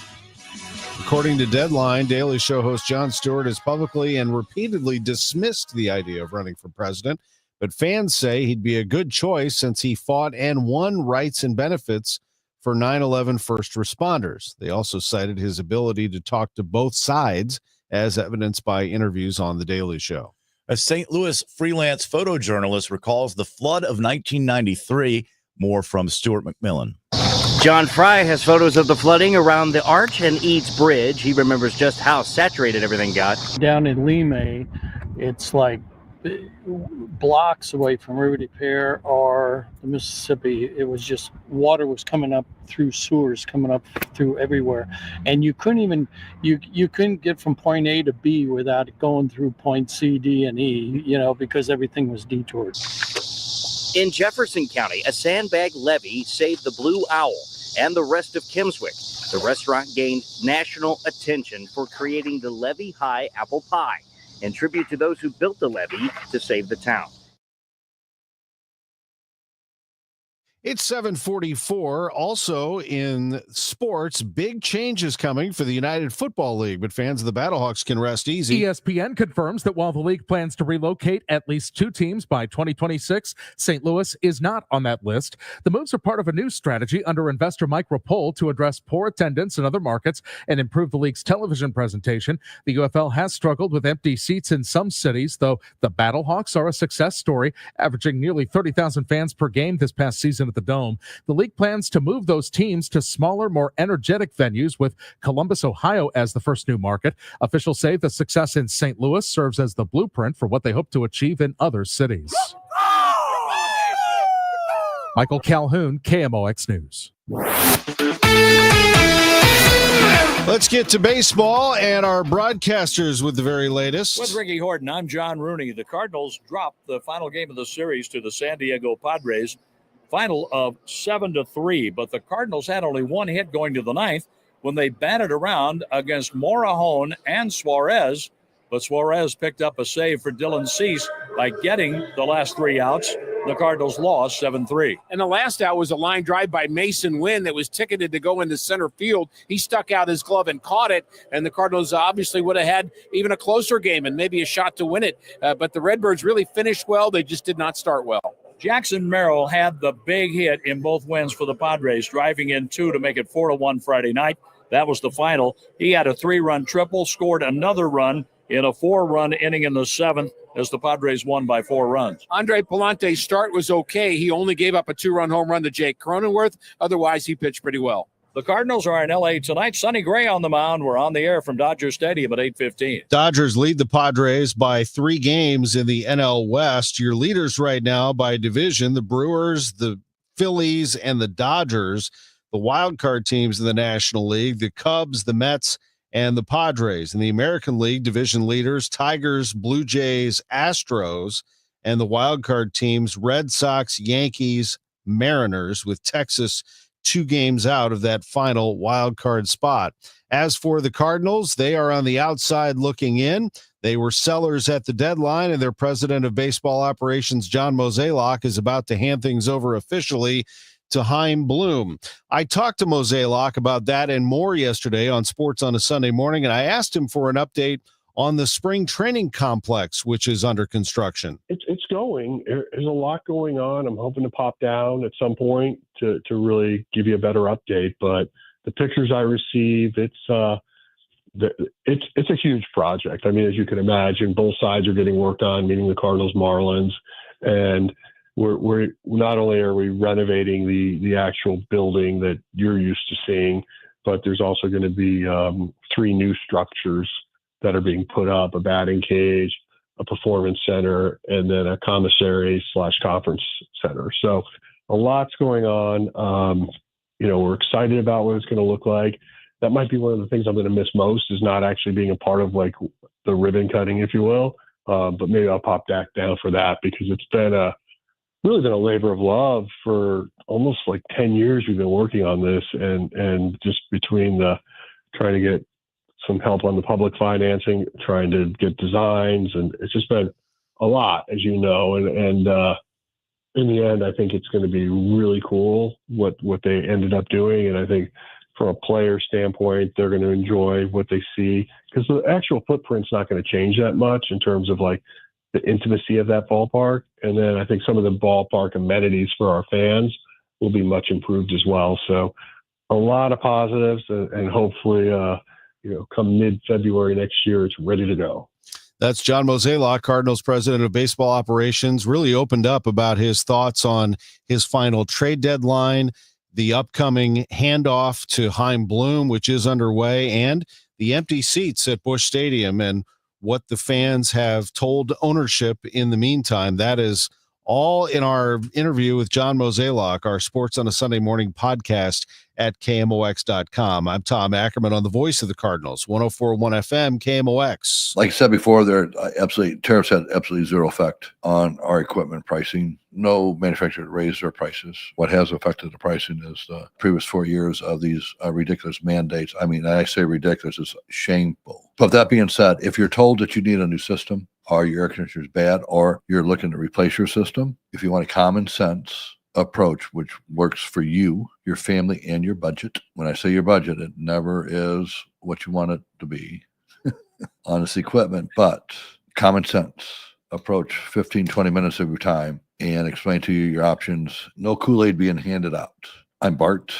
According to Deadline, Daily Show host Jon Stewart has publicly and repeatedly dismissed the idea of running for president, but fans say he'd be a good choice since he fought and won rights and benefits for 9/11 first responders. They also cited his ability to talk to both sides, as evidenced by interviews on The Daily Show. A St. Louis freelance photojournalist recalls the flood of 1993. More from Stuart McMillan. John Fry has photos of the flooding around the Arch and Eads Bridge. He remembers just how saturated everything got. Down in Lime, it's like blocks away from River de Pere or the Mississippi. It was just water was coming up through sewers, coming up through everywhere, and you couldn't even you couldn't get from point A to B without it going through point C, D, and E. Because everything was detoured. In Jefferson County, a sandbag levee saved the Blue Owl and the rest of Kimmswick. The restaurant gained national attention for creating the Levee High apple pie, in tribute to those who built the levee to save the town. It's 7:44. Also in sports, big changes coming for the United Football League, but fans of the Battlehawks can rest easy. ESPN confirms that while the league plans to relocate at least 2 teams by 2026, St. Louis is not on that list. The moves are part of a new strategy under investor Mike Rapole to address poor attendance in other markets and improve the league's television presentation. The UFL has struggled with empty seats in some cities, though the Battlehawks are a success story, averaging nearly 30,000 fans per game this past season at the Dome. The league plans to move those teams to smaller, more energetic venues, with Columbus, Ohio as the first new market. Officials say the success in St. Louis serves as the blueprint for what they hope to achieve in other cities. Michael Calhoun, KMOX News. Let's get to baseball and our broadcasters with the very latest. With Ricky Horton, I'm John Rooney. The Cardinals dropped the final game of the series to the San Diego Padres. Final of 7-3, but the Cardinals had only one hit going to the ninth when they batted around against Morejon and Suarez, but Suarez picked up a save for Dylan Cease by getting the last 3 outs. The Cardinals lost 7-3. And the last out was a line drive by Mason Wynn that was ticketed to go into center field. He stuck out his glove and caught it, and the Cardinals obviously would have had even a closer game and maybe a shot to win it. But the Redbirds really finished well. They just did not start well. Jackson Merrill had the big hit in both wins for the Padres, driving in 2 to make it 4-1 Friday night. That was the final. He had a 3-run triple, scored another run in a 4-run inning in the 7th as the Padres won by 4 runs. Andre Palante's start was okay. He only gave up a 2-run home run to Jake Cronenworth. Otherwise, he pitched pretty well. The Cardinals are in L.A. tonight. Sonny Gray on the mound. We're on the air from Dodger Stadium at 8:15. Dodgers lead the Padres by 3 games in the NL West. Your leaders right now by division, the Brewers, the Phillies, and the Dodgers. The wild card teams in the National League, the Cubs, the Mets, and the Padres. In the American League, division leaders, Tigers, Blue Jays, Astros, and the wild card teams, Red Sox, Yankees, Mariners, with Texas 2 games out of that final wild card spot. As for the Cardinals, they are on the outside looking in. They were sellers at the deadline, and their president of baseball operations, John Mozeliak, is about to hand things over officially to Chaim Bloom. I talked to Mozeliak about that and more yesterday on Sports on a Sunday Morning, and I asked him for an update on the spring training complex, which is under construction. It's going. There's a lot going on. I'm hoping to pop down at some point to really give you a better update. But the pictures I receive, it's a huge project. I mean, as you can imagine, both sides are getting worked on, meaning the Cardinals, Marlins, and we're not only are we renovating the actual building that you're used to seeing, but there's also going to be 3 new structures that are being put up: a batting cage, a performance center, and then a commissary/conference center. So a lot's going on. We're excited about what it's going to look like. That might be one of the things I'm going to miss most, is not actually being a part of like the ribbon cutting, if you will. But maybe I'll pop back down for that, because it's been really been a labor of love for almost like 10 years. We've been working on this, and just between the trying to get some help on the public financing, trying to get designs, and it's just been a lot, as you know. And in the end, I think it's going to be really cool what they ended up doing. And I think from a player standpoint, they're going to enjoy what they see, because the actual footprint's not going to change that much in terms of like the intimacy of that ballpark. And then I think some of the ballpark amenities for our fans will be much improved as well. So a lot of positives, and hopefully, come mid-February next year, it's ready to go. That's John Mozeliak, Cardinals president of baseball operations, really opened up about his thoughts on his final trade deadline, the upcoming handoff to Chaim Bloom, which is underway, and the empty seats at Busch Stadium and what the fans have told ownership in the meantime. That is all in our interview with John Mozeliak, our Sports on a Sunday Morning podcast at KMOX.com. I'm Tom Ackerman on the voice of the Cardinals, 104.1 FM, KMOX. Like I said before, tariffs had absolutely zero effect on our equipment pricing. No manufacturer raised their prices. What has affected the pricing is the previous 4 years of these ridiculous mandates. I mean, I say ridiculous, it's shameful. But that being said, if you're told that you need a new system, or your air conditioner is bad, or you're looking to replace your system, if you want a common sense approach which works for you, your family, and your budget. When I say your budget, it never is what you want it to be on this equipment, but common sense approach, 15-20 minutes of your time, and explain to you your options. No Kool-Aid being handed out. I'm Bart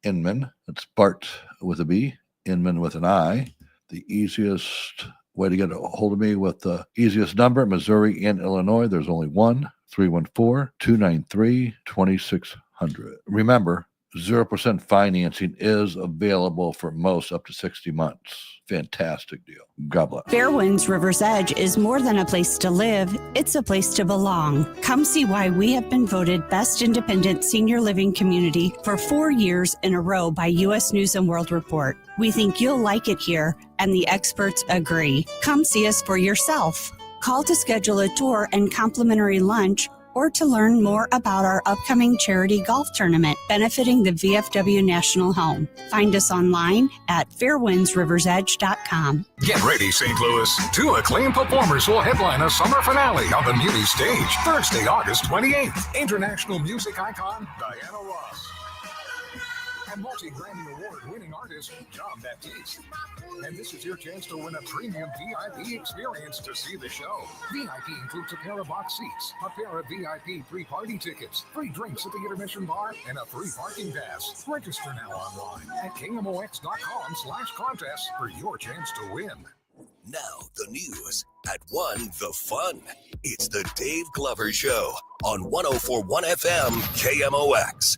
Inman. That's Bart with a B, Inman with an I. The easiest way to get a hold of me with the easiest number, Missouri and Illinois, there's only one, 314-293-2600. Remember, 0% financing is available for most up to 60 months. Fantastic deal. God bless. Fairwinds River's Edge is more than a place to live. It's a place to belong. Come see why we have been voted Best Independent Senior Living Community for 4 years in a row by U.S. News & World Report. We think you'll like it here, and the experts agree. Come see us for yourself. Call to schedule a tour and complimentary lunch, or to learn more about our upcoming charity golf tournament benefiting the VFW National Home. Find us online at fairwindsriversedge.com. Get ready, St. Louis. 2 acclaimed performers will headline a summer finale on the Muni stage Thursday, August 28th. International music icon Diana Ross and multi-Grammy Award-winning artist John Baptiste. And this is your chance to win a premium VIP experience to see the show. VIP includes a pair of box seats, a pair of VIP pre-party tickets, free drinks at the intermission bar, and a free parking pass. Register now online at KMOX.com/contest for your chance to win. Now the news at 1, the fun. It's the Dave Glover Show on 104.1 FM KMOX.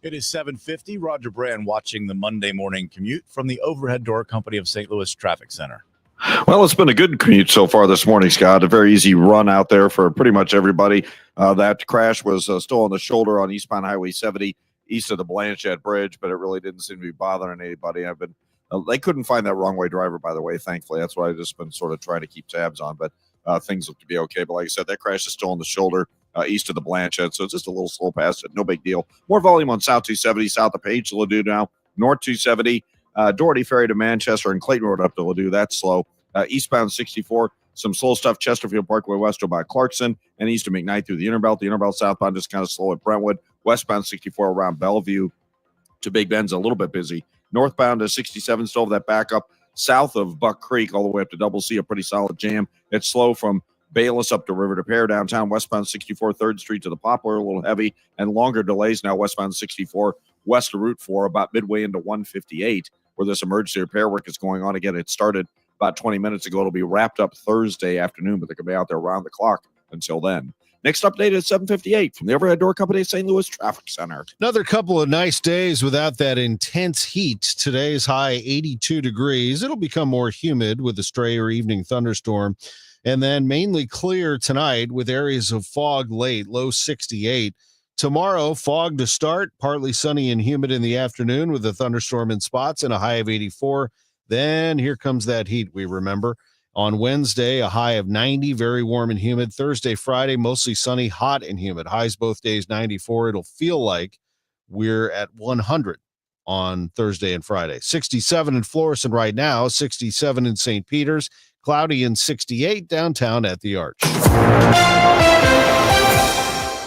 It is 7:50. Roger Brand watching the Monday morning commute from the Overhead Door Company of St. Louis Traffic Center. Well, it's been a good commute so far this morning, Scott. A very easy run out there for pretty much everybody. That crash was still on the shoulder on eastbound Highway 70, east of the Blanchette Bridge, but it really didn't seem to be bothering anybody. They couldn't find that wrong way driver, by the way, thankfully. That's what I've just been sort of trying to keep tabs on, but things look to be okay. But like I said, that crash is still on the shoulder. East of the Blanchette, so it's just a little slow past it. No big deal. More volume on South 270, south of Page to Ladue now. North 270, Doherty Ferry to Manchester and Clayton Road up to Ladue. That's slow. Eastbound 64, some slow stuff. Chesterfield Parkway west by Clarkson and east of McKnight through the Interbelt. The Interbelt southbound just kind of slow at Brentwood. Westbound 64 around Bellevue to Big Bend's a little bit busy. Northbound to 67, still have that backup south of Buck Creek all the way up to Double C, a pretty solid jam. It's slow from Bayless up to River to Pear, downtown westbound 64 3rd Street to the Poplar, a little heavy, and longer delays now westbound 64 west of Route 4, about midway into 158, where this emergency repair work is going on. Again, it started about 20 minutes ago. It'll be wrapped up Thursday afternoon, but they're going to be out there around the clock until then. Next update at 7:58 from the Overhead Door Company at St. Louis Traffic Center. Another couple of nice days without that intense heat. Today's high 82 degrees. It'll become more humid with a stray or evening thunderstorm. And then mainly clear tonight with areas of fog late, low 68. Tomorrow, fog to start, partly sunny and humid in the afternoon with a thunderstorm in spots and a high of 84. Then here comes that heat we remember. On Wednesday, a high of 90, very warm and humid. Thursday, Friday, mostly sunny, hot and humid. Highs both days 94. It'll feel like we're at 100 on Thursday and Friday. 67 in Florissant right now, 67 in St. Peter's. Cloudy and 68 downtown at the Arch.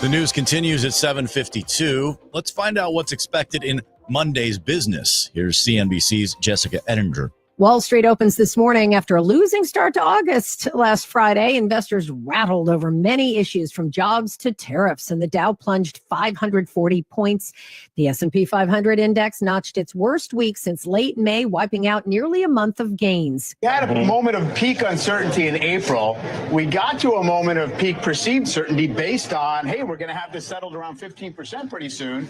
The news continues at 7:52. Let's find out what's expected in Monday's business. Here's CNBC's Jessica Ettinger. Wall Street opens this morning after a losing start to August last Friday. Investors rattled over many issues from jobs to tariffs, and the Dow plunged 540 points. The S&P 500 index notched its worst week since late May, wiping out nearly a month of gains. We had a moment of peak uncertainty in April. We got to a moment of peak perceived certainty based on, hey, we're going to have this settled around 15% pretty soon.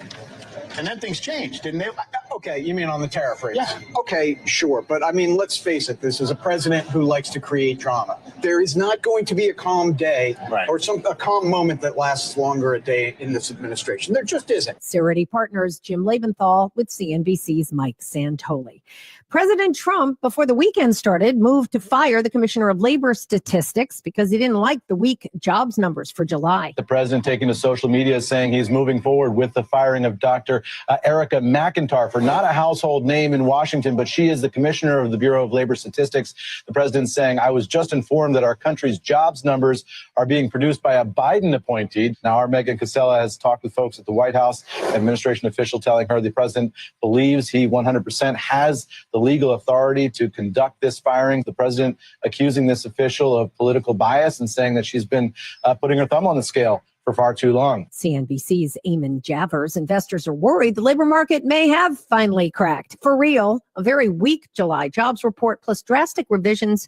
And then things changed, didn't they? Okay, you mean on the tariff rates? Yeah. Okay, sure. But I mean, let's face it, this is a president who likes to create drama. There is not going to be a calm day or a calm moment that lasts longer a day in this administration. There just isn't. Cerity Partners' Jim Leventhal with CNBC's Mike Santoli. President Trump, before the weekend started, moved to fire the Commissioner of Labor Statistics because he didn't like the weak jobs numbers for July. The president taking to social media saying he's moving forward with the firing of Dr. Erica McIntyre, for not a household name in Washington, but she is the Commissioner of the Bureau of Labor Statistics. The president saying, I was just informed that our country's jobs numbers are being produced by a Biden appointee. Now, our Megan Casella has talked with folks at the White House, administration official telling her the president believes he 100% has the legal authority to conduct this firing. The president accusing this official of political bias and saying that she's been putting her thumb on the scale for far too long. CNBC's Eamon Javers. Investors are worried the labor market may have finally cracked. For real, a very weak July jobs report plus drastic revisions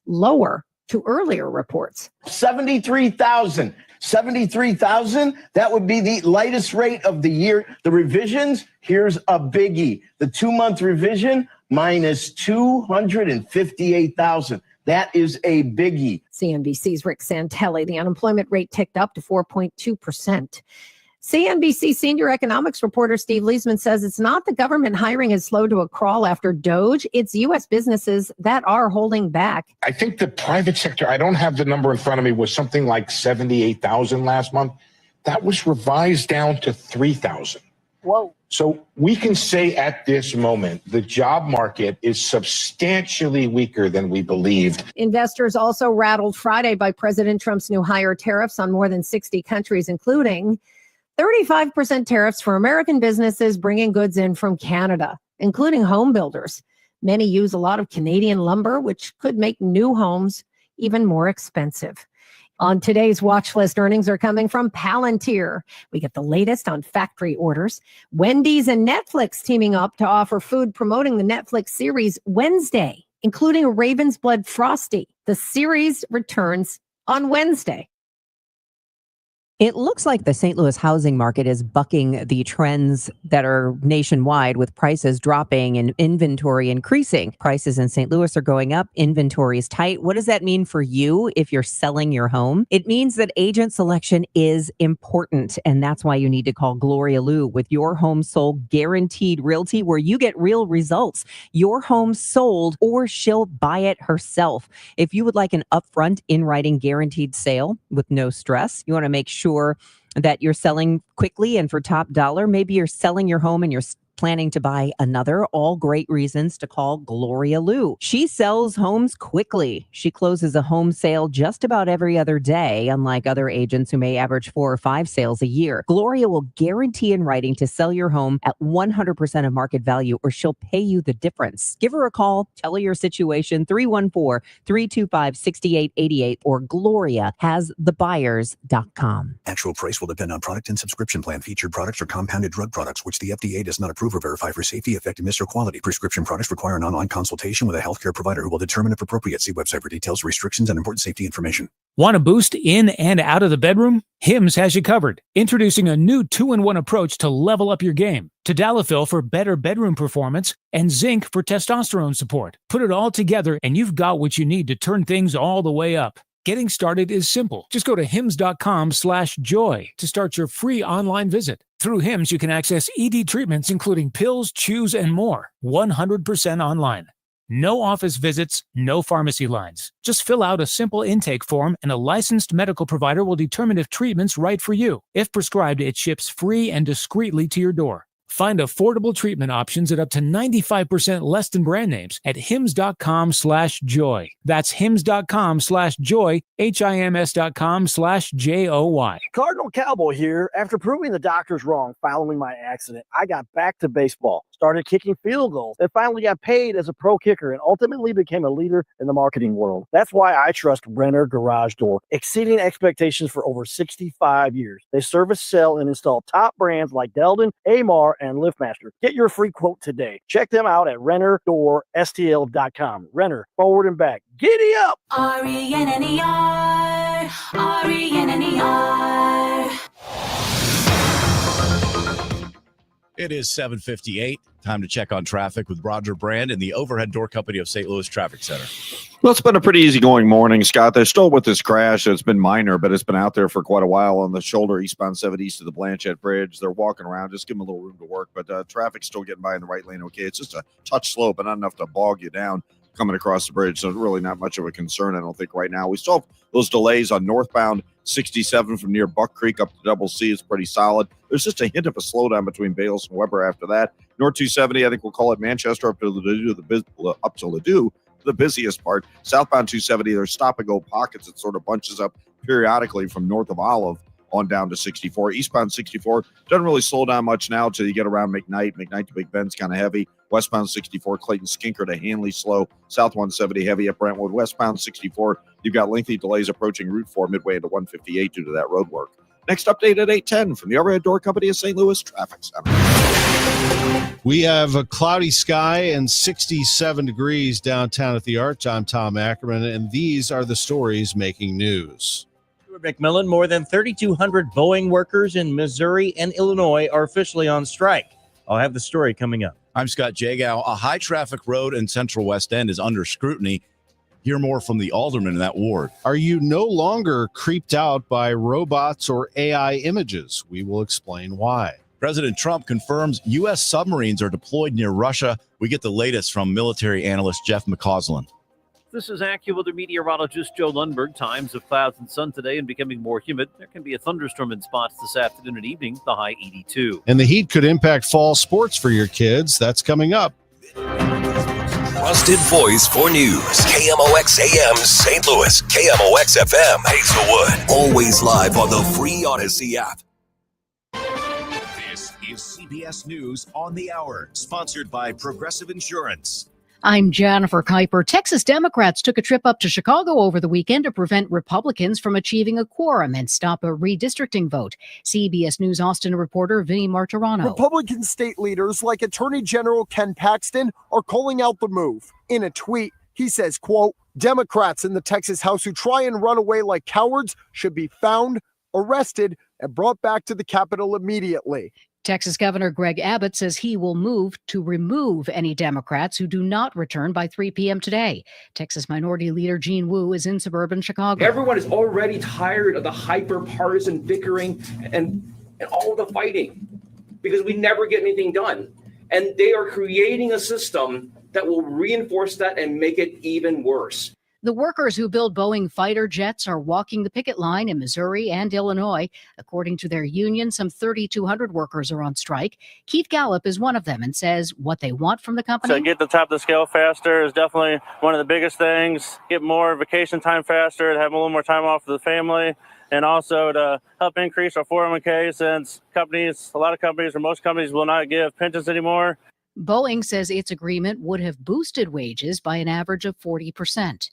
lower to earlier reports. 73,000. 73,000, that would be the lightest rate of the year. The revisions, here's a biggie. The 2-month revision, minus 258,000. That is a biggie. CNBC's Rick Santelli. The unemployment rate ticked up to 4.2%. CNBC senior economics reporter Steve Leisman says it's not the government hiring is slow to a crawl after DOGE. It's U.S. businesses that are holding back. I think the private sector, I don't have the number in front of me, was something like 78,000 last month. That was revised down to 3,000. Whoa. So we can say at this moment, the job market is substantially weaker than we believed. Investors also rattled Friday by President Trump's new higher tariffs on more than 60 countries, including 35% tariffs for American businesses bringing goods in from Canada, including home builders. Many use a lot of Canadian lumber, which could make new homes even more expensive. On today's watch list, earnings are coming from Palantir. We get the latest on factory orders. Wendy's and Netflix teaming up to offer food promoting the Netflix series Wednesday, including a Raven's Blood Frosty. The series returns on Wednesday. It looks like the St. Louis housing market is bucking the trends that are nationwide, with prices dropping and inventory increasing. Prices in St. Louis are going up, inventory is tight. What does that mean for you if you're selling your home? It means that agent selection is important, and that's why you need to call Gloria Liu with Your Home Sold Guaranteed Realty, where you get real results. Your home sold, or she'll buy it herself. If you would like an upfront in-writing guaranteed sale with no stress, you want to make sure that you're selling quickly and for top dollar. Maybe you're selling your home and you're planning to buy another. All great reasons to call Gloria Liu. She sells homes quickly. She closes a home sale just about every other day, unlike other agents who may average 4 or 5 sales a year. Gloria will guarantee in writing to sell your home at 100% of market value, or she'll pay you the difference. Give her a call. Tell her your situation, 314-325-6888, or gloriahasthebuyers.com. Actual price will depend on product and subscription plan. Featured products are compounded drug products, which the FDA does not approve or verify for safety, effectiveness, or quality. Prescription products require an online consultation with a healthcare provider who will determine if appropriate. See website for details, restrictions, and important safety information. Want a boost in and out of the bedroom? Hims has you covered. Introducing a new 2-in-1 approach to level up your game. Tadalafil for better bedroom performance and zinc for testosterone support. Put it all together and you've got what you need to turn things all the way up. Getting started is simple. Just go to hims.com/joy to start your free online visit. Through Hims, you can access ED treatments, including pills, chews, and more, 100% online. No office visits, no pharmacy lines. Just fill out a simple intake form and a licensed medical provider will determine if treatment's right for you. If prescribed, it ships free and discreetly to your door. Find affordable treatment options at up to 95% less than brand names at hims.com/joy. That's hims.com/joy, HIMS.com/JOY. Cardinal Cowboy here. After proving the doctors wrong following my accident, I got back to baseball. started kicking field goals, and finally got paid as a pro kicker and ultimately became a leader in the marketing world. That's why I trust Renner Garage Door, exceeding expectations for over 65 years. They service, sell, and install top brands like Delden, Amar, and LiftMaster. Get your free quote today. Check them out at RennerDoorSTL.com. Renner, forward and back. Giddy up! RENNER, RENNER. It is 7:58. Time to check on traffic with Roger Brand in the Overhead Door Company of St. Louis Traffic Center. Well, it's been a pretty easygoing morning, Scott. They're still with this crash. It's been minor, but it's been out there for quite a while on the shoulder eastbound 70 east of the Blanchette Bridge. They're walking around. Just give them a little room to work, but traffic's still getting by in the right lane. Okay, it's just a touch slow, but not enough to bog you down coming across the bridge. So really not much of a concern, I don't think, right now. We still have those delays on northbound 67 from near Buck Creek up to Double C is pretty solid. There's just a hint of a slowdown between Bales and Weber after that. North 270, I think we'll call it Manchester up to Ladue, the busiest part. Southbound 270, there's stop-and-go pockets. It sort of bunches up periodically from north of Olive on down to 64. Eastbound 64 doesn't really slow down much now until you get around McKnight. McKnight to Big Bend's kind of heavy. Westbound 64, Clayton Skinker to Hanley slow. South 170 heavy at Brentwood. Westbound 64, you've got lengthy delays approaching Route 4 midway into 158 due to that road work. Next update at 8:10 from the Overhead Door Company of St. Louis Traffic Center. We have a cloudy sky and 67 degrees downtown at the Arch. I'm Tom Ackerman, and these are the stories making news. McMillan, more than 3,200 Boeing workers in Missouri and Illinois are officially on strike. I'll have the story coming up. I'm Scott Jagow. A high-traffic road in Central West End is under scrutiny. Hear more from the alderman in that ward. Are you no longer creeped out by robots or AI images? We will explain why. President Trump confirms U.S. submarines are deployed near Russia. We get the latest from military analyst Jeff McCausland. This is AccuWeather meteorologist Joe Lundberg. Times of clouds and sun today and becoming more humid. There can be a thunderstorm in spots this afternoon and evening, the high 82. And the heat could impact fall sports for your kids. That's coming up. Trusted voice for news. KMOX AM St. Louis. KMOX FM Hazelwood. Always live on the free Odyssey app. This is CBS News on the Hour, sponsored by Progressive Insurance. I'm Jennifer Kuiper. Texas Democrats took a trip up to Chicago over the weekend to prevent Republicans from achieving a quorum and stop a redistricting vote. CBS News Austin reporter Vinny Martirano. Republican state leaders like Attorney General Ken Paxton are calling out the move. In a tweet, he says, quote, Democrats in the Texas House who try and run away like cowards should be found, arrested, and brought back to the Capitol immediately. Texas Governor Greg Abbott says he will move to remove any Democrats who do not return by 3 p.m. today. Texas Minority Leader Gene Wu is in suburban Chicago. Everyone is already tired of the hyper-partisan bickering and all the fighting because we never get anything done. And they are creating a system that will reinforce that and make it even worse. The workers who build Boeing fighter jets are walking the picket line in Missouri and Illinois. According to their union, some 3,200 workers are on strike. Keith Gallup is one of them and says what they want from the company. To get the top of the scale faster is definitely one of the biggest things. Get more vacation time faster, to have a little more time off for the family, and also to help increase our 401k since most companies will not give pensions anymore. Boeing says its agreement would have boosted wages by an average of 40%.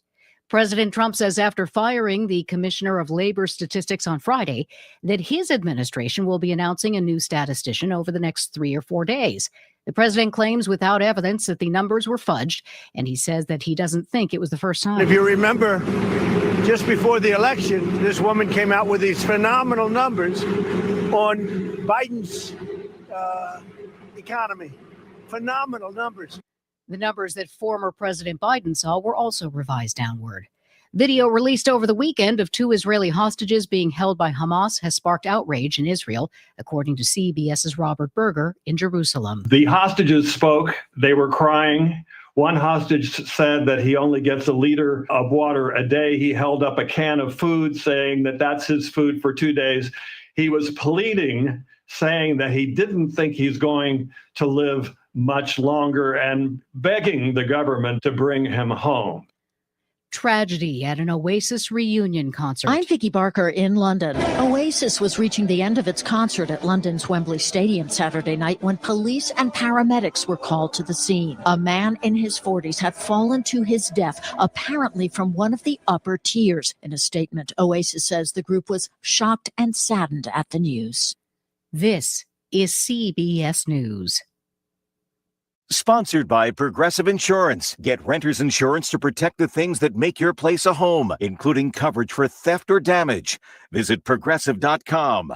President Trump says after firing the Commissioner of Labor Statistics on Friday that his administration will be announcing a new statistician over the next 3 or 4 days. The president claims without evidence that the numbers were fudged, and he says that he doesn't think it was the first time. If you remember, just before the election, this woman came out with these phenomenal numbers on Biden's economy. Phenomenal numbers. The numbers that former President Biden saw were also revised downward. Video released over the weekend of 2 Israeli hostages being held by Hamas has sparked outrage in Israel, according to CBS's Robert Berger in Jerusalem. The hostages spoke. They were crying. One hostage said that he only gets a liter of water a day. He held up a can of food, saying that that's his food for 2 days. He was pleading, saying that he didn't think he's going to live much longer and begging the government to bring him home. Tragedy at an Oasis reunion concert. I'm Vicky Barker in London. Oasis was reaching the end of its concert at London's Wembley Stadium Saturday night when police and paramedics were called to the scene. A man in his 40s had fallen to his death, apparently from one of the upper tiers. In a statement, Oasis says the group was shocked and saddened at the news. This is CBS News. Sponsored by Progressive Insurance. Get renter's insurance to protect the things that make your place a home, including coverage for theft or damage. Visit progressive.com.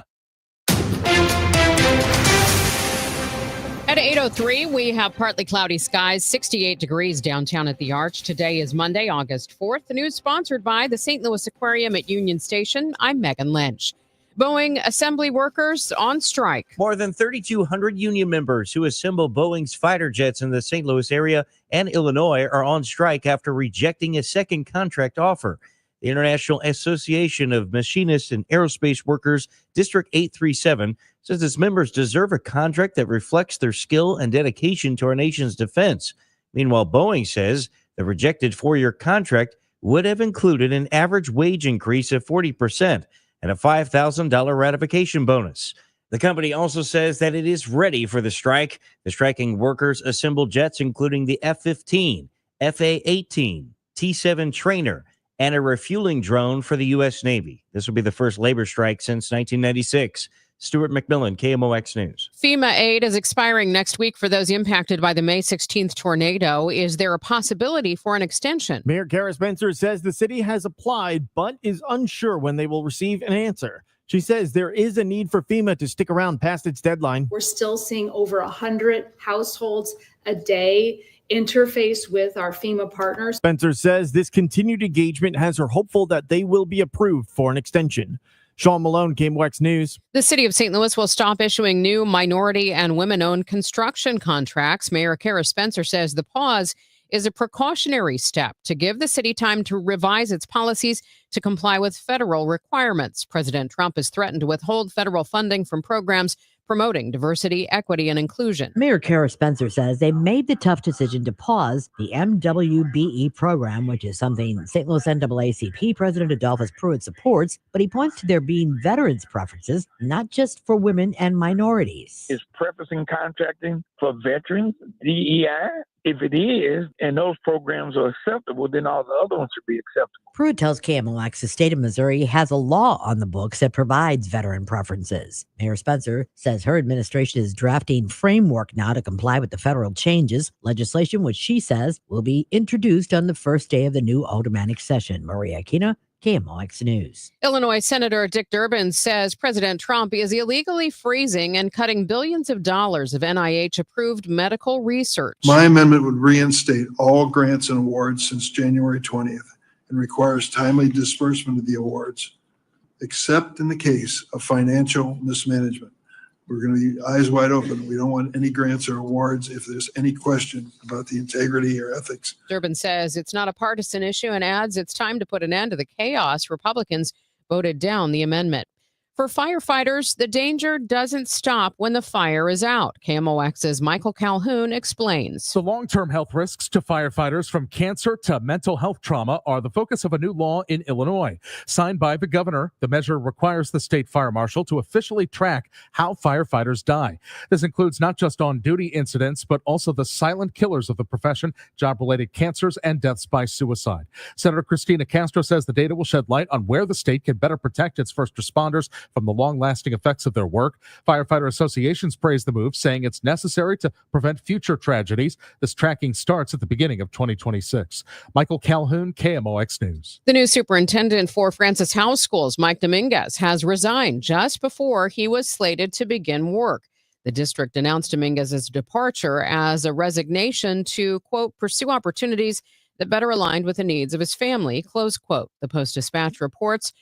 At 8:03, we have partly cloudy skies, 68 degrees downtown at the Arch. Today is Monday, August 4th. The news sponsored by the St. Louis Aquarium at Union Station. I'm Megan Lynch. Boeing assembly workers on strike. More than 3,200 union members who assemble Boeing's fighter jets in the St. Louis area and Illinois are on strike after rejecting a second contract offer. The International Association of Machinists and Aerospace Workers, District 837, says its members deserve a contract that reflects their skill and dedication to our nation's defense. Meanwhile, Boeing says the rejected 4-year contract would have included an average wage increase of 40%. And a $5,000 ratification bonus. The company also says that it is ready for the strike. The striking workers assemble jets including the F-15, FA-18, T-7 trainer, and a refueling drone for the U.S. Navy. This will be the first labor strike since 1996. Stuart McMillan, KMOX News. FEMA aid is expiring next week for those impacted by the May 16th tornado. Is there a possibility for an extension? Mayor Kara Spencer says the city has applied, but is unsure when they will receive an answer. She says there is a need for FEMA to stick around past its deadline. We're still seeing over 100 households a day interface with our FEMA partners. Spencer says this continued engagement has her hopeful that they will be approved for an extension. Sean Malone, KMOX News. The city of St. Louis will stop issuing new minority and women-owned construction contracts. Mayor Kara Spencer says the pause is a precautionary step to give the city time to revise its policies to comply with federal requirements. President Trump has threatened to withhold federal funding from programs promoting diversity, equity, and inclusion. Mayor Kara Spencer says they made the tough decision to pause the MWBE program, which is something St. Louis NAACP President Adolphus Pruitt supports, but he points to there being veterans' preferences, not just for women and minorities. Is preferencing contracting for veterans, DEI? If it is, and those programs are acceptable, then all the other ones should be acceptable. Pruitt tells KMOX the state of Missouri has a law on the books that provides veteran preferences. Mayor Spencer says her administration is drafting framework now to comply with the federal changes, legislation which she says will be introduced on the first day of the new automatic session. Maria Aquina, KMOX News. Illinois Senator Dick Durbin says President Trump is illegally freezing and cutting billions of dollars of NIH-approved medical research. My amendment would reinstate all grants and awards since January 20th and requires timely disbursement of the awards, except in the case of financial mismanagement. We're going to be eyes wide open. We don't want any grants or awards if there's any question about the integrity or ethics. Durbin says it's not a partisan issue and adds it's time to put an end to the chaos. Republicans voted down the amendment. For firefighters, the danger doesn't stop when the fire is out. KMOX's Michael Calhoun explains. The long-term health risks to firefighters from cancer to mental health trauma are the focus of a new law in Illinois. Signed by the governor, the measure requires the state fire marshal to officially track how firefighters die. This includes not just on-duty incidents, but also the silent killers of the profession, job-related cancers, and deaths by suicide. Senator Christina Castro says the data will shed light on where the state can better protect its first responders from the long-lasting effects of their work. Firefighter associations praise the move, saying it's necessary to prevent future tragedies. This tracking starts at the beginning of 2026. Michael Calhoun, KMOX News. The new superintendent for Francis House Schools, Mike Dominguez, has resigned just before he was slated to begin work. The district announced Dominguez's departure as a resignation to, quote, pursue opportunities that better aligned with the needs of his family, close quote. The Post-Dispatch reports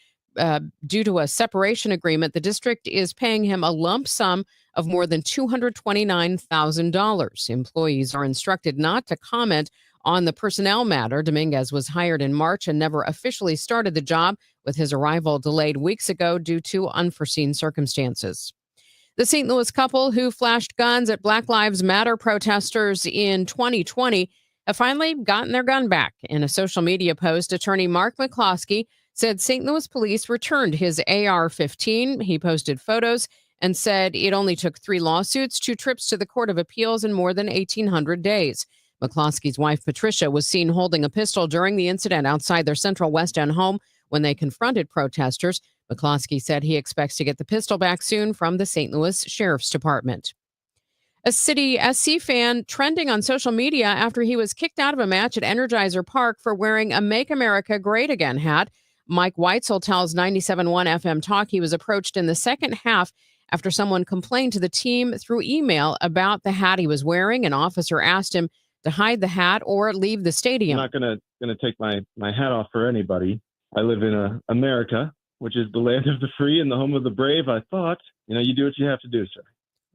due to a separation agreement, the district is paying him a lump sum of more than $229,000. Employees are instructed not to comment on the personnel matter. Dominguez was hired in March and never officially started the job, with his arrival delayed weeks ago due to unforeseen circumstances. The St. Louis couple who flashed guns at Black Lives Matter protesters in 2020 have finally gotten their gun back. In a social media post, attorney Mark McCloskey said St. Louis police returned his AR-15. He posted photos and said it only took 3 lawsuits, 2 trips to the Court of Appeals, and more than 1,800 days. McCloskey's wife, Patricia, was seen holding a pistol during the incident outside their Central West End home when they confronted protesters. McCloskey said he expects to get the pistol back soon from the St. Louis Sheriff's Department. A City SC fan trending on social media after he was kicked out of a match at Energizer Park for wearing a Make America Great Again hat. Mike Weitzel tells 97.1 FM Talk he was approached in the second half after someone complained to the team through email about the hat he was wearing. An officer asked him to hide the hat or leave the stadium. I'm not gonna take my hat off for anybody. I live in America, which is the land of the free and the home of the brave. I thought, you do what you have to do, sir.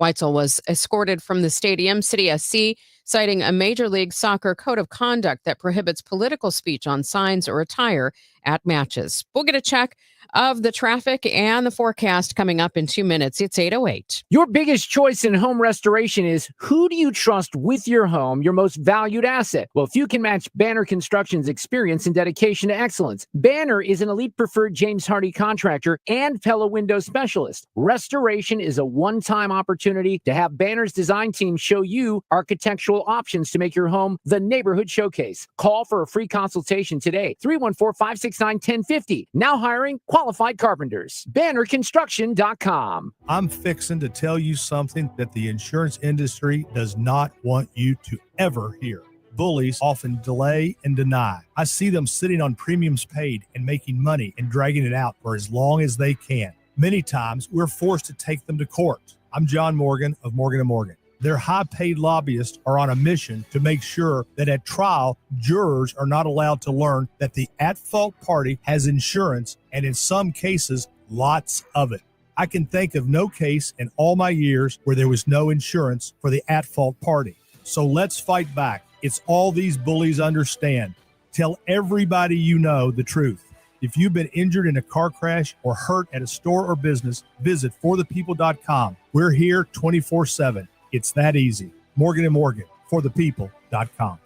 Weitzel was escorted from the stadium. City SC citing a Major League Soccer code of conduct that prohibits political speech on signs or attire at matches. We'll get a check of the traffic and the forecast coming up in 2 minutes. It's 8:08. Your biggest choice in home restoration is who do you trust with your home, your most valued asset? Well, if you can match Banner Construction's experience and dedication to excellence, Banner is an elite preferred James Hardy contractor and Pella window specialist. Restoration is a one-time opportunity to have Banner's design team show you architectural options to make your home the neighborhood showcase. Call for a free consultation today. 314-569-1050. Now hiring qualified carpenters. BannerConstruction.com. I'm fixing to tell you something that the insurance industry does not want you to ever hear. Bullies often delay and deny. I see them sitting on premiums paid and making money and dragging it out for as long as they can. Many times, we're forced to take them to court. I'm John Morgan of Morgan & Morgan. Their high-paid lobbyists are on a mission to make sure that at trial, jurors are not allowed to learn that the at-fault party has insurance, and in some cases, lots of it. I can think of no case in all my years where there was no insurance for the at-fault party. So let's fight back. It's all these bullies understand. Tell everybody you know the truth. If you've been injured in a car crash or hurt at a store or business, visit forthepeople.com. We're here 24/7. It's that easy. Morgan & Morgan, forthepeople.com.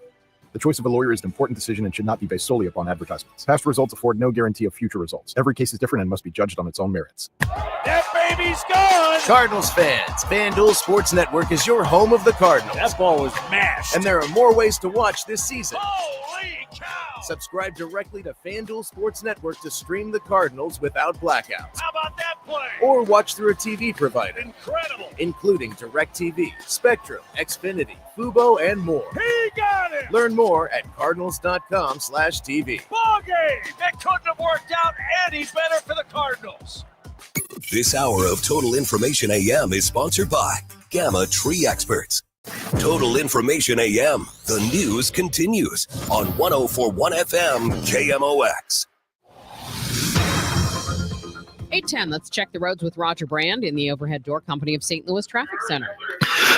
The choice of a lawyer is an important decision and should not be based solely upon advertisements. Past results afford no guarantee of future results. Every case is different and must be judged on its own merits. That baby's gone! Cardinals fans, FanDuel Sports Network is your home of the Cardinals. That ball was mashed. And there are more ways to watch this season. Holy cow! Subscribe directly to FanDuel Sports Network to stream the Cardinals without blackouts. How about that play? Or watch through a TV provider. Incredible! Including DirecTV, Spectrum, Xfinity, Fubo, and more. He got it! Learn more at cardinals.com/TV. Ball game! That couldn't have worked out any better for the Cardinals. This hour of Total Information AM is sponsored by Gamma Tree Experts. Total Information AM. The news continues on 104.1 FM KMOX. 8:10. Let's check the roads with Roger Brand in the Overhead Door Company of St. Louis Traffic Center.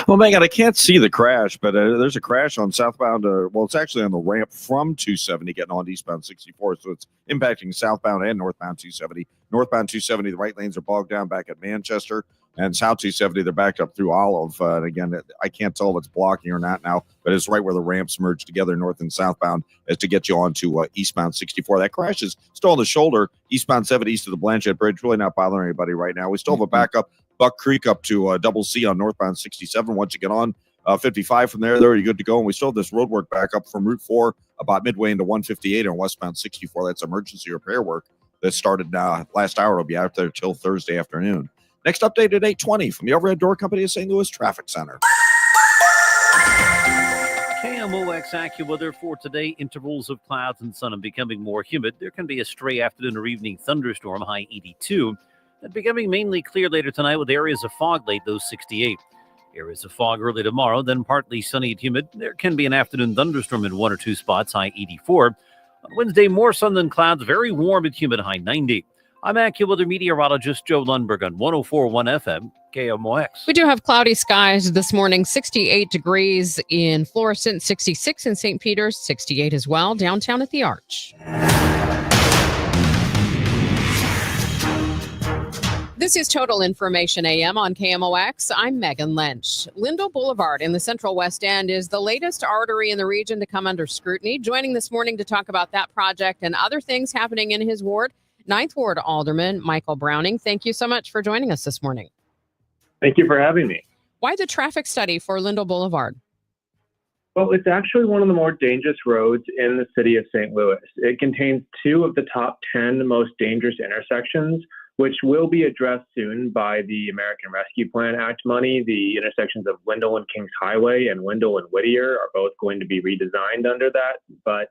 Well, Megan, I can't see the crash, but there's a crash on southbound. It's actually on the ramp from 270 getting on eastbound 64, so it's impacting southbound and northbound 270. Northbound 270, the right lanes are bogged down back at Manchester, and south 270, they're backed up through Olive. And again, I can't tell if it's blocking or not now, but it's right where the ramps merge together, north and southbound, as to get you onto eastbound 64. That crash is still on the shoulder, eastbound 70 east of the Blanchette Bridge, really not bothering anybody right now. We still have a backup Buck Creek up to Double C on northbound 67. Once you get on 55 from there, you're good to go. And we still have this road work back up from Route 4 about midway into 158 on westbound 64. That's emergency repair work that started last hour. It'll be out there till Thursday afternoon. Next update at 8:20 from the Overhead Door Company of St. Louis Traffic Center. KMOX AccuWeather for today. Intervals of clouds and sun and becoming more humid. There can be a stray afternoon or evening thunderstorm, high 82. Then becoming mainly clear later tonight with areas of fog late, those 68. Areas of fog early tomorrow, then partly sunny and humid. There can be an afternoon thunderstorm in 1 or 2 spots, high 84. On Wednesday, more sun than clouds, very warm and humid, high 90. I'm AccuWeather meteorologist Joe Lundberg on 104.1 FM KMOX. We do have cloudy skies this morning, 68 degrees in Florissant, 66 in St. Peter's, 68 as well, downtown at the Arch. This is Total Information AM on KMOX. I'm Megan Lynch. Lindell Boulevard in the Central West End is the latest artery in the region to come under scrutiny. Joining this morning to talk about that project and other things happening in his ward, 9th Ward Alderman Michael Browning. Thank you so much for joining us this morning. Thank you for having me. Why the traffic study for Lindell Boulevard? Well, it's actually one of the more dangerous roads in the city of St. Louis. It contains 2 of the top 10 most dangerous intersections, which will be addressed soon by the American Rescue Plan Act money. The intersections of Wendell and Kings Highway and Wendell and Whittier are both going to be redesigned under that. But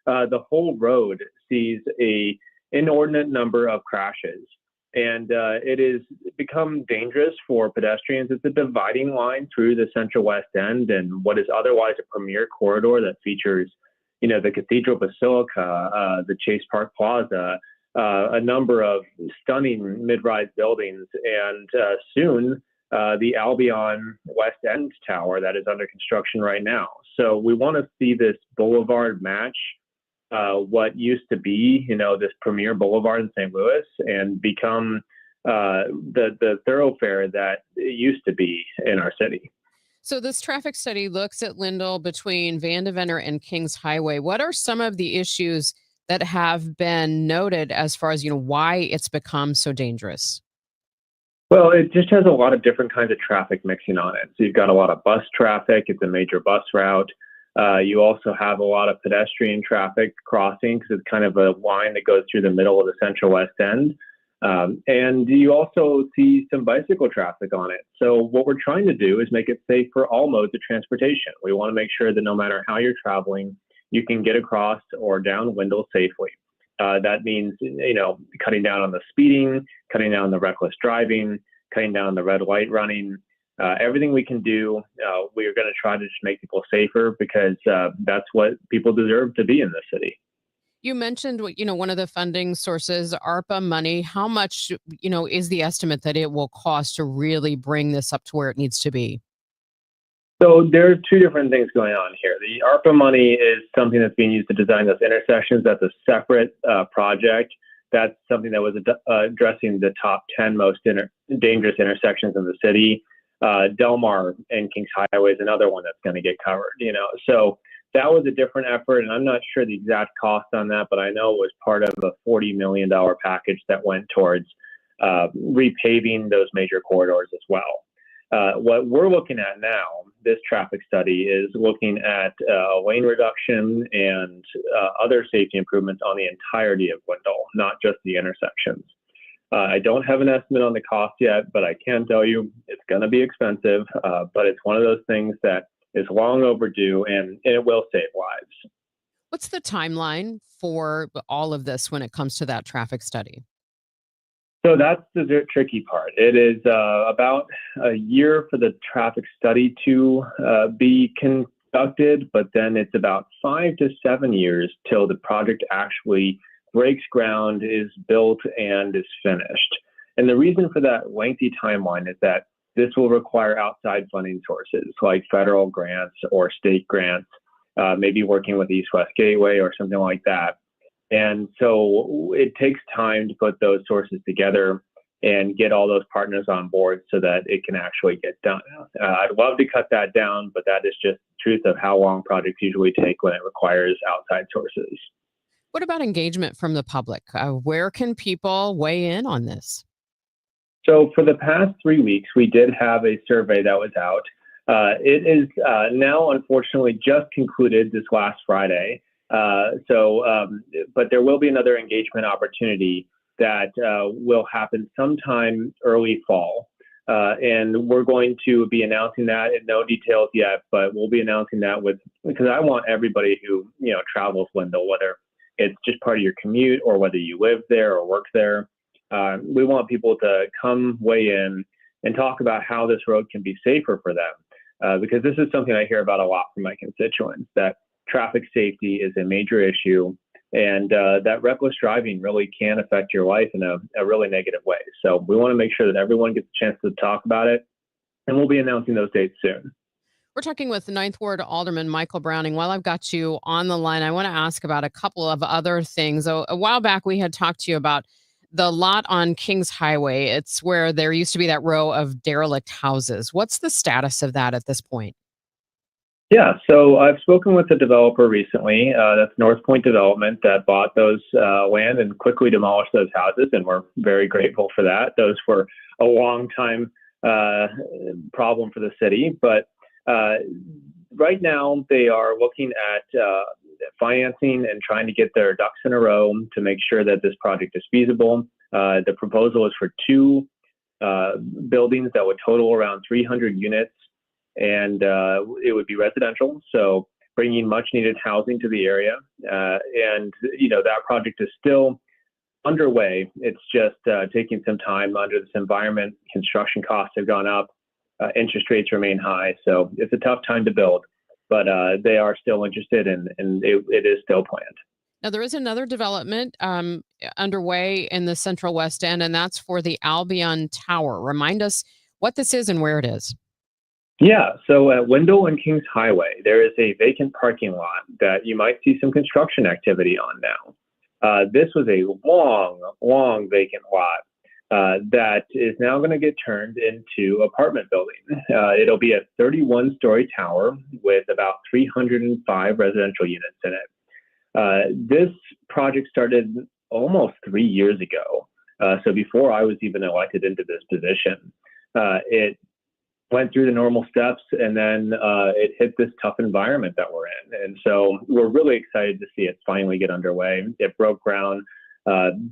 the whole road sees an inordinate number of crashes. And it has become dangerous for pedestrians. It's a dividing line through the Central West End and what is otherwise a premier corridor that features, the Cathedral Basilica, the Chase Park Plaza, a number of stunning mid-rise buildings, and soon the Albion West End Tower that is under construction right now. So we want to see this boulevard match what used to be, this premier boulevard in St. Louis and become the thoroughfare that it used to be in our city. So this traffic study looks at Lindell between Vandeventer and Kings Highway. What are some of the issues that have been noted as far as, why it's become so dangerous? Well, it just has a lot of different kinds of traffic mixing on it. So you've got a lot of bus traffic. It's a major bus route. You also have a lot of pedestrian traffic crossing because it's kind of a line that goes through the middle of the Central West End. And you also see some bicycle traffic on it. So what we're trying to do is make it safe for all modes of transportation. We want to make sure that no matter how you're traveling, you can get across or down Wendell safely. That means, cutting down on the speeding, cutting down on the reckless driving, cutting down on the red light running. Everything we can do, we are going to try to just make people safer because that's what people deserve to be in this city. You mentioned, one of the funding sources, ARPA money. How much, is the estimate that it will cost to really bring this up to where it needs to be? So there are 2 different things going on here. The ARPA money is something that's being used to design those intersections. That's a separate project. That's something that was addressing the top 10 most dangerous intersections in the city. Delmar and Kings Highway is another one that's going to get covered, So that was a different effort, and I'm not sure the exact cost on that, but I know it was part of a $40 million package that went towards repaving those major corridors as well. What we're looking at now, this traffic study, is looking at lane reduction and other safety improvements on the entirety of Wendell, not just the intersections. I don't have an estimate on the cost yet, but I can tell you it's going to be expensive, but it's one of those things that is long overdue and it will save lives. What's the timeline for all of this when it comes to that traffic study? So that's the tricky part. It is about a year for the traffic study to be conducted, but then it's about 5 to 7 years till the project actually breaks ground, is built, and is finished. And the reason for that lengthy timeline is that this will require outside funding sources like federal grants or state grants, maybe working with East West Gateway or something like that. And so it takes time to put those sources together and get all those partners on board so that it can actually get done. I'd love to cut that down, but that is just the truth of how long projects usually take when it requires outside sources. What about engagement from the public? Where can people weigh in on this? So for the past 3 weeks, we did have a survey that was out. It is now, unfortunately, just concluded this last Friday. But there will be another engagement opportunity that will happen sometime early fall. And we're going to be announcing that in no details yet, but we'll be announcing that because I want everybody who, travels Wendell, whether it's just part of your commute or whether you live there or work there. We want people to come weigh in and talk about how this road can be safer for them. Because this is something I hear about a lot from my constituents, that traffic safety is a major issue and that reckless driving really can affect your life in a really negative way. So we want to make sure that everyone gets a chance to talk about it, and we'll be announcing those dates soon. We're talking with 9th Ward Alderman Michael Browning. While I've got you on the line, I want to ask about a couple of other things. A while back, we had talked to you about the lot on Kings Highway, it's where there used to be that row of derelict houses. What's the status of that at this point? Yeah, so I've spoken with the developer recently. That's North Point Development that bought those land and quickly demolished those houses, and we're very grateful for that. Those were a long time problem for the city, but right now they are looking at financing and trying to get their ducks in a row to make sure that this project is feasible. The proposal is for 2 buildings that would total around 300 units. And it would be residential, so bringing much needed housing to the area. And, that project is still underway. It's just taking some time under this environment. Construction costs have gone up. Interest rates remain high. So it's a tough time to build, but they are still interested and it is still planned. Now, there is another development underway in the Central West End, and that's for the Albion Tower. Remind us what this is and where it is. Yeah, so at Wendell and Kings Highway, there is a vacant parking lot that you might see some construction activity on now. This was a long vacant lot that is now going to get turned into apartment building. It'll be a 31-story tower with about 305 residential units in it. This project started almost 3 years ago, so before I was even elected into this position. It went through the normal steps, and then it hit this tough environment that we're in. And so we're really excited to see it finally get underway. It broke ground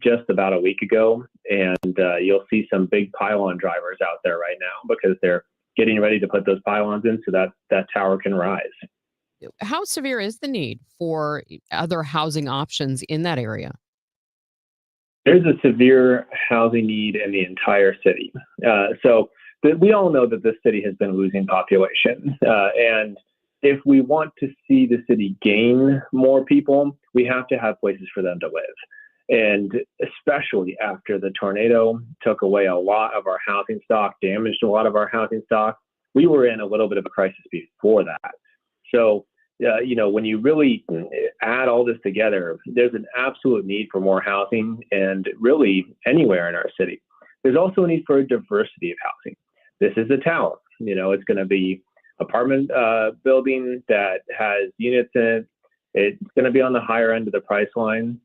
just about a week ago, and you'll see some big pylon drivers out there right now because they're getting ready to put those pylons in so that tower can rise. How severe is the need for other housing options in that area? There's a severe housing need in the entire city. We all know that this city has been losing population. And if we want to see the city gain more people, we have to have places for them to live. And especially after the tornado took away a lot of our housing stock, damaged a lot of our housing stock, we were in a little bit of a crisis before that. So, when you really add all this together, there's an absolute need for more housing and really anywhere in our city. There's also a need for a diversity of housing. This is a tower. It's going to be apartment building that has units in it. It's going to be on the higher end of the price line,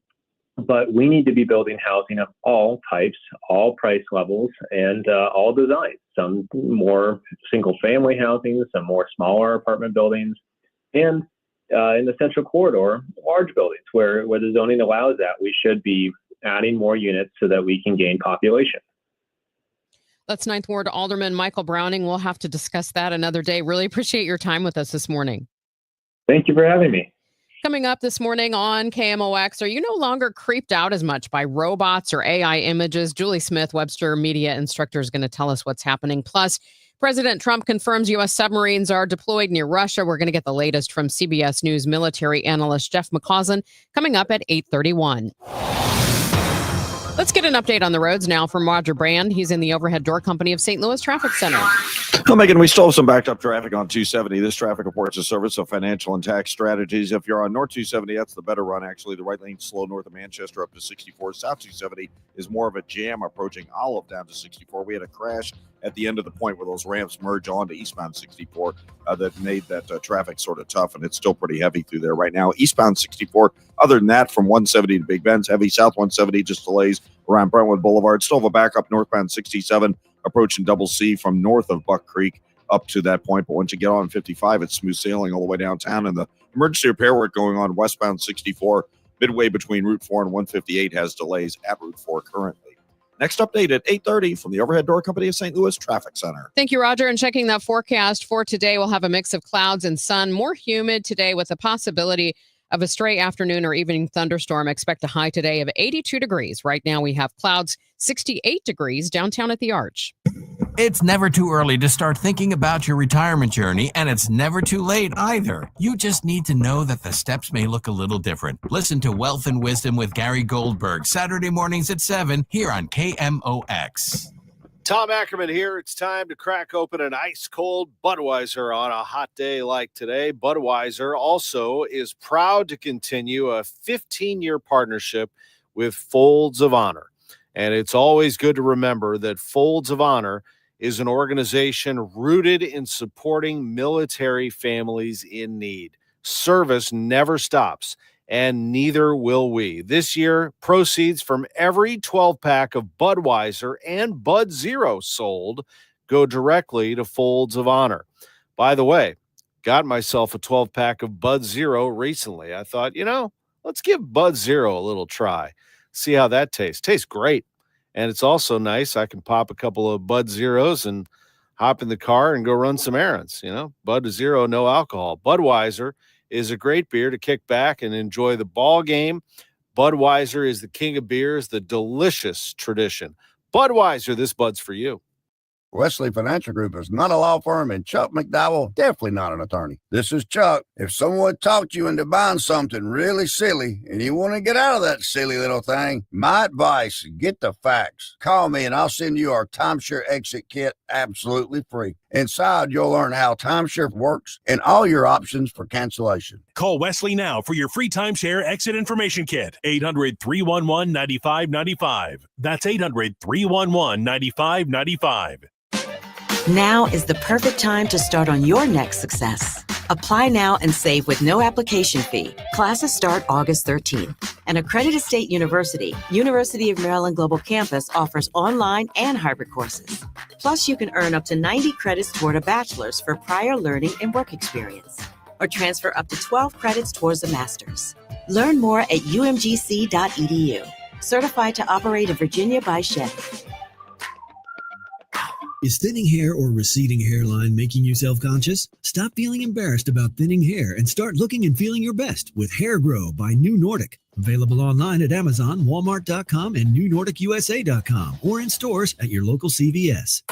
but we need to be building housing of all types, all price levels, and all designs. Some more single-family housing, some more smaller apartment buildings, and in the Central Corridor, large buildings where the zoning allows that. We should be adding more units so that we can gain population. That's 9th Ward Alderman Michael Browning. We'll have to discuss that another day. Really appreciate your time with us this morning. Thank you for having me. Coming up this morning on KMOX, are you no longer creeped out as much by robots or AI images? Julie Smith, Webster Media instructor, is going to tell us what's happening. Plus, President Trump confirms U.S. submarines are deployed near Russia. We're going to get the latest from CBS News military analyst Jeff McCausland coming up at 8:31. Let's get an update on the roads now from Roger Brand. He's in the Overhead Door Company of St. Louis Traffic Center. Well, Megan, we still have some backed up traffic on 270. This traffic reports a service of financial and tax strategies. If you're on North 270, that's the better run, actually. The right lane slow north of Manchester up to 64. South 270 is more of a jam approaching Olive down to 64. We had a crash at the end of the point where those ramps merge onto eastbound 64 that made that traffic sort of tough, and it's still pretty heavy through there right now. Eastbound 64, other than that, from 170 to Big Bend's heavy. South 170 just delays around Brentwood Boulevard. Still have a backup northbound 67 approaching Double C from north of Buck Creek up to that point. But once you get on 55, it's smooth sailing all the way downtown. And the emergency repair work going on westbound 64, midway between Route 4 and 158, has delays at Route 4 currently. Next update at 8:30 from the Overhead Door Company of St. Louis Traffic Center. Thank you, Roger. And checking that forecast for today, we'll have a mix of clouds and sun. More humid today with a possibility of a stray afternoon or evening thunderstorm. Expect a high today of 82 degrees. Right now we have clouds, 68 degrees downtown at the Arch. It's never too early to start thinking about your retirement journey, and it's never too late either. You just need to know that the steps may look a little different. Listen to Wealth and Wisdom with Gary Goldberg, Saturday mornings at 7 here on KMOX. Tom Ackerman here. It's time to crack open an ice-cold Budweiser on a hot day like today. Budweiser also is proud to continue a 15-year partnership with Folds of Honor. And it's always good to remember that Folds of Honor is an organization rooted in supporting military families in need. Service never stops, and neither will we. This year, proceeds from every 12-pack of Budweiser and Bud Zero sold go directly to Folds of Honor. By the way, got myself a 12-pack of Bud Zero recently. I thought, let's give Bud Zero a little try. See how that tastes. Tastes great. And it's also nice. I can pop a couple of Bud Zeros and hop in the car and go run some errands. Bud Zero, no alcohol. Budweiser is a great beer to kick back and enjoy the ball game. Budweiser is the king of beers, the delicious tradition. Budweiser, this Bud's for you. Wesley Financial Group is not a law firm, and Chuck McDowell definitely not an attorney. This is Chuck. If someone talked you into buying something really silly and you want to get out of that silly little thing, my advice, get the facts. Call me and I'll send you our timeshare exit kit absolutely free. Inside, you'll learn how timeshare works and all your options for cancellation. Call Wesley now for your free timeshare exit information kit. 800-311-9595. That's 800-311-9595. Now is the perfect time to start on your next success. Apply now and save with no application fee. Classes start August 13th. An accredited state university, University of Maryland Global Campus offers online and hybrid courses. Plus, you can earn up to 90 credits toward a bachelor's for prior learning and work experience, or transfer up to 12 credits towards a master's. Learn more at umgc.edu. Certified to operate in Virginia by Chevy. Is thinning hair or receding hairline making you self-conscious? Stop feeling embarrassed about thinning hair and start looking and feeling your best with Hair Grow by New Nordic. Available online at Amazon, Walmart.com, and NewNordicUSA.com, or in stores at your local CVS.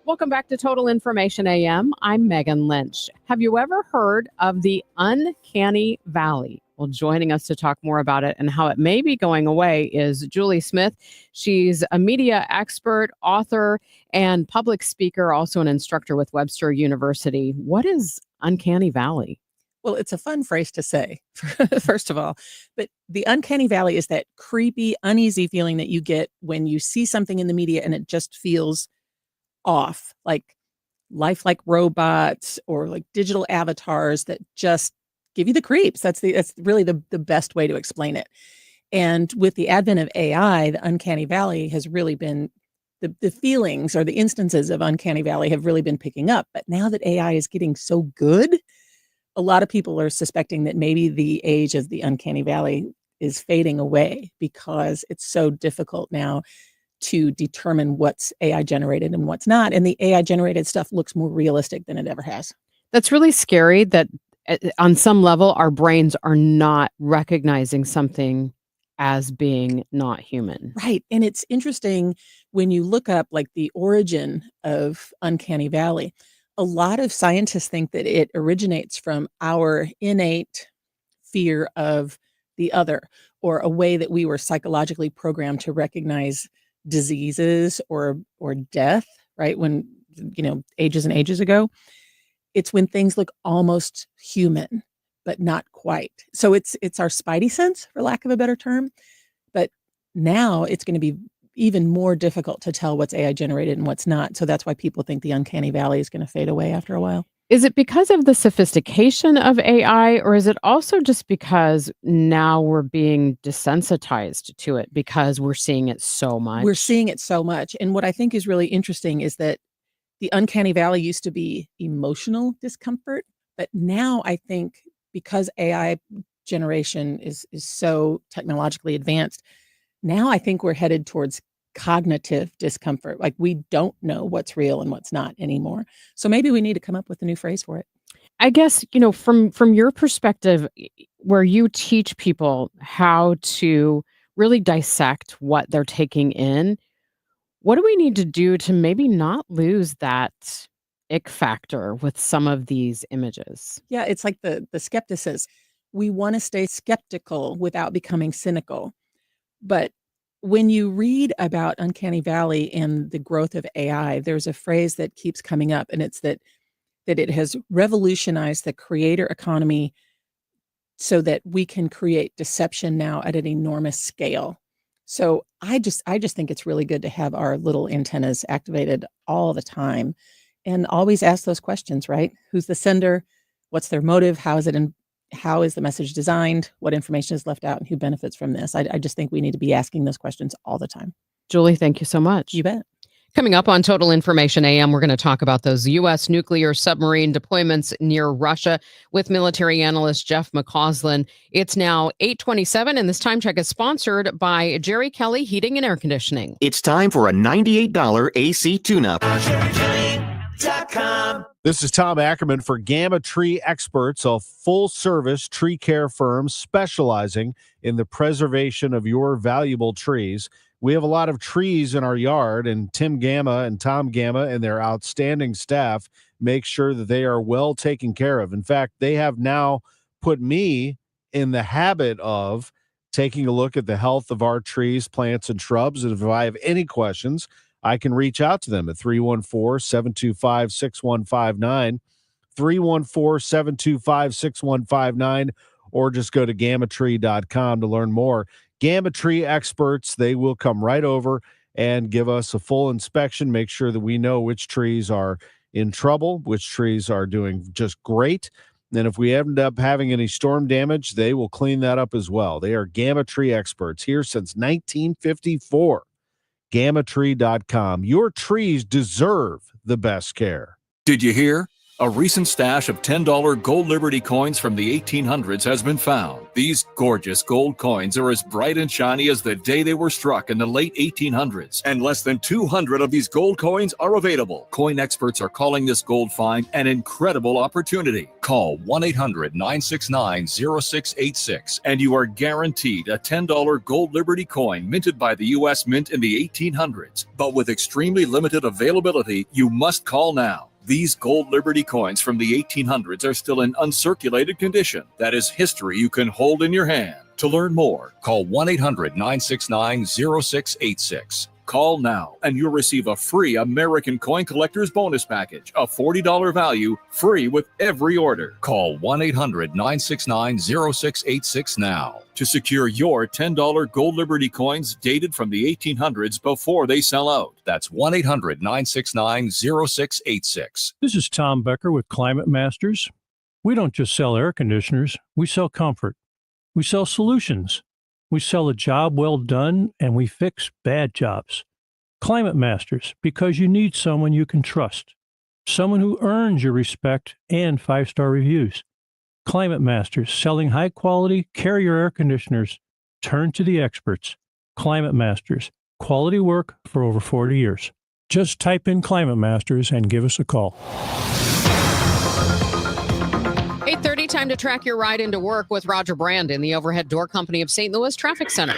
Welcome back to Total Information AM. I'm Megan Lynch. Have you ever heard of the uncanny valley? Well, joining us to talk more about it and how it may be going away is Julie Smith. She's a media expert, author, and public speaker, also an instructor with Webster University. What is uncanny valley? Well, it's a fun phrase to say, first of all. But the uncanny valley is that creepy, uneasy feeling that you get when you see something in the media and it just feels off, like lifelike robots or like digital avatars that just give you the creeps. That's really the best way to explain it. And with the advent of AI, the uncanny valley has really been the feelings, or the instances of uncanny valley have really been picking up. But now that AI is getting so good, a lot of people are suspecting that maybe the age of the uncanny valley is fading away because it's so difficult now to determine what's AI generated and what's not. And the AI generated stuff looks more realistic than it ever has. That's really scary that on some level, our brains are not recognizing something as being not human. Right. And it's interesting when you look up like the origin of uncanny valley. A lot of scientists think that it originates from our innate fear of the other, or a way that we were psychologically programmed to recognize diseases or death, right? When, ages and ages ago. It's when things look almost human, but not quite. So it's our spidey sense, for lack of a better term. But now it's going to be even more difficult to tell what's AI generated and what's not. So that's why people think the uncanny valley is going to fade away after a while. Is it because of the sophistication of AI, or is it also just because now we're being desensitized to it because we're seeing it so much? We're seeing it so much. And what I think is really interesting is that the uncanny valley used to be emotional discomfort, but now I think because AI generation is so technologically advanced, now I think we're headed towards cognitive discomfort. Like we don't know what's real and what's not anymore. So maybe we need to come up with a new phrase for it. I guess, from your perspective, where you teach people how to really dissect what they're taking in, what do we need to do to maybe not lose that ick factor with some of these images? Yeah, it's like the skepticism. We want to stay skeptical without becoming cynical. But when you read about uncanny valley and the growth of AI, there's a phrase that keeps coming up, and it's that it has revolutionized the creator economy so that we can create deception now at an enormous scale. So I just think it's really good to have our little antennas activated all the time and always ask those questions, right? Who's the sender? What's their motive? How is the message designed? What information is left out and who benefits from this? I just think we need to be asking those questions all the time. Julie, thank you so much. You bet. Coming up on Total Information AM, we're going to talk about those U.S. nuclear submarine deployments near Russia with military analyst Jeff McCausland. It's now 8:27, and this time check is sponsored by Jerry Kelly Heating and Air Conditioning. It's time for a $98 AC tune-up. This is Tom Ackerman for Gamma Tree Experts, a full-service tree care firm specializing in the preservation of your valuable trees. We have a lot of trees in our yard, and Tim Gamma and Tom Gamma and their outstanding staff make sure that they are well taken care of. In fact, they have now put me in the habit of taking a look at the health of our trees, plants, and shrubs. And if I have any questions, I can reach out to them at 314-725-6159, 314-725-6159, or just go to gammatree.com to learn more. Gamma Tree Experts, they will come right over and give us a full inspection, make sure that we know which trees are in trouble, which trees are doing just great. And if we end up having any storm damage, they will clean that up as well. They are Gamma Tree Experts, here since 1954. Gammatree.com. Your trees deserve the best care. Did you hear? A recent stash of $10 gold Liberty coins from the 1800s has been found. These gorgeous gold coins are as bright and shiny as the day they were struck in the late 1800s, and less than 200 of these gold coins are available. Coin experts are calling this gold find an incredible opportunity. Call 1-800-969-0686 and you are guaranteed a $10 gold Liberty coin minted by the U.S. Mint in the 1800s. But with extremely limited availability, you must call now. These gold Liberty coins from the 1800s are still in uncirculated condition. That is history you can hold in your hand. To learn more, call 1-800-969-0686. Call now and you'll receive a free American Coin Collector's Bonus Package, a $40 value, free with every order. Call 1-800-969-0686 now to secure your $10 gold Liberty coins dated from the 1800s before they sell out. That's 1-800-969-0686. This is Tom Becker with Climate Masters. We don't just sell air conditioners, we sell comfort. We sell solutions. We sell a job well done, and we fix bad jobs. Climate Masters, because you need someone you can trust. Someone who earns your respect and 5-star reviews. Climate Masters, selling high-quality Carrier air conditioners. Turn to the experts. Climate Masters, quality work for over 40 years. Just type in Climate Masters and give us a call. 8:30, time to track your ride into work with Roger Brand in the Overhead Door Company of St. Louis Traffic Center.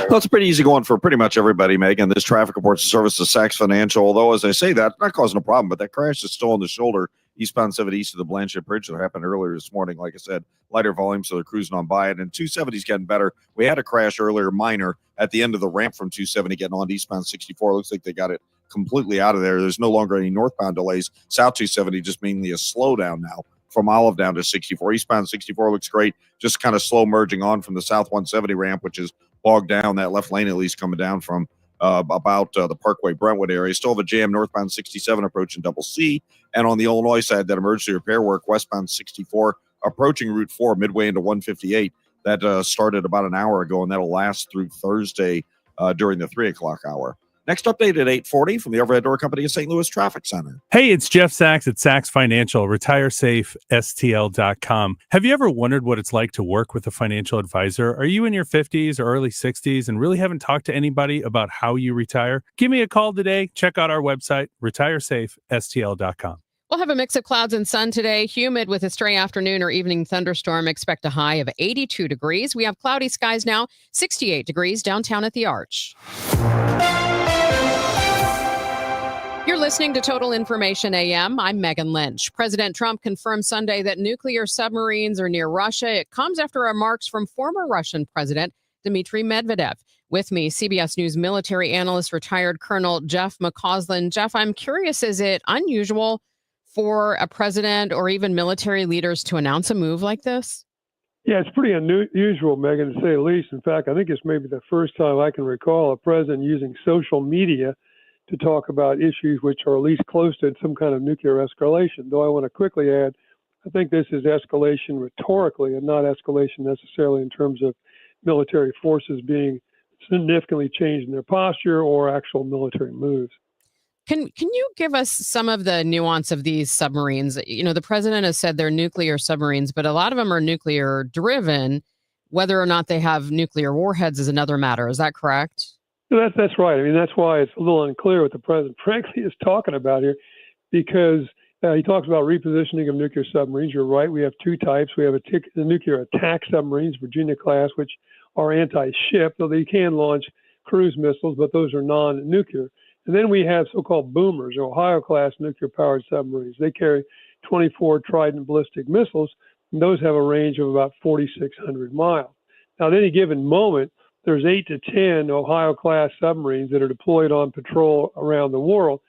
Well, it's pretty easy going for pretty much everybody, Megan. This traffic reports the service of Saks Financial, although as I say that, not causing a problem, but that crash is still on the shoulder, eastbound 70 east of the Blanchette Bridge that happened earlier this morning. Like I said, lighter volume, so they're cruising on by it. And 270 is getting better. We had a crash earlier, minor, at the end of the ramp from 270 getting on to eastbound 64. Looks like they got it completely out of there. There's no longer any northbound delays. South 270 just mainly a slowdown now from Olive down to 64. Eastbound 64 looks great. Just kind of slow merging on from the South 170 ramp, which is bogged down. That left lane at least coming down from about the Parkway Brentwood area. Still have a jam northbound 67 approaching Double C. And on the Illinois side, that emergency repair work westbound 64 approaching Route 4 midway into 158. That started about an hour ago, and that'll last through Thursday during the 3 o'clock hour. Next update at 8:40 from the Overhead Door Company of St. Louis Traffic Center. Hey, it's Jeff Sachs at Sachs Financial, retiresafestl.com. Have you ever wondered what it's like to work with a financial advisor? Are you in your 50s or early 60s and really haven't talked to anybody about how you retire? Give me a call today. Check out our website, retiresafestl.com. We'll have a mix of clouds and sun today, humid with a stray afternoon or evening thunderstorm. Expect a high of 82 degrees. We have cloudy skies now, 68 degrees downtown at the Arch. You're listening to Total Information AM. I'm Megan Lynch. President Trump confirmed Sunday that nuclear submarines are near Russia. It comes after remarks from former Russian President Dmitry Medvedev. With me, CBS News military analyst, retired Colonel Jeff McCausland. Jeff, I'm curious, is it unusual for a president or even military leaders to announce a move like this? Yeah, it's pretty unusual, Megan, to say the least. In fact, I think it's maybe the first time I can recall a president using social media to talk about issues which are at least close to some kind of nuclear escalation. Though I want to quickly add, I think this is escalation rhetorically and not escalation necessarily in terms of military forces being significantly changed in their posture or actual military moves. Can you give us some of the nuance of these submarines? You know, the president has said they're nuclear submarines, but a lot of them are nuclear driven. Whether or not they have nuclear warheads is another matter. Is that correct? That's right. I mean, that's why it's a little unclear what the president, frankly, is talking about here, because he talks about repositioning of nuclear submarines. You're right. We have two types. We have the nuclear attack submarines, Virginia class, which are anti-ship, though they can launch cruise missiles, but those are non-nuclear. And then we have so-called boomers, or Ohio-class nuclear-powered submarines. They carry 24 Trident ballistic missiles, and those have a range of about 4,600 miles. Now, at any given moment, there's 8 to 10 Ohio-class submarines that are deployed on patrol around the world,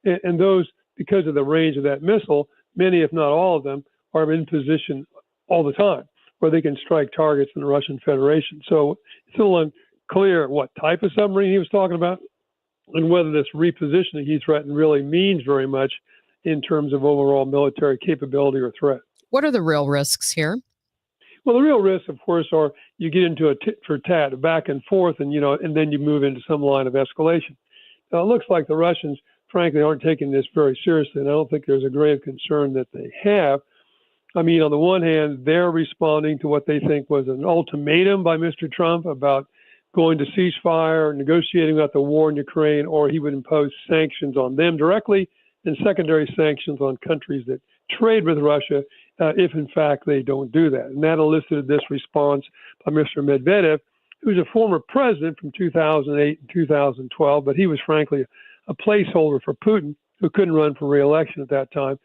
and those, because of the range of that missile, many, if not all of them, are in position all the time, where they can strike targets in the Russian Federation. So it's a little unclear what type of submarine he was talking about, and whether this repositioning he threatened really means very much in terms of overall military capability or threat. What are the real risks here? Well, the real risks, of course, are you get into a tit for tat, back and forth, and and then you move into some line of escalation. Now, it looks like the Russians, frankly, aren't taking this very seriously, and I don't think there's a grave concern that they have. I mean, on the one hand, they're responding to what they think was an ultimatum by Mr. Trump about going to ceasefire, negotiating about the war in Ukraine, or he would impose sanctions on them directly and secondary sanctions on countries that trade with Russia if, in fact, they don't do that. And that elicited this response by Mr. Medvedev, who's a former president from 2008 and 2012, but he was, frankly, a placeholder for Putin, who couldn't run for re-election at that time.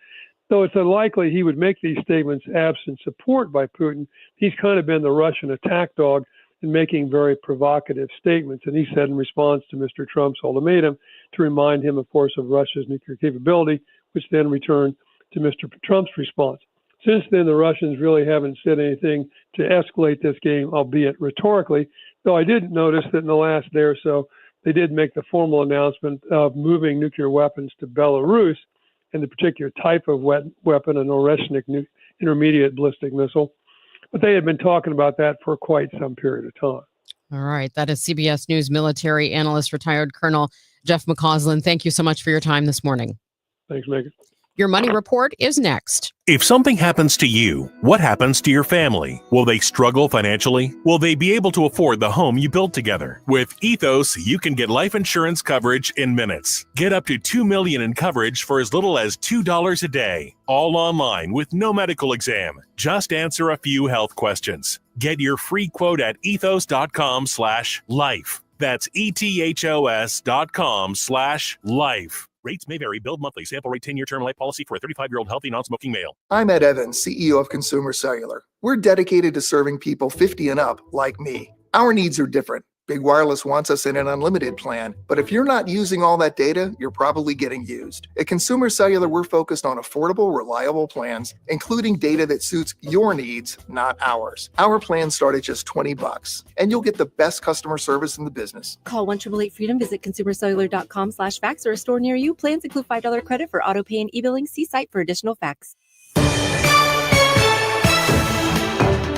Though it's unlikely he would make these statements absent support by Putin, he's kind of been the Russian attack dog in making very provocative statements. And he said in response to Mr. Trump's ultimatum to remind him, of course, of Russia's nuclear capability, which then returned to Mr. Trump's response. Since then, the Russians really haven't said anything to escalate this game, albeit rhetorically, though I did notice that in the last day or so, they did make the formal announcement of moving nuclear weapons to Belarus, and the particular type of weapon, an Oreshnik intermediate ballistic missile. But they had been talking about that for quite some period of time. All right. That is CBS News military analyst, retired Colonel Jeff McCausland. Thank you so much for your time this morning. Thanks, Megan. Your money report is next. If something happens to you, what happens to your family? Will they struggle financially? Will they be able to afford the home you built together? With Ethos, you can get life insurance coverage in minutes. Get up to $2 million in coverage for as little as $2 a day. All online with no medical exam. Just answer a few health questions. Get your free quote at ethos.com/life. That's ethos.com/life. Rates may vary. Billed monthly. Sample rate 10-year term life policy for a 35-year-old healthy non-smoking male. I'm Ed Evans, CEO of Consumer Cellular. We're dedicated to serving people 50 and up like me. Our needs are different. Big Wireless wants us in an unlimited plan, but if you're not using all that data, you're probably getting used. At Consumer Cellular, we're focused on affordable, reliable plans, including data that suits your needs, not ours. Our plans start at just $20, and you'll get the best customer service in the business. Call 1-888-FREEDOM, visit consumercellular.com/facts or a store near you. Plans include $5 credit for auto pay and e-billing. See site for additional facts.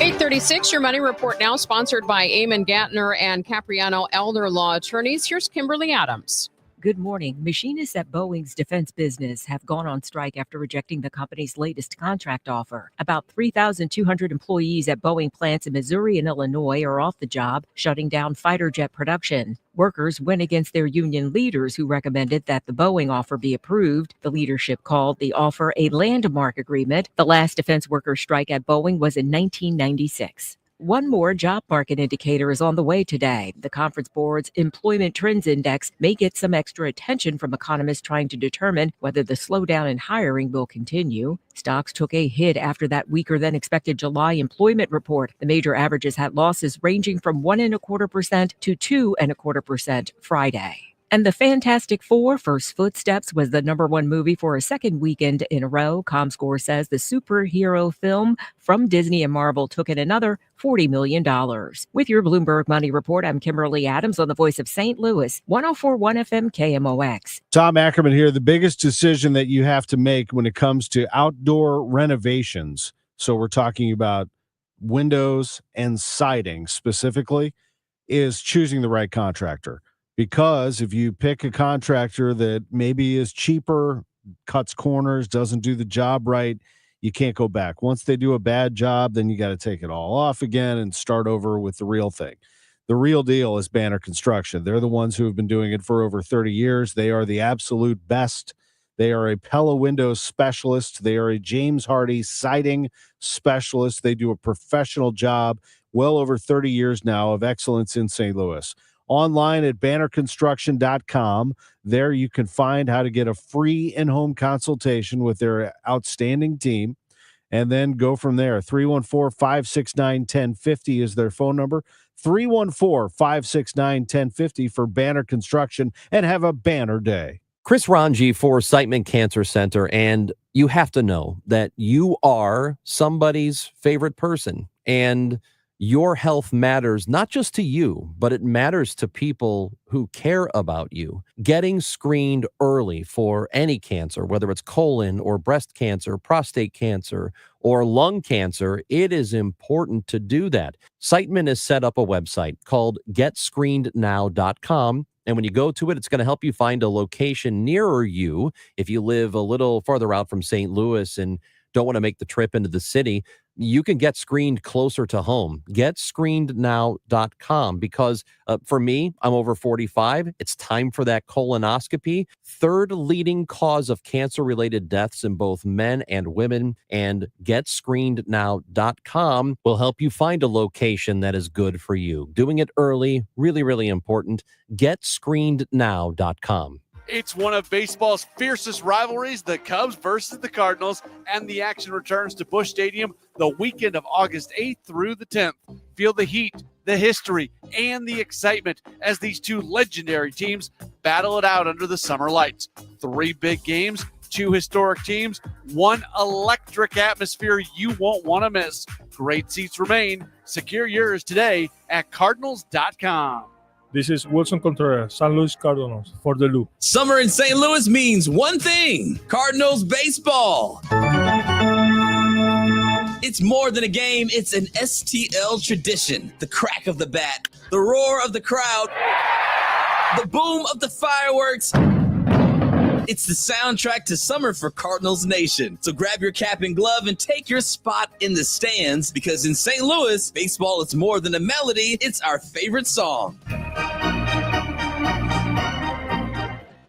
8:36, your money report now sponsored by Eamon Gattner and Capriano Elder Law Attorneys. Here's Kimberly Adams. Good morning. Machinists at Boeing's defense business have gone on strike after rejecting the company's latest contract offer. About 3,200 employees at Boeing plants in Missouri and Illinois are off the job, shutting down fighter jet production. Workers went against their union leaders who recommended that the Boeing offer be approved. The leadership called the offer a landmark agreement. The last defense workers' strike at Boeing was in 1996. One more job market indicator is on the way today. The Conference Board's Employment Trends Index may get some extra attention from economists trying to determine whether the slowdown in hiring will continue. Stocks took a hit after that weaker than expected July employment report. The major averages had losses ranging from 1.25% to 2.25% Friday. And The Fantastic Four: First Footsteps was the #1 movie for a second weekend in a row. ComScore says the superhero film from Disney and Marvel took in another $40 million. With your Bloomberg Money Report, I'm Kimberly Adams on the Voice of St. Louis, 104.1 FM KMOX. Tom Ackerman here. The biggest decision that you have to make when it comes to outdoor renovations, so we're talking about windows and siding specifically, is choosing the right contractor. Because if you pick a contractor that maybe is cheaper, cuts corners, doesn't do the job right, you can't go back. Once they do a bad job, then you got to take it all off again and start over with the real thing. The real deal is Banner Construction. They're the ones who have been doing it for over 30 years. They are the absolute best. They are a Pella Windows specialist. They are a James Hardy siding specialist. They do a professional job, well over 30 years now of excellence in St. Louis. Online at bannerconstruction.com. There you can find how to get a free in-home consultation with their outstanding team, and then go from there. 314-569-1050 is their phone number. 314-569-1050 for Banner Construction, and have a banner day. Chris Ranji for Siteman Cancer Center, and you have to know that you are somebody's favorite person, and your health matters not just to you, but it matters to people who care about you. Getting screened early for any cancer, whether it's colon or breast cancer, prostate cancer, or lung cancer, it is important to do that. Siteman has set up a website called GetScreenedNow.com. And when you go to it, it's going to help you find a location nearer you. If you live a little farther out from St. Louis and don't want to make the trip into the city, you can get screened closer to home. GetScreenedNow.com, because for me, I'm over 45. It's time for that colonoscopy. Third leading cause of cancer-related deaths in both men and women. And GetScreenedNow.com will help you find a location that is good for you. Doing it early, really, really important. GetScreenedNow.com. It's one of baseball's fiercest rivalries, the Cubs versus the Cardinals, and the action returns to Busch Stadium the weekend of August 8th through the 10th. Feel the heat, the history, and the excitement as these two legendary teams battle it out under the summer lights. 3 big games, 2 historic teams, 1 electric atmosphere you won't want to miss. Great seats remain. Secure yours today at Cardinals.com. This is Wilson Contreras, St. Louis Cardinals, for the Lou. Summer in St. Louis means one thing: Cardinals baseball. It's more than a game, it's an STL tradition. The crack of the bat, the roar of the crowd, the boom of the fireworks. It's the soundtrack to summer for Cardinals Nation. So grab your cap and glove and take your spot in the stands, because in St. Louis, baseball is more than a melody, it's our favorite song.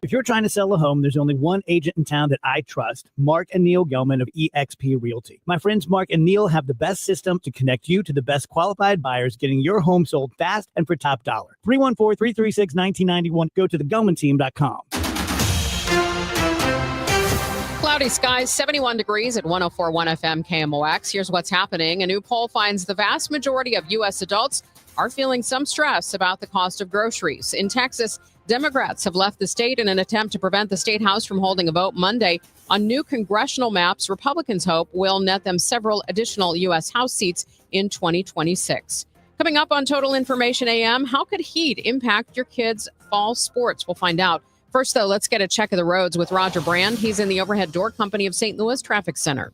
If you're trying to sell a home, there's only one agent in town that I trust, Mark and Neil Gelman of eXp Realty. My friends Mark and Neil have the best system to connect you to the best qualified buyers, getting your home sold fast and for top dollar. 314-336-1991. Go to thegelmanteam.com. Cloudy skies, 71 degrees at 104.1 FM KMOX. Here's what's happening. A new poll finds the vast majority of U.S. adults are feeling some stress about the cost of groceries. In Texas, Democrats have left the state in an attempt to prevent the state house from holding a vote Monday on new congressional maps Republicans hope will net them several additional U.S. House seats in 2026. Coming up on Total Information AM, how could heat impact your kids' fall sports? We'll find out. First, though, let's get a check of the roads with Roger Brand. He's in the Overhead Door Company of St. Louis Traffic Center.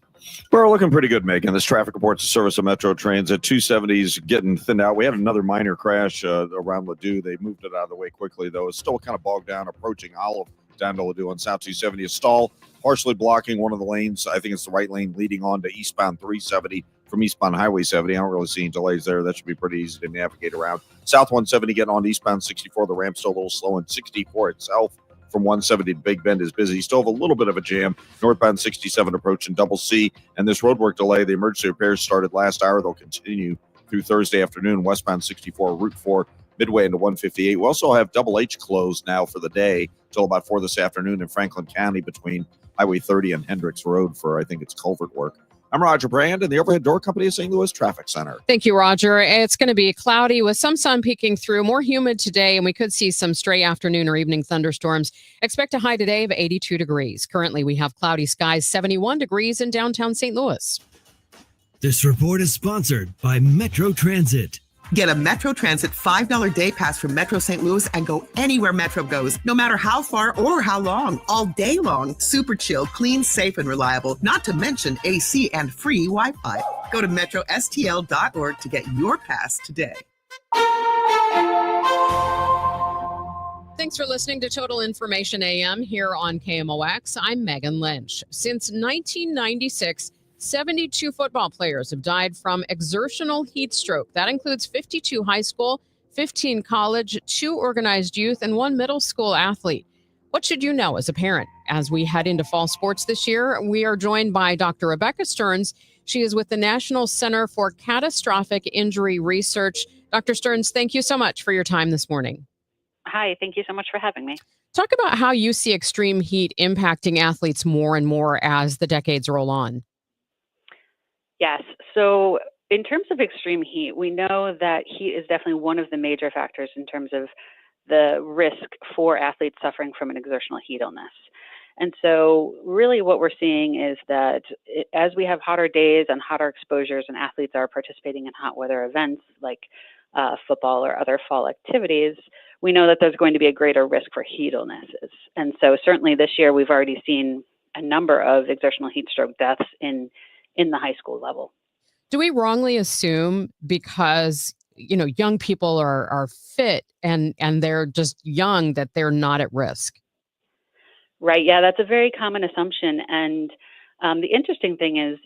We're looking pretty good, Megan. This traffic reports the service of Metro trains at 270's getting thinned out. We had another minor crash around Ladue. They moved it out of the way quickly, though. It's still kind of bogged down approaching Olive down to Ladue on South 270. A stall partially blocking one of the lanes. I think it's the right lane leading on to eastbound 370 from eastbound Highway 70. I don't really see any delays there. That should be pretty easy to navigate around. South 170 getting on to eastbound 64. The ramp's still a little slow, and 64 itself from 170 to Big Bend is busy. Still have a little bit of a jam. Northbound 67 approaching Double C. And this roadwork delay, the emergency repairs started last hour. They'll continue through Thursday afternoon. Westbound 64, Route 4, midway into 158. We also have Double H closed now for the day till about 4 this afternoon in Franklin County between Highway 30 and Hendricks Road for, I think it's culvert work. I'm Roger Brand, and the Overhead Door Company of St. Louis Traffic Center. Thank you, Roger. It's going to be cloudy with some sun peeking through, more humid today, and we could see some stray afternoon or evening thunderstorms. Expect a high today of 82 degrees. Currently, we have cloudy skies, 71 degrees in downtown St. Louis. This report is sponsored by Metro Transit. Get a Metro Transit $5 day pass from Metro St. Louis and go anywhere Metro goes, no matter how far or how long, all day long. Super chill, clean, safe, and reliable, not to mention AC and free Wi-Fi. Go to metrostl.org to get your pass today. Thanks for listening to Total Information AM here on KMOX. I'm Megan Lynch. Since 1996, 72 football players have died from exertional heat stroke. That includes 52 high school, 15 college, 2 organized youth, and 1 middle school athlete. What should you know as a parent? As we head into fall sports this year, we are joined by Dr. Rebecca Stearns. She is with the National Center for Catastrophic Injury Research. Dr. Stearns, thank you so much for your time this morning. Hi, thank you so much for having me. Talk about how you see extreme heat impacting athletes more and more as the decades roll on. Yes. So in terms of extreme heat, we know that heat is definitely one of the major factors in terms of the risk for athletes suffering from an exertional heat illness. And so really what we're seeing is that as we have hotter days and hotter exposures and athletes are participating in hot weather events like football or other fall activities, we know that there's going to be a greater risk for heat illnesses. And so certainly this year we've already seen a number of exertional heat stroke deaths in the high school level. Do we wrongly assume because, young people are fit and they're just young that they're not at risk? Right. Yeah, that's a very common assumption. And the interesting thing is,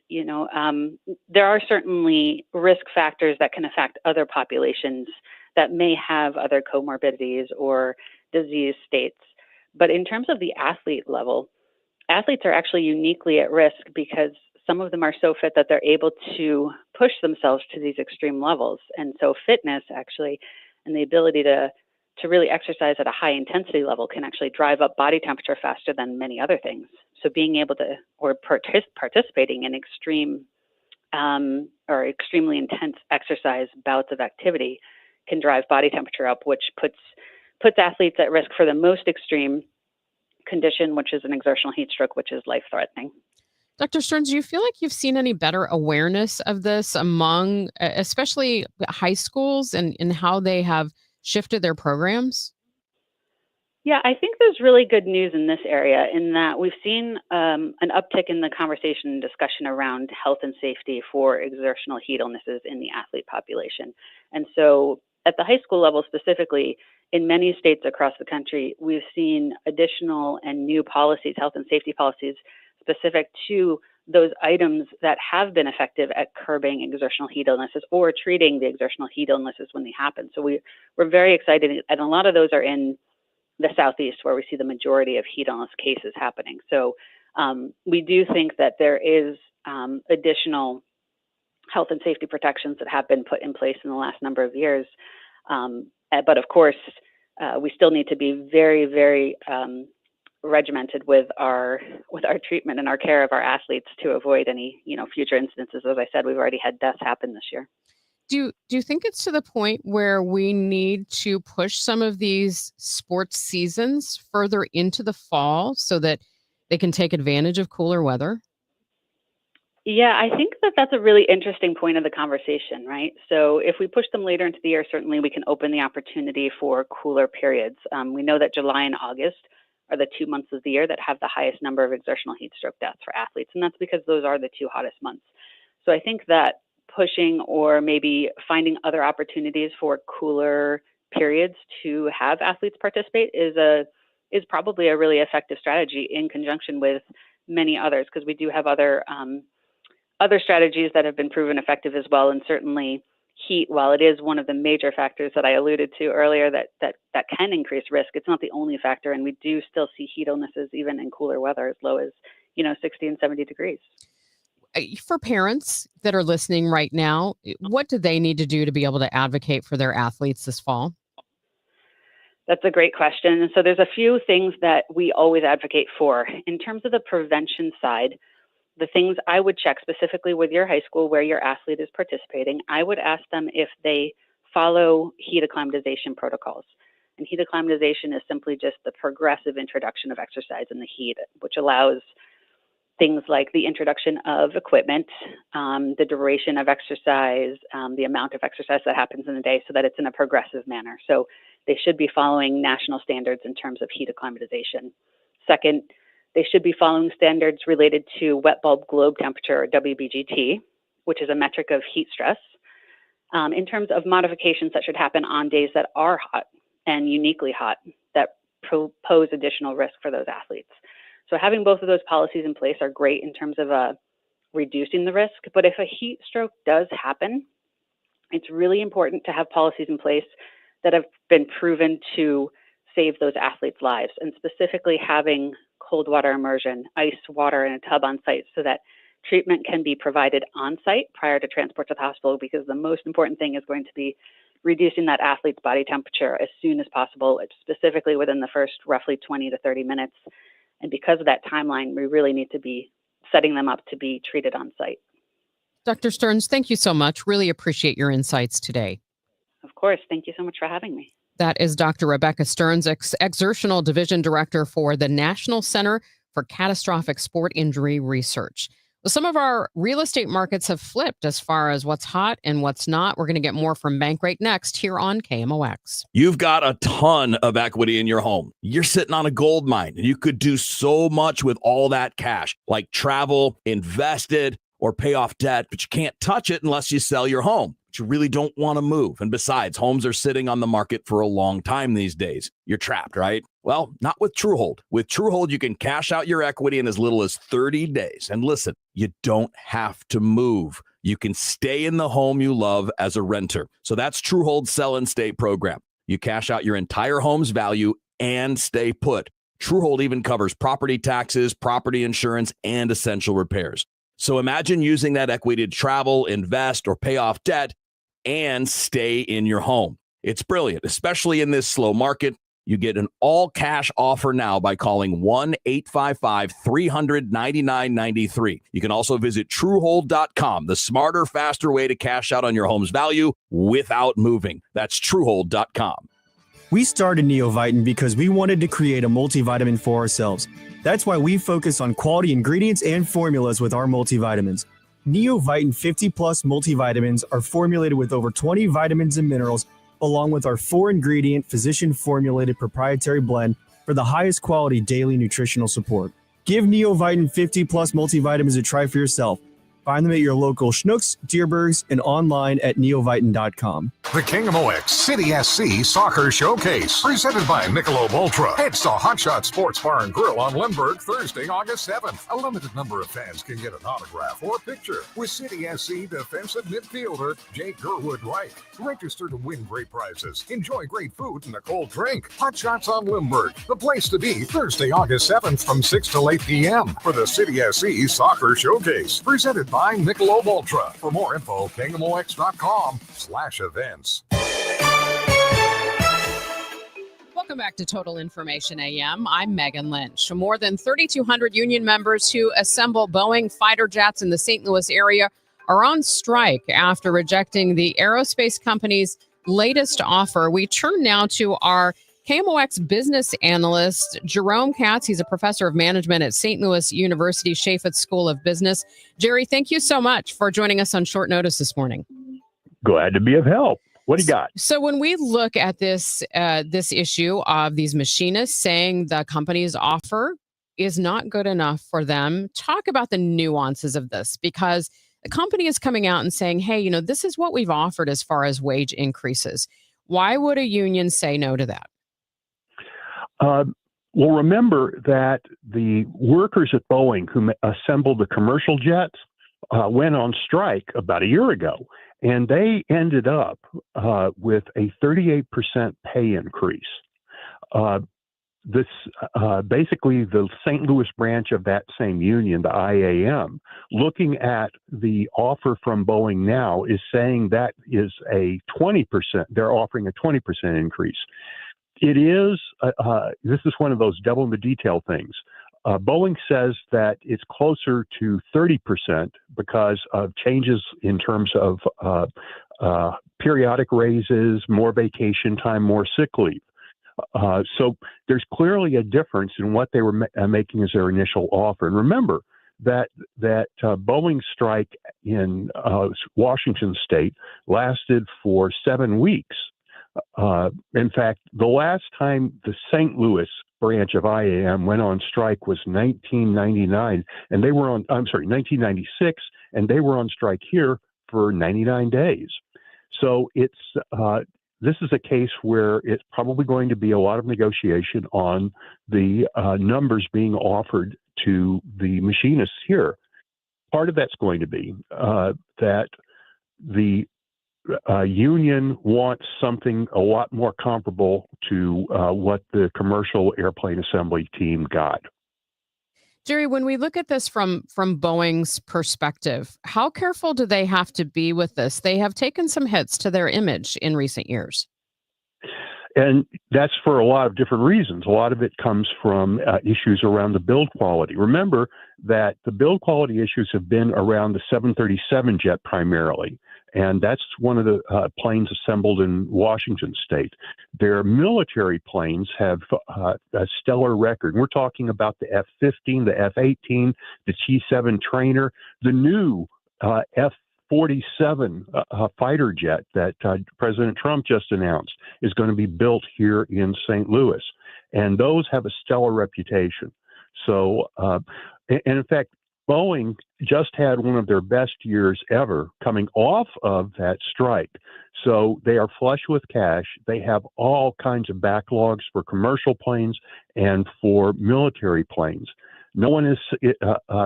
there are certainly risk factors that can affect other populations that may have other comorbidities or disease states. But in terms of the athlete level, athletes are actually uniquely at risk because some of them are so fit that they're able to push themselves to these extreme levels. And so fitness actually, and the ability to really exercise at a high intensity level can actually drive up body temperature faster than many other things. So being able to, or participating in extreme or extremely intense exercise bouts of activity can drive body temperature up, which puts athletes at risk for the most extreme condition, which is an exertional heat stroke, which is life-threatening. Dr. Stearns, do you feel like you've seen any better awareness of this among especially high schools and how they have shifted their programs? Yeah, I think there's really good news in this area in that we've seen an uptick in the conversation and discussion around health and safety for exertional heat illnesses in the athlete population. And so at the high school level specifically, in many states across the country, we've seen additional and new policies, health and safety policies, specific to those items that have been effective at curbing exertional heat illnesses or treating the exertional heat illnesses when they happen. So we're very excited, and a lot of those are in the Southeast where we see the majority of heat illness cases happening. So we do think that there is additional health and safety protections that have been put in place in the last number of years. But of course, we still need to be very, very regimented with our treatment and our care of our athletes to avoid any future instances. As I said, we've already had deaths happen this year. Do you think it's to the point where we need to push some of these sports seasons further into the fall so that they can take advantage of cooler weather? Yeah, I think that that's a really interesting point of the conversation, right? So if we push them later into the year, certainly we can open the opportunity for cooler periods. We know that July and August are the 2 months of the year that have the highest number of exertional heat stroke deaths for athletes, and that's because those are the 2 hottest months. So I think that pushing or maybe finding other opportunities for cooler periods to have athletes participate is probably a really effective strategy in conjunction with many others, because we do have other strategies that have been proven effective as well. And certainly heat, while it is one of the major factors that I alluded to earlier that can increase risk, it's not the only factor. And we do still see heat illnesses even in cooler weather as low as 60 and 70 degrees. For parents that are listening right now, what do they need to do to be able to advocate for their athletes this fall? That's a great question. And so there's a few things that we always advocate for. In terms of the prevention side, the things I would check specifically with your high school where your athlete is participating, I would ask them if they follow heat acclimatization protocols. And heat acclimatization is simply just the progressive introduction of exercise in the heat, which allows things like the introduction of equipment, the duration of exercise, the amount of exercise that happens in a day, so that it's in a progressive manner. So they should be following national standards in terms of heat acclimatization. Second, they should be following standards related to wet bulb globe temperature, or WBGT, which is a metric of heat stress. In terms of modifications that should happen on days that are hot and uniquely hot, that pose additional risk for those athletes. So having both of those policies in place are great in terms of reducing the risk. But if a heat stroke does happen, it's really important to have policies in place that have been proven to save those athletes' lives, and specifically having cold water immersion, ice water in a tub on site, so that treatment can be provided on site prior to transport to the hospital, because the most important thing is going to be reducing that athlete's body temperature as soon as possible, specifically within the first roughly 20 to 30 minutes. And because of that timeline, we really need to be setting them up to be treated on site. Dr. Stearns, thank you so much. Really appreciate your insights today. Of course. Thank you so much for having me. That is Dr. Rebecca Stearns, Exertional Division Director for the National Center for Catastrophic Sport Injury Research. Well, some of our real estate markets have flipped as far as what's hot and what's not. We're going to get more from Bankrate next here on KMOX. You've got a ton of equity in your home. You're sitting on a gold mine, and you could do so much with all that cash, like travel, invest it, or pay off debt, but you can't touch it unless you sell your home. But you really don't want to move. And besides, homes are sitting on the market for a long time these days. You're trapped, right? Well, not with TrueHold. With TrueHold, you can cash out your equity in as little as 30 days. And listen, you don't have to move. You can stay in the home you love as a renter. So that's TrueHold's Sell and Stay program. You cash out your entire home's value and stay put. TrueHold even covers property taxes, property insurance, and essential repairs. So imagine using that equity to travel, invest, or pay off debt and stay in your home. It's brilliant, especially in this slow market. You get an all-cash offer now by calling 1-855-300-9993. You can also visit TrueHold.com, the smarter, faster way to cash out on your home's value without moving. That's TrueHold.com. We started Neovitin because we wanted to create a multivitamin for ourselves. That's why we focus on quality ingredients and formulas with our multivitamins. Neovitin 50-plus multivitamins are formulated with over 20 vitamins and minerals, along with our 4-ingredient, physician-formulated proprietary blend for the highest quality daily nutritional support. Give Neovitin 50-plus multivitamins a try for yourself. Find them at your local Schnucks, Dierbergs, and online at neovitin.com. The KMOX City SC Soccer Showcase, presented by Michelob Ultra. It's the Hot Shot Sports Bar and Grill on Lindbergh, Thursday, August 7th. A limited number of fans can get an autograph or picture with City SC defensive midfielder Jake Gerwood-Wright. Register to win great prizes, enjoy great food, and a cold drink. Hot Shots on Lindbergh, the place to be, Thursday, August 7th from 6 to 8 p.m. for the City SC Soccer Showcase, presented by Michelob Ultra. For more info, KMOX.com/events. Welcome back to Total Information AM. I'm Megan Lynch. More than 3,200 union members who assemble Boeing fighter jets in the St. Louis area are on strike after rejecting the aerospace company's latest offer. We turn now to our KMOX business analyst, Jerome Katz. He's a professor of management at St. Louis University Chaffetz School of Business. Jerry, thank you so much for joining us on short notice this morning. Glad to be of help. What do you got? So when we look at this issue of these machinists saying the company's offer is not good enough for them, talk about the nuances of this, because the company is coming out and saying, hey, this is what we've offered as far as wage increases. Why would a union say no to that? Well, remember that the workers at Boeing who assembled the commercial jets went on strike about a year ago, and they ended up with a 38% pay increase. Basically, the St. Louis branch of that same union, the IAM, looking at the offer from Boeing now, is saying that is a 20%. They're offering a 20% increase. It is, this is one of those devil in the detail things. Boeing says that it's closer to 30% because of changes in terms of periodic raises, more vacation time, more sick leave. So there's clearly a difference in what they were making as their initial offer. And remember that Boeing strike in Washington State lasted for 7 weeks. In fact, the last time the St. Louis branch of IAM went on strike was 1999, and they were on, 1996, and they were on strike here for 99 days. So it's, this is a case where it's probably going to be a lot of negotiation on the numbers being offered to the machinists here. Part of that's going to be that the union wants something a lot more comparable to what the commercial airplane assembly team got. Jerry, when we look at this from Boeing's perspective, how careful do they have to be with this? They have taken some hits to their image in recent years. And that's for a lot of different reasons. A lot of it comes from issues around the build quality. Remember that the build quality issues have been around the 737 jet primarily. And that's one of the planes assembled in Washington State. Their military planes have a stellar record. We're talking about the F-15, the F-18, the T-7 trainer, the new F-47 fighter jet that President Trump just announced is going to be built here in St. Louis. And those have a stellar reputation. So, and in fact, Boeing just had one of their best years ever coming off of that strike. So they are flush with cash. They have all kinds of backlogs for commercial planes and for military planes. No one is,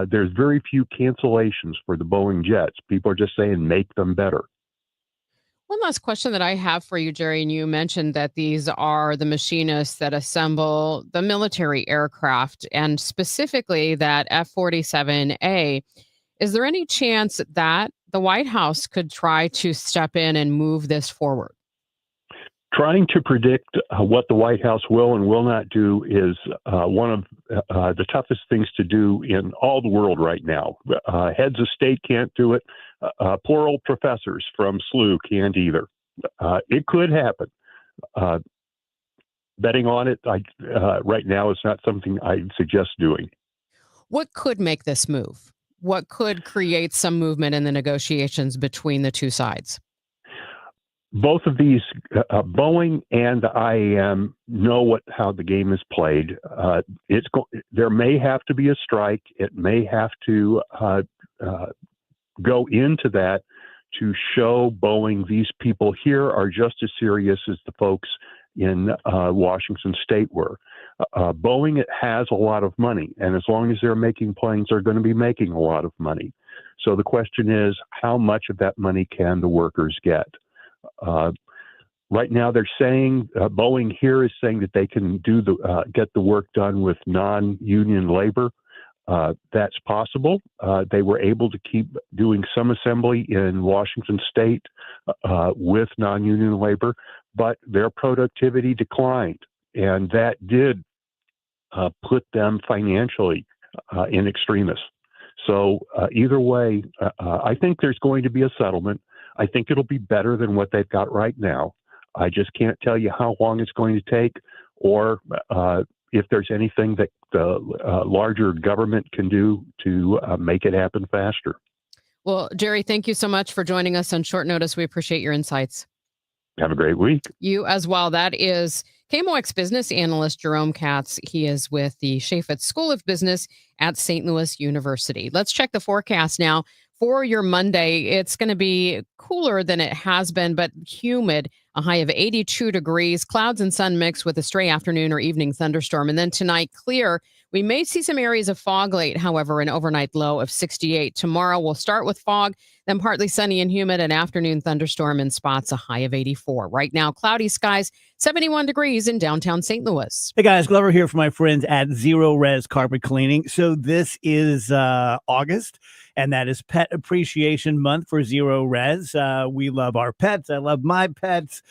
there's very few cancellations for the Boeing jets. People are just saying, make them better. One last question that I have for you, Jerry, and you mentioned that these are the machinists that assemble the military aircraft and specifically that F-47A. Is there any chance that the White House could try to step in and move this forward? Trying to predict what the White House will and will not do is one of the toughest things to do in all the world right now. Heads of state can't do it. Poor old professors from SLU can't either. It could happen. Betting on it right now is not something I'd suggest doing. What could make this move? What could create some movement in the negotiations between the two sides? Both of these, Boeing and the IAM, know how the game is played. There may have to be a strike. It may have to go into that to show Boeing these people here are just as serious as the folks in Washington State were. Boeing has a lot of money, and as long as they're making planes, they're going to be making a lot of money. So the question is, how much of that money can the workers get? Right now, they're saying Boeing here is saying that they can do get the work done with non-union labor. That's possible. They were able to keep doing some assembly in Washington State with non-union labor, but their productivity declined, and that did put them financially in extremis. So either way, I think there's going to be a settlement. I think it'll be better than what they've got right now. I just can't tell you how long it's going to take or if there's anything that the larger government can do to make it happen faster. Well, Jerry, thank you so much for joining us on short notice. We appreciate your insights. Have a great week. You as well. That is KMOX business analyst Jerome Katz. He is with the Chaffetz School of Business at St. Louis University. Let's check the forecast now. For your Monday, it's going to be cooler than it has been, but humid, a high of 82 degrees, clouds and sun mix with a stray afternoon or evening thunderstorm. And then tonight, clear. We may see some areas of fog late, however, an overnight low of 68. Tomorrow, we'll start with fog, then partly sunny and humid, an afternoon thunderstorm in spots, a high of 84. Right now, cloudy skies, 71 degrees in downtown St. Louis. Hey guys, Glover here for my friends at Zero Res Carpet Cleaning. So this is August, and that is Pet Appreciation Month for Zero Res. We love our pets. I love my pets.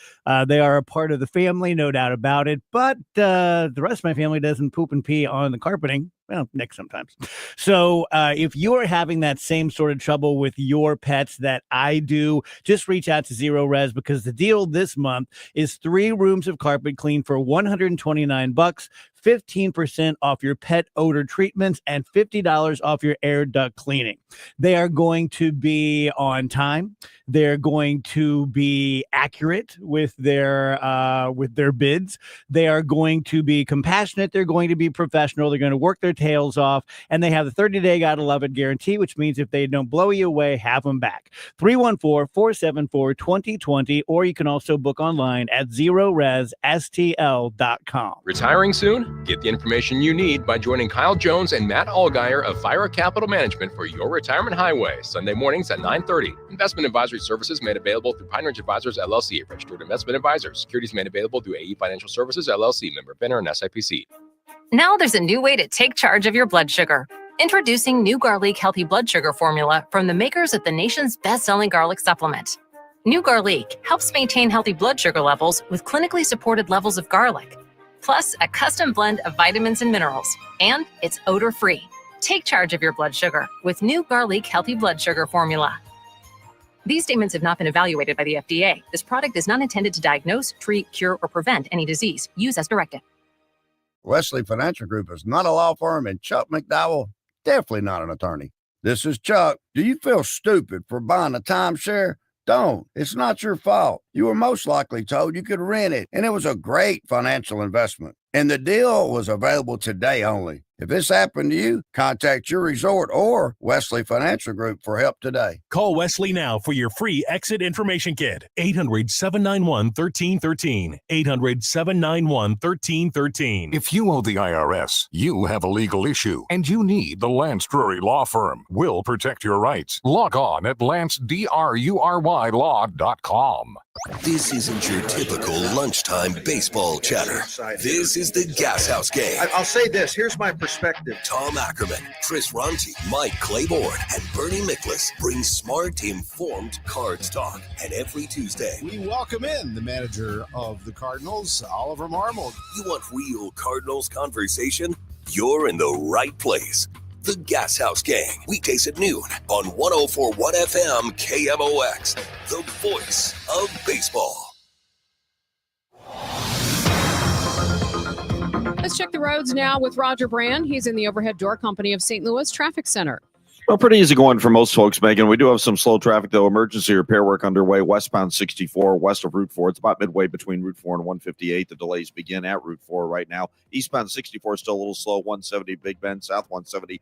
They are a part of the family, no doubt about it. But the rest of my family doesn't poop and pee on the carpeting. Well, Nick sometimes. So if you are having that same sort of trouble with your pets that I do, just reach out to Zero Res, because the deal this month is 3 rooms of carpet clean for $129, 15% off your pet odor treatments, and $50 off your air duct cleaning. They are going to be on time. They're going to be accurate with their bids. They are going to be compassionate. They're going to be professional. They're going to work their tails off, and they have the 30-day gotta love it guarantee, which means if they don't blow you away, have them back. 314-474-2020, or you can also book online at ZeroResSTL.com. Retiring soon? Get the information you need by joining Kyle Jones and Matt Allgeier of Vira Capital Management for your retirement highway, Sunday mornings at 9:30. Investment advisory services made available through Pine Ridge Advisors, LLC, registered investment advisors. Securities made available through AE Financial Services, LLC, member FINRA and SIPC. Now there's a new way to take charge of your blood sugar. Introducing New Garlic Healthy Blood Sugar Formula from the makers of the nation's best-selling garlic supplement. New Garlic helps maintain healthy blood sugar levels with clinically supported levels of garlic, plus a custom blend of vitamins and minerals, and it's odor-free. Take charge of your blood sugar with New Garlic Healthy Blood Sugar Formula. These statements have not been evaluated by the FDA. This product is not intended to diagnose, treat, cure, or prevent any disease. Use as directed. Wesley Financial Group is not a law firm, and Chuck McDowell, definitely not an attorney. This is Chuck. Do you feel stupid for buying a timeshare? Don't. It's not your fault. You were most likely told you could rent it, and it was a great financial investment. And the deal was available today only. If this happened to you, contact your resort or Wesley Financial Group for help today. Call Wesley now for your free exit information kit. 800-791-1313. 800-791-1313. If you owe the IRS, you have a legal issue, and you need the Lance Drury Law Firm. We'll protect your rights. Log on at LanceDruryLaw.com. This isn't your typical lunchtime baseball chatter. This is the Gas House Gang. I'll say this. Here's my perspective. Tom Ackerman, Chris Ronti, Mike Claiborne, and Bernie Miklasz bring smart, informed Cards talk. And every Tuesday, we welcome in the manager of the Cardinals, Oliver Marmol. You want real Cardinals conversation? You're in the right place. The Gas House Gang, weekdays at noon on 104.1 FM KMOX, the voice of baseball. Let's check the roads now with Roger Brand. He's in the Overhead Door Company of St. Louis Traffic Center. Well, pretty easy going for most folks, Megan. We do have some slow traffic, though. Emergency repair work underway westbound 64 west of Route 4. It's about midway between Route 4 and 158. The delays begin at Route 4 right now. Eastbound 64 is still a little slow. 170 Big Bend, south 170